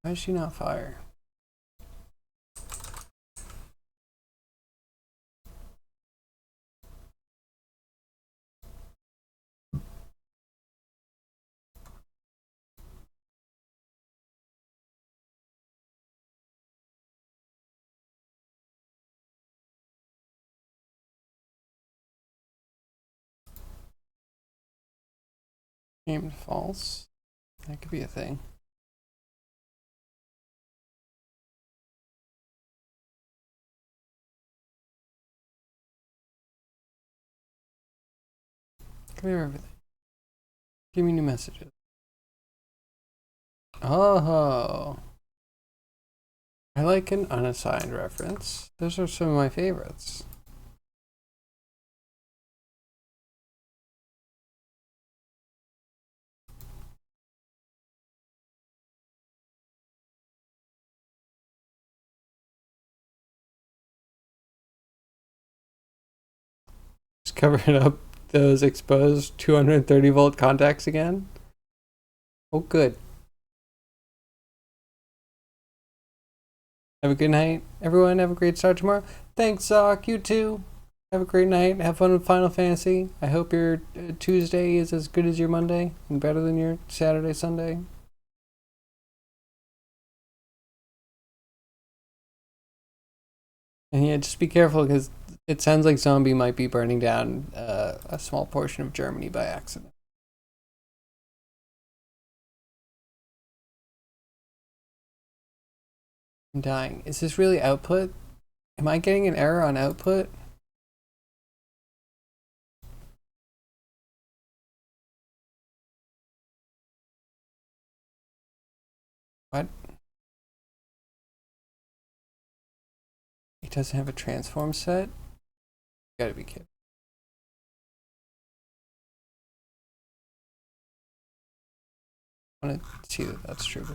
Why is she not fire? Named false. That could be a thing. Clear everything. Give me new messages. Oh, I like an unassigned reference. Those are some of my favorites. Just covering up those exposed 230 volt contacts again. Oh, good. Have a good night, everyone. Have a great start tomorrow. Thanks, Zoc. You too. Have a great night. Have fun with Final Fantasy. I hope your Tuesday is as good as your Monday and better than your Saturday, Sunday. And yeah, just be careful because it sounds like Zombie might be burning down a small portion of Germany by accident. I'm dying. Is this really output? Am I getting an error on output? What? It doesn't have a transform set? You gotta be kidding. I want to see that that's true.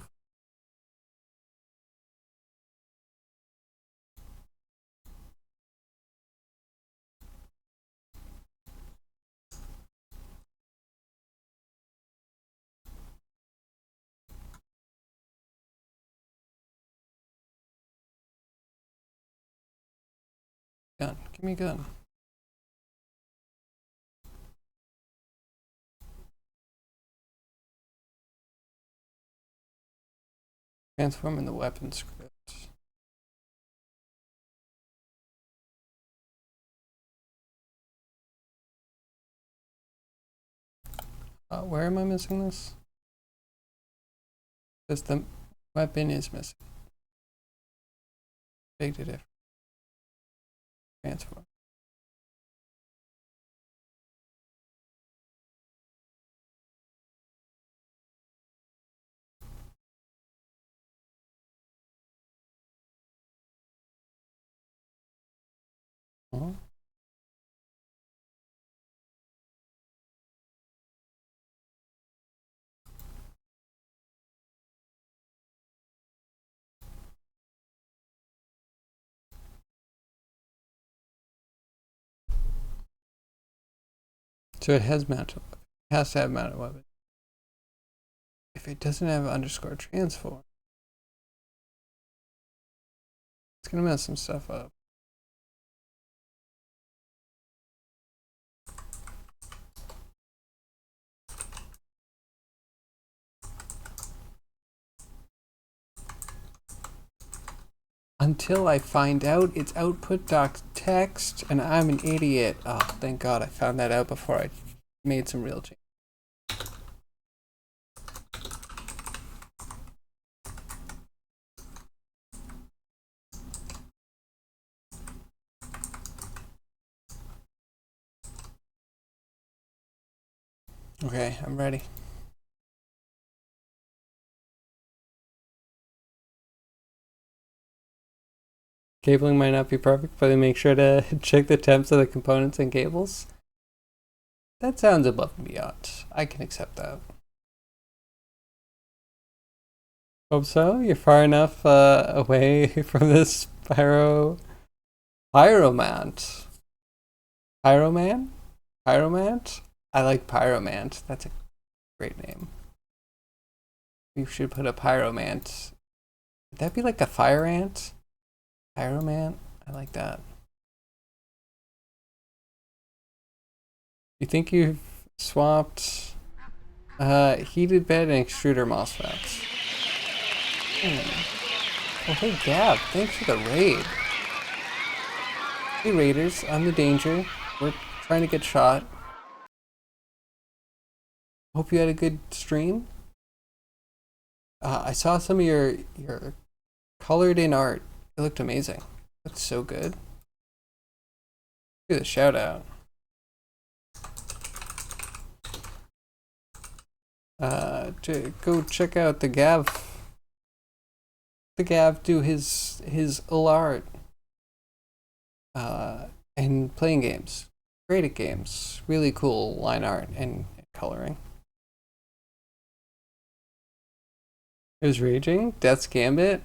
Gun. Give me a gun. Transform in the weapon script. Where am I missing this? Because the weapon is missing. Big difference. Transform. So it has mounted. It has to have mounted weapon. If it doesn't have underscore transform, it's gonna mess some stuff up. Until I find out it's output doc text and I'm an idiot. Oh, thank God I found that out before I made some real change. Okay, I'm ready. Cabling might not be perfect, but make sure to check the temps of the components and cables. That sounds above and beyond. I can accept that. Hope so. You're far enough away from this pyromant. Pyromant? Pyromant? I like Pyromant. That's a great name. We should put a Pyromant. Would that be like a fire ant? Pyromant? I like that. You think you've swapped heated bed and extruder MOSFETs? Oh, hey Gab, thanks for the raid. Hey Raiders, I'm the danger. We're trying to get shot. Hope you had a good stream. I saw some of your colored in art. It looked amazing. That's so good. Do the shout out. Go check out the Gav. The Gav do his art. And playing games. Great at games. Really cool line art and coloring. It was raging. Death's Gambit.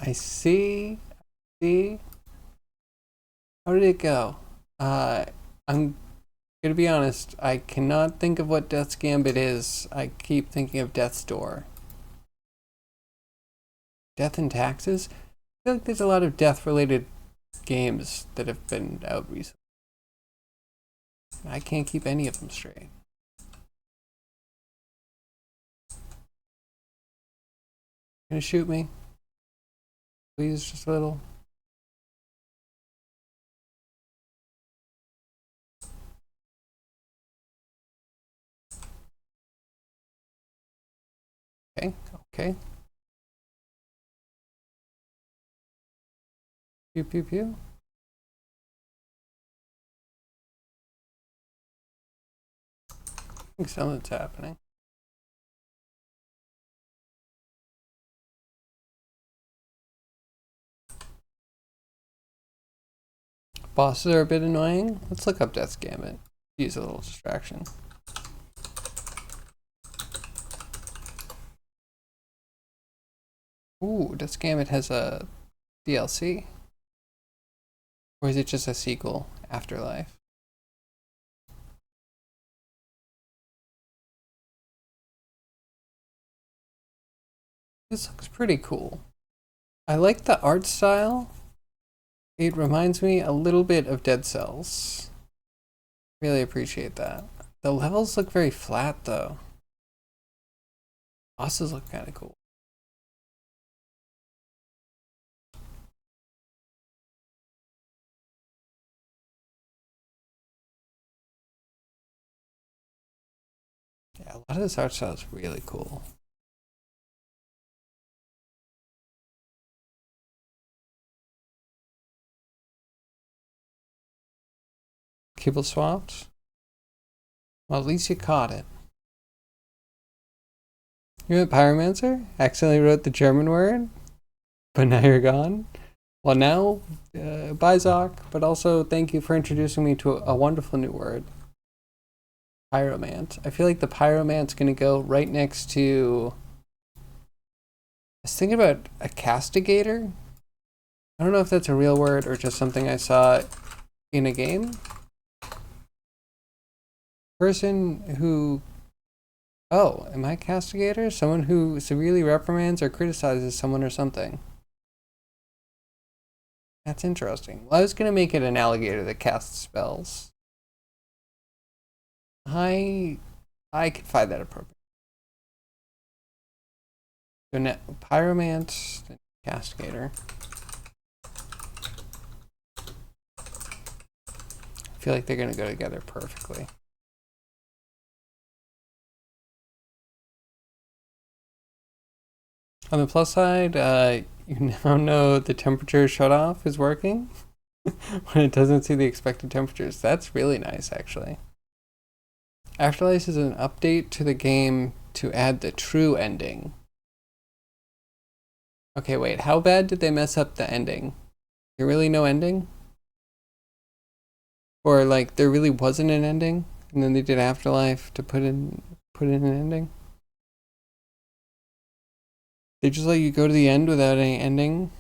I see. How did it go? I'm Gonna be honest, I cannot think of what Death's Gambit is. I keep thinking of Death's Door. Death and Taxes? I feel like there's a lot of death-related games that have been out recently. I can't keep any of them straight. Gonna shoot me? Please, just a little. Okay, okay. Pew, pew, pew. I think something's happening. Bosses are a bit annoying. Let's look up Death's Gambit. Use a little distraction. Ooh, Death's Gambit has a DLC? Or is it just a sequel, Afterlife? This looks pretty cool. I like the art style. It reminds me a little bit of Dead Cells. Really appreciate that. The levels look very flat though. Bosses look kind of cool. Yeah, a lot of this art style is really cool. Kibble swapped? Well, at least you caught it. You're a pyromancer? Accidentally wrote the German word? But now you're gone? Well, now, bye Zoc, but also thank you for introducing me to a wonderful new word. Pyromant. I feel like the pyromant's gonna go right next to... I was thinking about a castigator? I don't know if that's a real word or just something I saw in a game. Person who... Oh, am I a castigator? Someone who severely reprimands or criticizes someone or something. That's interesting. Well, I was gonna make it an alligator that casts spells. I could find that appropriate. So pyromant, castigator. I feel like they're gonna go together perfectly. On the plus side, you now know the temperature shutoff is working when it doesn't see the expected temperatures. That's really nice, actually. Afterlife is an update to the game to add the true ending. Okay, wait, how bad did they mess up the ending? There really no ending? Or like there really wasn't an ending, and then they did Afterlife to put in an ending? They just let you go to the end without any ending,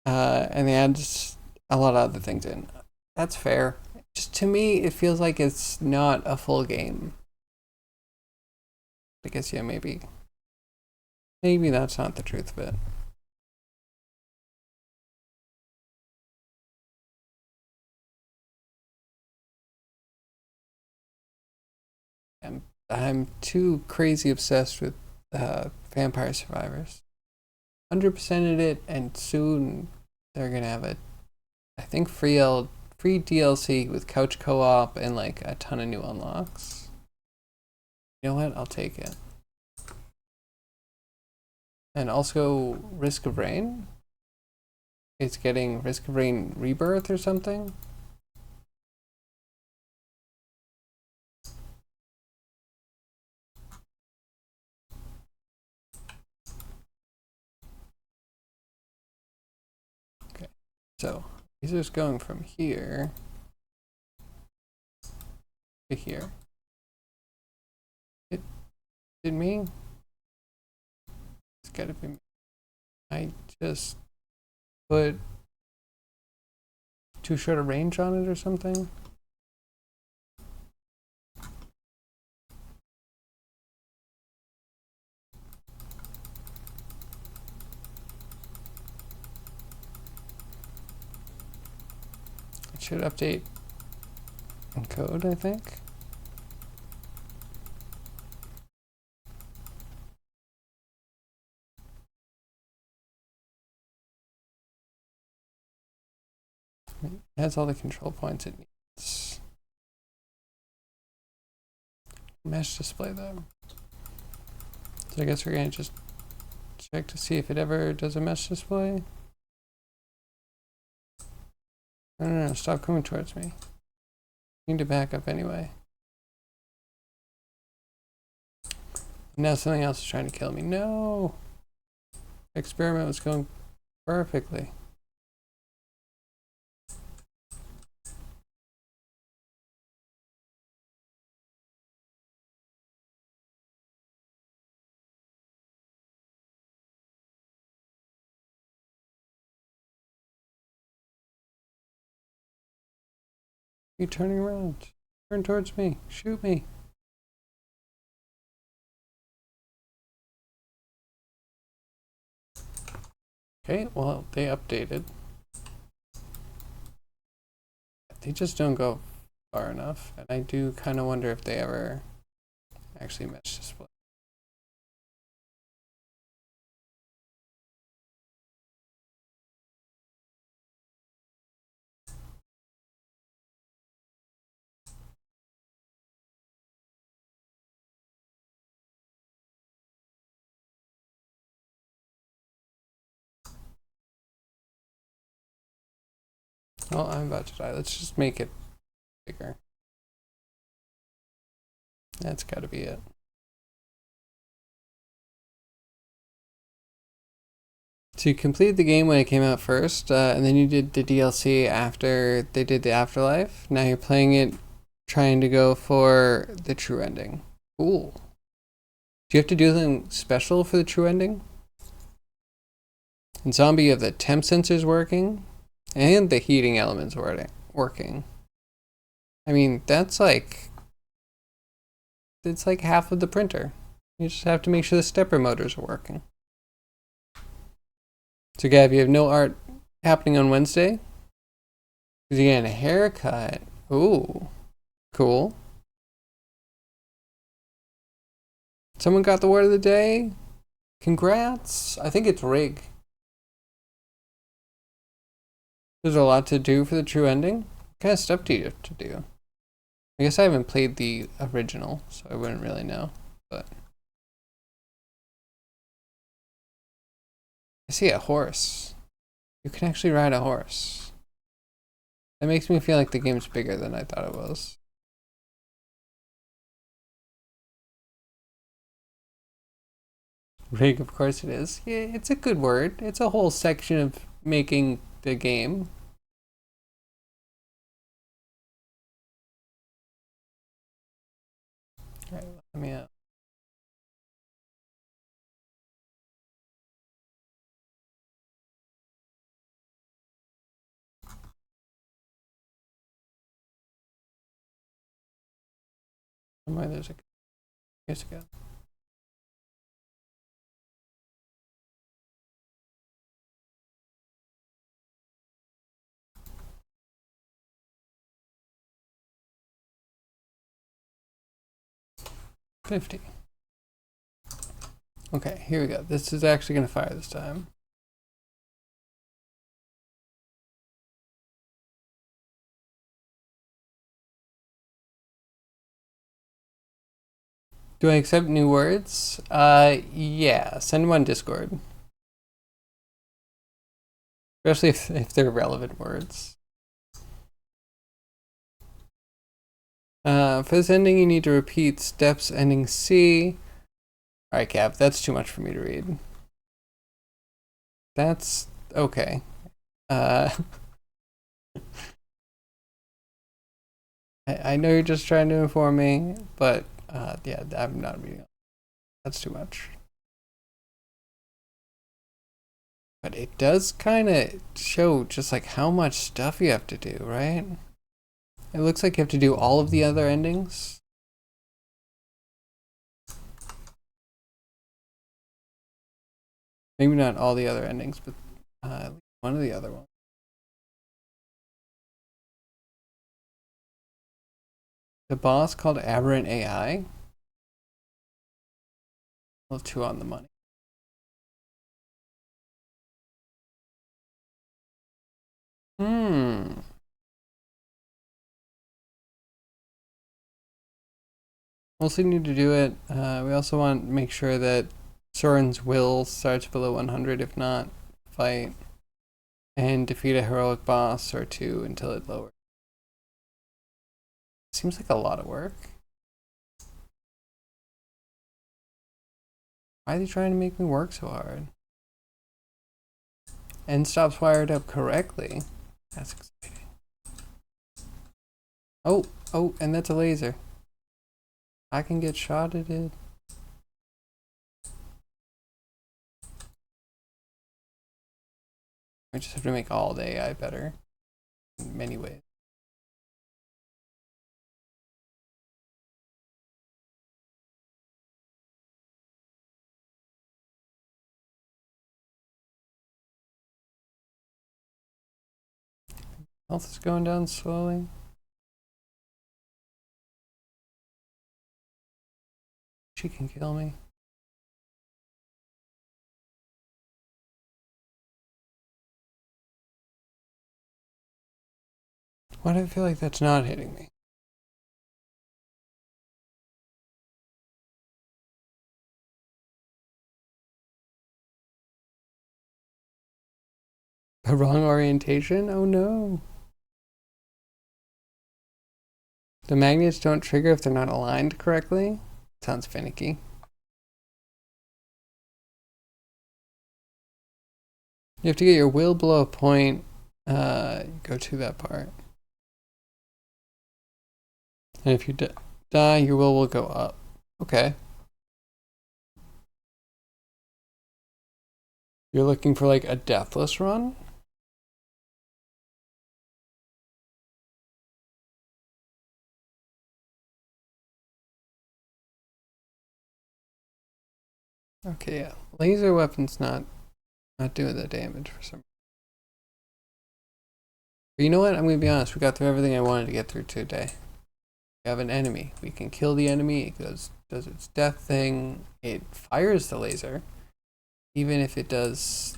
and they add just a lot of other things in. That's fair. Just to me, it feels like it's not a full game. I guess, yeah, maybe that's not the truth of it. I'm too crazy obsessed with Vampire Survivors. 100%ed it, and soon they're gonna have a, I think, free DLC with couch co-op and like a ton of new unlocks. You know what? I'll take it. And also Risk of Rain. It's getting Risk of Rain Rebirth or something. Okay, so these are just going from here to here. It me? It's gotta be me. I just put too short a range on it or something. should update in code, I think. It has all the control points it needs. Mesh display though. So I guess we're gonna just check to see if it ever does a mesh display. No, stop coming towards me. Need to back up anyway. Now something else is trying to kill me. No! Experiment was going perfectly. You turning around. Turn towards me. Shoot me. Okay, well, they updated. They just don't go far enough, and I do kind of wonder if they ever actually mesh display. Well, I'm about to die. Let's just make it bigger. That's got to be it. So you completed the game when it came out first, and then you did the DLC after they did the Afterlife. Now you're playing it, trying to go for the true ending. Cool. Do you have to do something special for the true ending? In Zombie, you have the temp sensors working, and the heating elements working. I mean, it's like half of the printer. You just have to make sure the stepper motors are working. So Gab, you have no art happening on Wednesday? Because you get a haircut. Ooh, cool. Someone got the word of the day? Congrats. I think it's Rig. There's a lot to do for the true ending. What kind of stuff do you have to do? I guess I haven't played the original, so I wouldn't really know. But I see a horse. You can actually ride a horse. That makes me feel like the game's bigger than I thought it was. Rig, of course it is. Yeah, it's a good word. It's a whole section of making the game. Alright, let me out. Somewhere there's a... Here's a go. $50. Okay, here we go. This is actually going to fire this time. Do I accept new words? Yeah. Send them on Discord. Especially if they're relevant words. For this ending, you need to repeat steps ending C. Alright, Cap, that's too much for me to read. That's okay. I know you're just trying to inform me, but yeah, I'm not reading it. That's too much. But it does kind of show just like how much stuff you have to do, right? It looks like you have to do all of the other endings. Maybe not all the other endings, but one of the other ones. The boss called Aberrant AI. A little too on the money. Mostly need to do it. We also want to make sure that Soren's will starts below 100. If not, fight. And defeat a heroic boss or two until it lowers. Seems like a lot of work. Why are they trying to make me work so hard? End stops wired up correctly. That's exciting. Oh, and that's a laser. I can get shot at it. I just have to make all the AI better in many ways. Health is going down slowly. She can kill me. Why do I feel like that's not hitting me? The wrong orientation? Oh no. The magnets don't trigger if they're not aligned correctly? Sounds finicky. You have to get your will below a point. Go to that part. And if you die, your will go up. Okay. You're looking for like a deathless run? Okay, yeah. Laser weapon's not doing the damage for some reason. But you know what? I'm gonna be honest. We got through everything I wanted to get through today. We have an enemy. We can kill the enemy. It does its death thing. It fires the laser. Even if it does,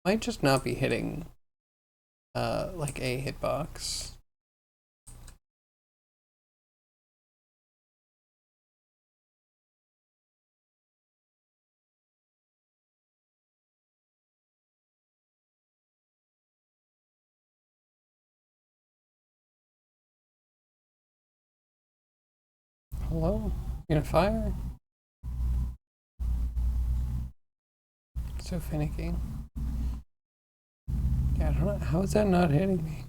might just not be hitting like a hitbox. Hello? You gonna fire? So finicky. Yeah, I don't know. How is that not hitting me?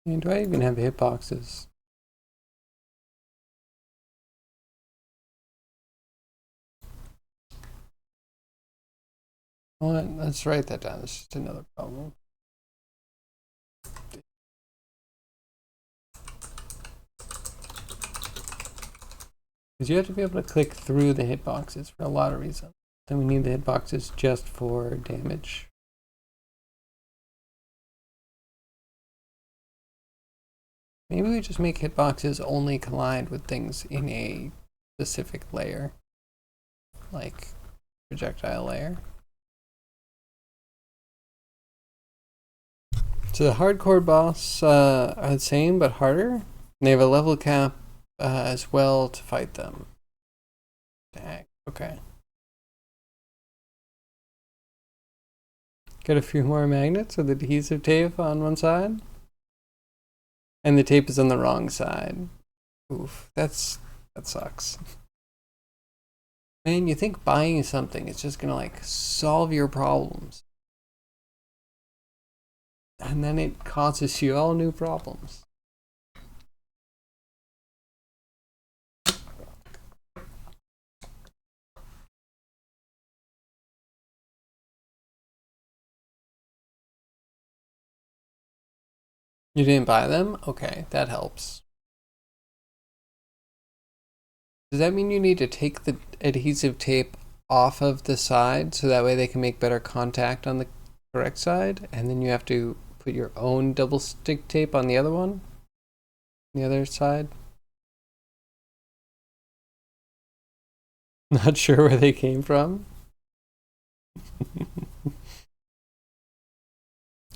I mean, do I even have hitboxes? Well, let's write that down. It's just another problem. Because you have to be able to click through the hitboxes for a lot of reasons. Then we need the hitboxes just for damage. Maybe we just make hitboxes only collide with things in a specific layer. Like projectile layer. So the hardcore boss are the same but harder. And they have a level cap as well to fight them. Dang. Okay. Get a few more magnets with adhesive tape on one side. And the tape is on the wrong side. Oof, that sucks. Man, you think buying something is just gonna like solve your problems. And then it causes you all new problems. You didn't buy them? Okay, that helps. Does that mean you need to take the adhesive tape off of the side so that way they can make better contact on the correct side? And then you have to put your own double stick tape on the other one? The other side? Not sure where they came from.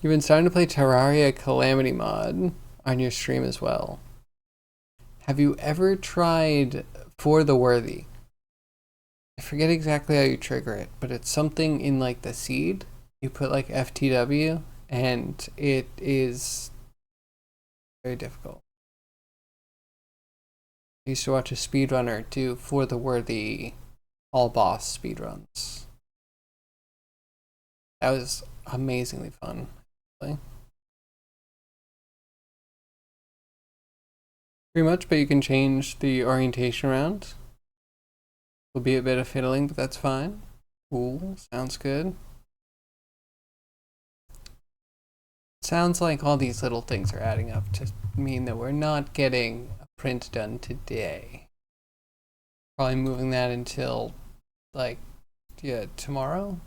You've been starting to play Terraria Calamity mod on your stream as well. Have you ever tried For the Worthy? I forget exactly how you trigger it, but it's something in like the seed. You put like FTW and it is very difficult. I used to watch a speedrunner do For the Worthy all boss speedruns. That was amazingly fun. Pretty much, but you can change the orientation around. Will be a bit of fiddling, but that's fine. Cool, sounds good. Sounds like all these little things are adding up to mean that we're not getting a print done today. Probably moving that until like, yeah, tomorrow.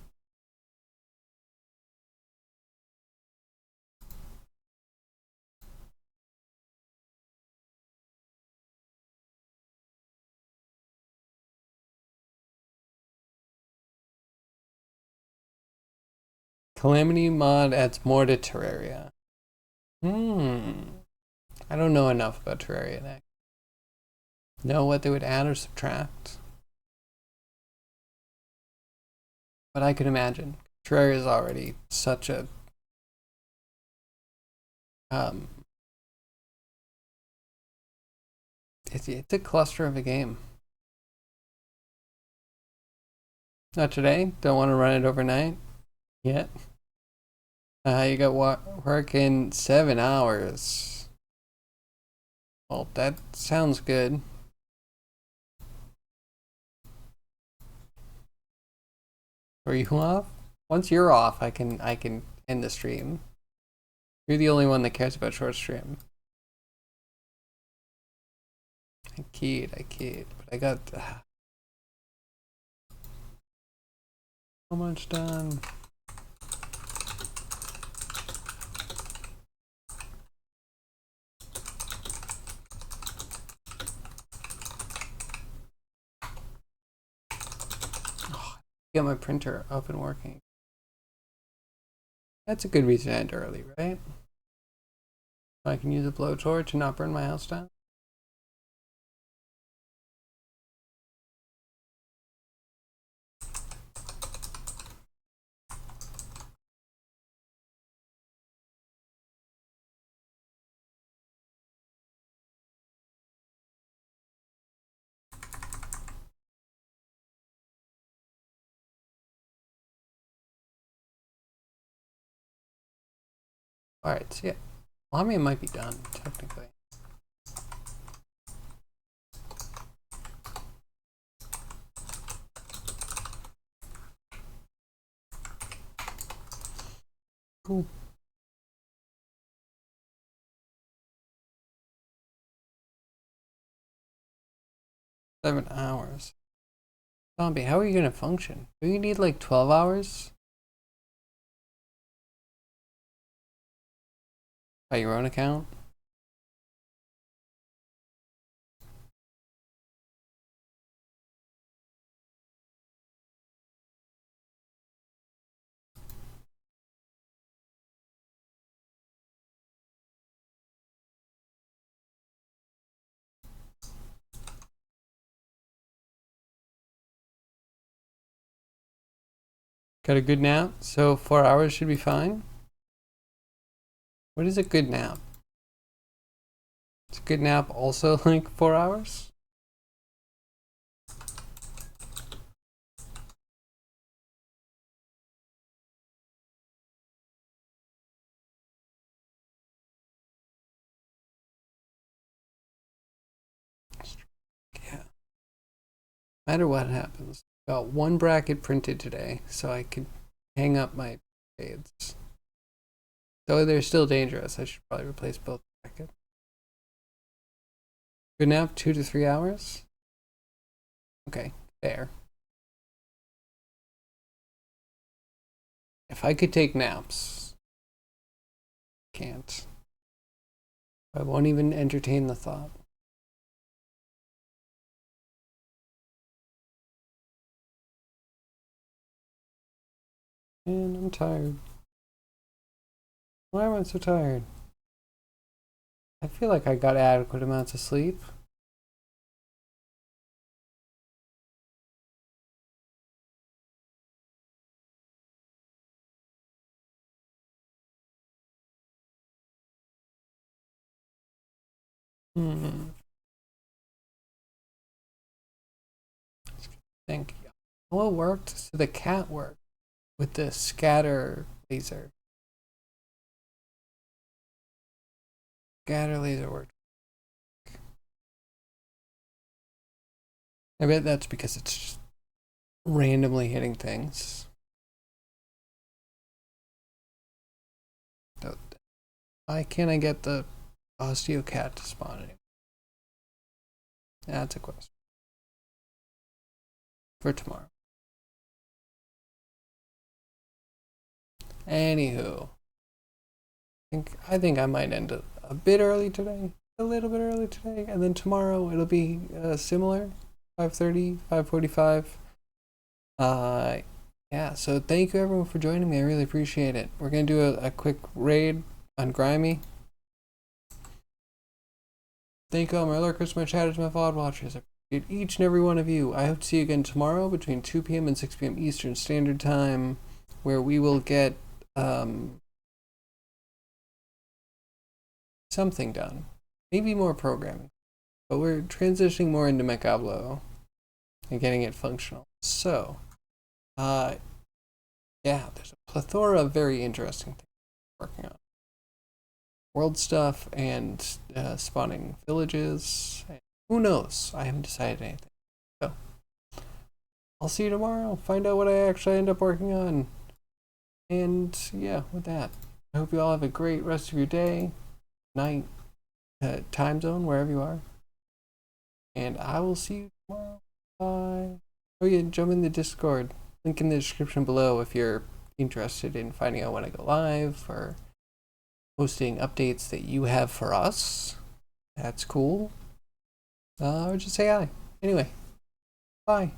Calamity mod adds more to Terraria. I don't know enough about Terraria next. Know what they would add or subtract. But I could imagine. Terraria is already such a it's a cluster of a game. Not today. Don't want to run it overnight yet. You got work in 7 hours. Well, that sounds good. Are you off? Once you're off, I can end the stream. You're the only one that cares about short stream. I keyed, but I got so much done. Get my printer up and working. That's a good reason to end early, right? I can use a blowtorch and not burn my house down. Alright, so yeah. Lamia might be done, technically. Cool. Seven hours. Zombie, how are you gonna function? Do you need like 12 hours? By your own account? Got a good nap? So 4 hours should be fine? What is a good nap? Is a good nap also like 4 hours? Yeah. No matter what happens. Got one bracket printed today, so I could hang up my shades. Though they're still dangerous, I should probably replace both brackets. Good nap, 2 to 3 hours? Okay, fair. If I could take naps, can't. I won't even entertain the thought. And I'm tired. Why am I so tired? I feel like I got adequate amounts of sleep. Think. How it worked? So the cat worked with the scatter laser. Scatter laser worked. I bet that's because it's just randomly hitting things. Why can't I get the osteo cat to spawn anymore? That's a question for tomorrow. Anywho, I think I might end a bit early today, a little bit early today, and then tomorrow it'll be similar, 5:30, 5:45. Yeah. So thank you everyone for joining me. I really appreciate it. We're gonna do a quick raid on Grimy. Thank you all my lurkers, my chatters, my VOD watchers. I appreciate each and every one of you. I hope to see you again tomorrow between 2 p.m. and 6 p.m. Eastern Standard Time, where we will get something done. Maybe more programming. But we're transitioning more into Mechablo and getting it functional. So, yeah, there's a plethora of very interesting things we're working on. World stuff and spawning villages. Who knows? I haven't decided anything. So, I'll see you tomorrow. Find out what I actually end up working on. And yeah, with that, I hope you all have a great rest of your day, night, time zone, wherever you are. And I will see you tomorrow. Bye. Oh yeah, jump in the Discord. Link in the description below if you're interested in finding out when I go live or posting updates that you have for us. That's cool. Or just say hi. Anyway, bye.